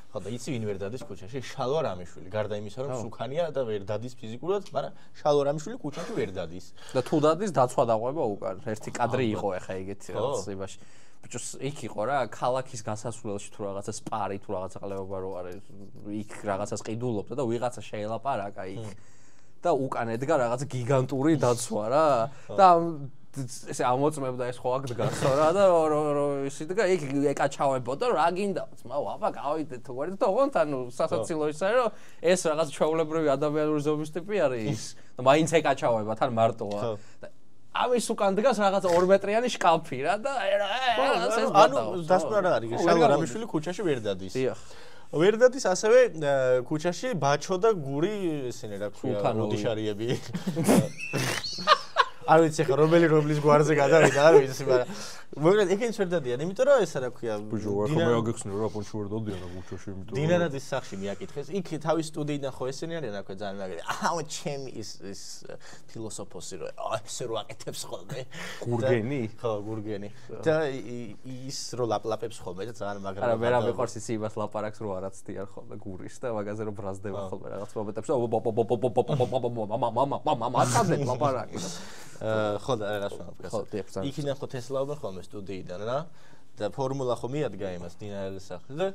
ხო და იცი ვინ ვერ დადის ქუჩაში შალვა რამიშვილი გარდა იმისა რომ სუქანია და ვერ დადის ფიზიკურად მაგრამ შალვა რამიშვილი ქუჩაში ვერ დადის და თუ დადის დაცვა დაყვება უკან ერთი კადრი იყო ახლა ეგეთი რაღაც იმაში ბიჭო იქ იყო რა ქალაქის გასასვლელში თუ რაღაცა სპარი თუ რაღაცა ყლევობა რო არის იქ რაღაცას ყიდულობდა და ვიღაცა შეელაპარაკა იქ და უკან ედგა რაღაც გიგანტური დაცვა რა და ესე ამოწმებდა ეს ხო აქ დგასო რა და ისე დგა იქ ეკაჩავებოდა რა გინდა ძმაო აბა გავიდეთ თუ გვერდით ოღონდ ანუ სასაცილო ის არის რომ ეს რაღაც ჩვეულებრივი ადამიანური ზომის ტიპი არის და მაინც ეკაჩავება თან მარტოა ამის უკან დგას რაღაც 2 მეტრიანი შკაფი რა და ანუ დასკვნა რა არის შალვა რამიშვილი ქუჩაში ვერ დადის დიახ ვერ დადის ასევე ქუჩაში ბაჩო და გური ესენი რა ქვია უდიშარიები არ ვიცი ხა რომლის გვარზე გადავიდა არ ვიცი მაგრამ მოკლედ ეგენს ვერ დადიან იმიტომ რომ ესა რა ქვია ბიჭო ახლა მე აგექცნე რა პონჩი ვერ დადიან ქუჩაში იმიტომ დინარაძის სახში მიაკითხეს იქ თავის სტუდიიდან ხო ესენი არიან რა ქვია ძალიან მაგარი აუ ჩემი ის ფილოსოფოსი რო ესე რო აკეთებს ხოლმე გურგენი ხო გურგენი და ის რო ლაპლაპებს ხოლმე და ძალიან მაგრამ არა მე რა მეყარს ის იმას ლაპარაკს რო არაცდიან ხოლმე გურის და მაგაზე რო ბრაზდება ხოლმე რაღაც მომენტებში აკადეთ ლაპარაკი ხო და რას ვამბობ იქიდან ხო თესლაობა ხოლმე სტუდიიდან რა და ფორმულა ხო მიადგა იმას დინარაძის სახში და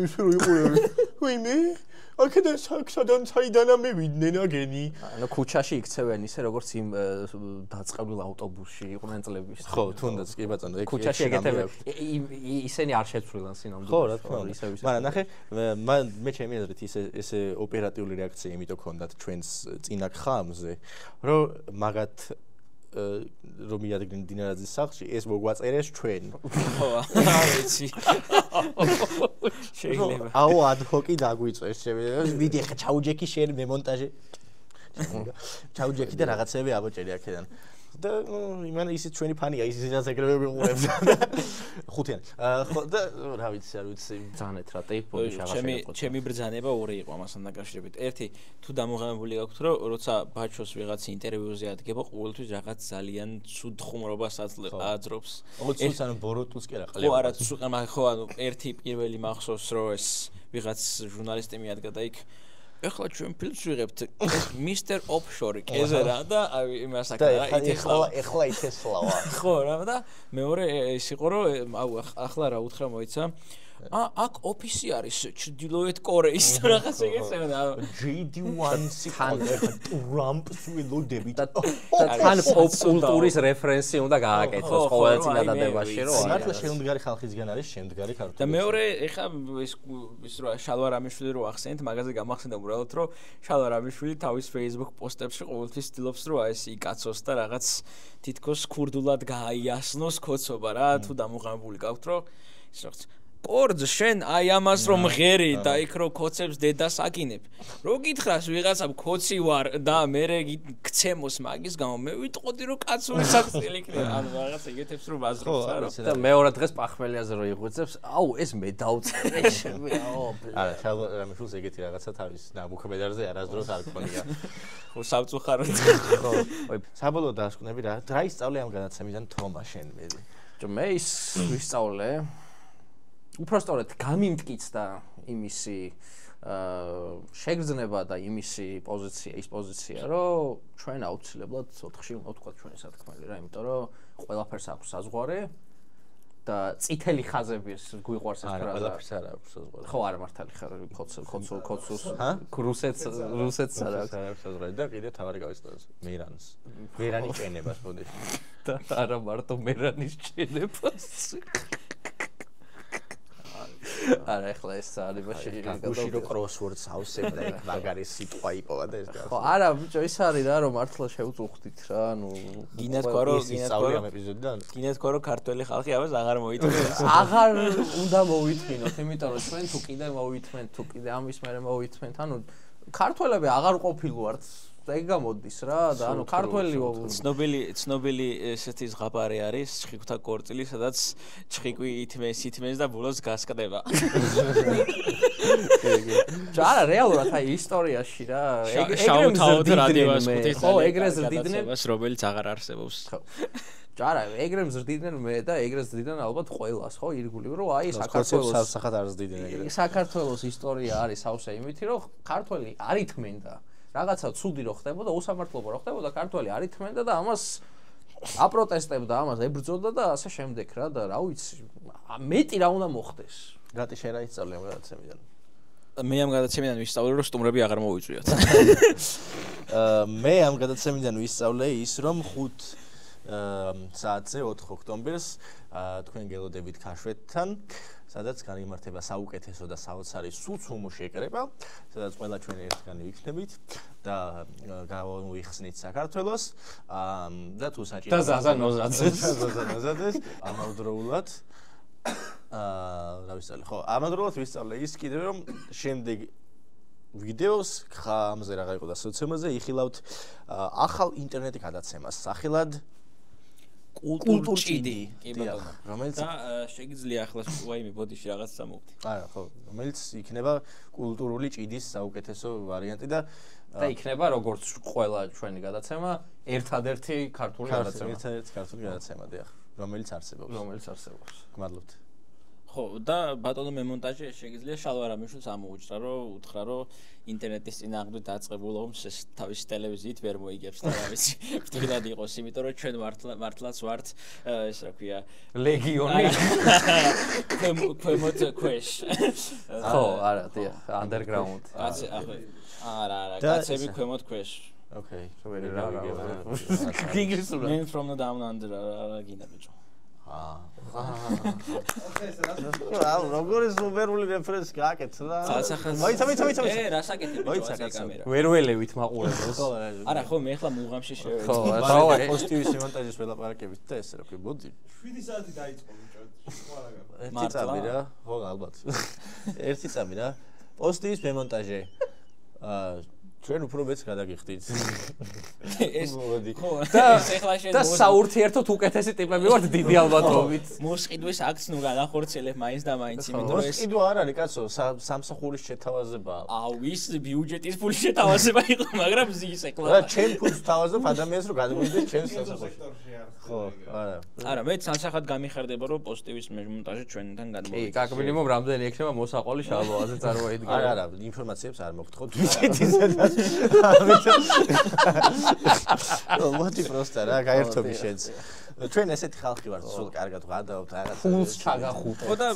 ის რო იყურები ვინმე აქედან საქსადან საიდან ამევიდნენ აგენი. ანუ ქუჩაში იქცევენ ისე როგორც იმ დაწყევლილ ავტობუსში იყვნენ წლების. ხო, თუნდაც კი ბატონო, ქუჩაში ეგეთები ისინი არ შეცვლილან სინამდვილეში. ხო, რა თქმა უნდა. მაგრამ ნახე, მე ჩემი აზრით ესე ოპერატიული რეაქცია იმიტომ ჰქონდათ ჩვენს წინა ხამზე, რომ მაგათ რომ მიადგნენ დინარაძის სახლში, ეს მოგვაწერეს ჩვენ. ხო, არ ვიცი. შეიძლება. აუ ადჰოკი დაგვიწეს შემიძლია. მიდი ხა ჩაუჯექი შენ მემონტაჟე. ჩაუჯექი და რაღაცები აბოჭერი აქედან. და იმან ისიც ჩვენი ფანია, ისიც ეგრევე ვიყურებს. ხუთიანი. ხო და რა ვიცი, არ ვიცი. ძანეთ რა ტეიპოდი შეგახსენებ. ჩემი ბრძანება ორი იყო ამასთან დაკავშირებით. ერთი, თუ დამოღამებული გაქვთ, რომ როცა ბაჩოს ვიღაც ინტერვიუზე ადგება, ყოველთვის რაღაც ძალიან ცუდ ხუმრობას აძლევს. ოღონდ ანუ ბოროტულს კი არა ყლება. ხო, არა, ხო, ანუ ერთი პირველი მახსოვს, რომ ეს ვიღაც ჟურნალისტი მიადგა და იქ ეხლა ჩვენ ფილმს ვიღებთ მისტერ ოფშორი კეზერა და იმას აკრა ეხლა ითესლავა ხო რა და მეორე ის იყო რომ ახლა რა უთხრა მოიცა აქ ოფისი არის ჩრდილოეთ კორეის რაღაც ეგეცემა JD1 თან ტრამპს ველოდებით და თან პოპ კულტურის რეფერენსი უნდა გააკეთოს ყოველ წინადადებაში რომ მართლა შემდგარი ხალხისგან არის შემდგარი ქართული და მეორე ეხა ის რა შალვა რამიშვილი რო ახსენეთ მაგაზე გამახსენდა უბრალოდ რომ შალვა რამიშვილი თავის Facebook პოსტებში ყოველთვის ცდილობს რომ აი ეს იკაცოს და რაღაც თითქოს ქურდულად გააიასნოს კოცობა რა თუ დამოღამებული გაქვთ რომ ის რაღაც კორძ შენ აი ამას რომ ღერი და იქ რო კოცებს დედას აკინებ რო გითხრას ვიღაცამ კოცი ვარ და მე გცემოს მაგის გამო მე ვიტყოდი რომ კაცური საქციელი იქნება ანუ რაღაც ეგეთებს რომ ბაზრობს და მეორე დღეს პახმელიაზე რო იღვიწებს აუ ეს მე დავწერე აუ არა შალვა მიშულს ეგეთი რაღაცა თავის ნაბუქბედარზე არასდროს არ გქონია ხო სამწუხაროდ ხო საბოლოო დასკვნები რა ისწავლე ამ განაცემიდან თომა შენ მე ის ვისწავლე უბრალოდ გამიმტკიცდა იმისი შეგრძნება და იმისი პოზიცია, რომ ჩვენ აუცილებლად 4-ში უნდა ვთქვა ჩვენი სათქმელი რა, იმიტომ რომ ყველაფერს აქვს საზღვარი და წითელი ხაზების გვიყვარს ეს ფრაზა. არა, ყველაფერს არ აქვს საზღვარი. ხო, არა მართალი ხარ, კოცოს რუსეთს არ აქვს საზღვარი და კიდე თავარი გავისწორეს მერანს. მერანი ჭენებას მოდი. და არა მარტო მერანის ჭენებას. არა ეხლა ეს არიბაში გუშირო კროსვორდს ავსებდა იქ მაგარი სიტყვა იპოვა და ეს ხო არა ბიჭო ის არის რა რომ მართლა შევწუხდით რა ანუ გინეთქვა რომ ქართველი ხალხი ამას აღარ მოითმინოს აღარ უნდა მოვითმინოთ იმიტომ რომ ჩვენ თუ კიდე მოვითმენთ თუ კიდე ამის მერე მოვითმენთ ანუ ქართველები აღარ ყოფილვართ ეგ გამოდის რა და ანუ ქართველი ცნობილი ესეთი ზღაპარი არის ჩხიკვთა კორწილი სადაც ჩხიკვი ითმეს და ბოლოს გასკდება არა რეალურად აი ისტორიაში რა შაუთაუტ რადიოს ხო ეგრე ზრდიდნენ რომელიც აღარ არსებობს არა ეგრე ზრდიდნენ მე და ეგრე ზრდიდნენ ალბათ ყველას ხო ირგვლივ რომ აი საქართველოს სახად არ ზრდიდნენ ეგრე საქართველოს ისტორია არის სავსე იმითი რომ ქართველი არ ითმენდა რაღაცა ცუდი რო ხდებოდა, უსამართლობა რო ხდებოდა, ქართველი არ ითმენდა და ამას აპროტესტებდა, ამას ებრძოდა და ასე შემდეგ რა და რა ვიცი, მეტი რა უნდა მოხდეს. რატი შენ რა ისწავლე ამ გადაცემიდან? მე ამ გადაცემიდან ვისწავლე რომ სტუმრები აღარ მოვიწვიოთ. მე ამ გადაცემიდან ვისწავლე ის რომ 5 საათზე 4 ოქტომბერს თქვენ გელოდებით ქაშვეთთან სადაც განიმართება საუკეთესო და საოცარი სუცუმუ შეკრება, სადაც ყველა ჩვენ ერთგანი ვიქნებით და გავიხსნით საქართველოს და თუ საჭირო და ზაზანოზაძეს ამავდროულად რა ვისწავლე ხო ამავდროულად ვისწავლე ის კიდე რომ შემდეგ ვიდეოს ხამზე რაღა იყო და სოციმაზე იხილავთ ახალ ინტერნეტი გადაცემას სახელად კულტურჭიდი კი ბატონო რომელიც და შეგიძლია ახლა ვაიმე ბოდიში რაღაც სამოვდი არა ხო რომელიც იქნება კულტურული ჭიდის საუკეთესო ვარიანტი და იქნება როგორც ყველა ჩვენი გადაცემა ერთადერთი ქართული გადაცემა ერთადერთი ქართული გადაცემა დიახ რომელიც არსებობს გმადლობთ ხო და ბატონო მემონტაჟი შეიძლება შალვარამიშვილს ამოუჭრა რომ უთხრა რომ ინტერნეტის წინააღმდეგ დაწყებულ ომს ეს თავის ტელევიზიით ვერ მოიგებს და რა ვიცი ფრთხილად იყოს იმიტომ რომ ჩვენ მართლაც ვართ ეს რა ქვია ლეგიონი ქვემოთ ქვეშ ხო არა დიახ underground არა კაცები ქვემოთ ქვეშ Okay. გიგისურა Men from the down under რა გინდა ბიჭო როგორი სუპერული რეფერენსი გააკეთე რა მოიცა რა საკეთე ბიჭო ეს კამერა ვერ ველევით მაყურებელს არა ხო მე ახლა მუღამში შევედი ხო პოზიტივის მონტაჟის ველაპარაკებით და ეს რა ქვია მოდი 7 საათი დაიწყო ბიჭო ერთი წამი რა ხო ალბათ ერთი წამი რა პოზიტივის მემონტაჟე ჩვენ უფრო მეც გადაგიხდით. ეს ხო და საურთიერთოდ უკეთესი ტიპები ვართ დიდი ალბათობით. მოსყიდვის აქტს ნუ განახორციელებ მაინც და მაინც, იმიტომ რომ ეს მოსყიდვა არ არის კაცო, სამსახურის შეთავაზებაა. აუ ის ბიუჯეტის ფულის შეთავაზება იყო, მაგრამ ზის ეკლა. რა ჩემ ფულს თავაზობ ადამიანს რომ გადმოვიდეს ჩემს სამსახურში. ხო, არა. არა, მე სამსახად გამიხარდება რომ პოზიტივის მონტაჟი ჩვენთან გადმოვიდეს. კი, как минимум რამდენი ექნება მოსაყოლი შალვაზე წარმოედგინე. არა, ინფორმაციებს არ მოგთხოვთ ბიუჯეტისადაც. მოდი პროსტა რა გაერთობი შენს. ჩვენ ესეთი ხალხი ვართ, სულ კარგად ვღადაობთ რაღაც. ფულს ჩაგახუთ. ხო და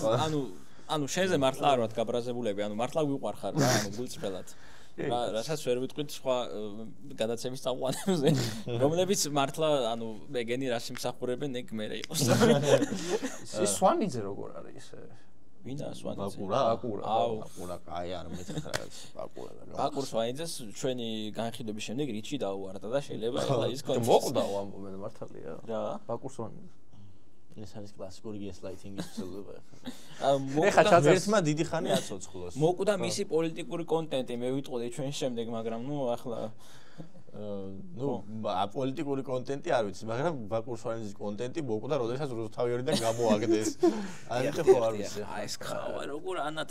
ანუ შენზე მართლა არ ვართ გაბრაზებულები, ანუ მართლა ვიყვარხარ რა, ანუ გულწრფელად. რასაც ვერ ვიტყვით სხვა გადაცემის წამყვანებზე, რომლებიც მართლა ანუ მეგენი რა სიმსახურებენ, ეგ მე იყოს. ის სვანიძე როგორ არის ესე? ვინა სვანიძე? ბაკურა, აი არ მეთხრა ბაკურა. ბაკურ სვანიძეს ჩვენი განხილვების შემდეგ რიჩი დაუვარდა და შეიძლება ახლა ის კონტექსტი მოყდაო ამბობენ მართალია. რა? ბაკურ სვანიძე. ეს არის კლასიკური გესლაითინგის ცდილობა. ეხა ჩაწერსმა დიდი ხანი აცოცხლოს. მოკვდა მისი პოლიტიკური კონტენტი, მე ვიტყოდი ჩვენ შემდეგ, მაგრამ ნუ ახლა ნუ პოლიტიკური კონტენტი არ ვიცი, მაგრამ ბაკურ სვანიძის კონტენტი მოკვდა, როდესაც რუსთავიორიდან გამოაგდეს. აი ხო არ ვიცი. აი ეს ხავა როგორ ანათ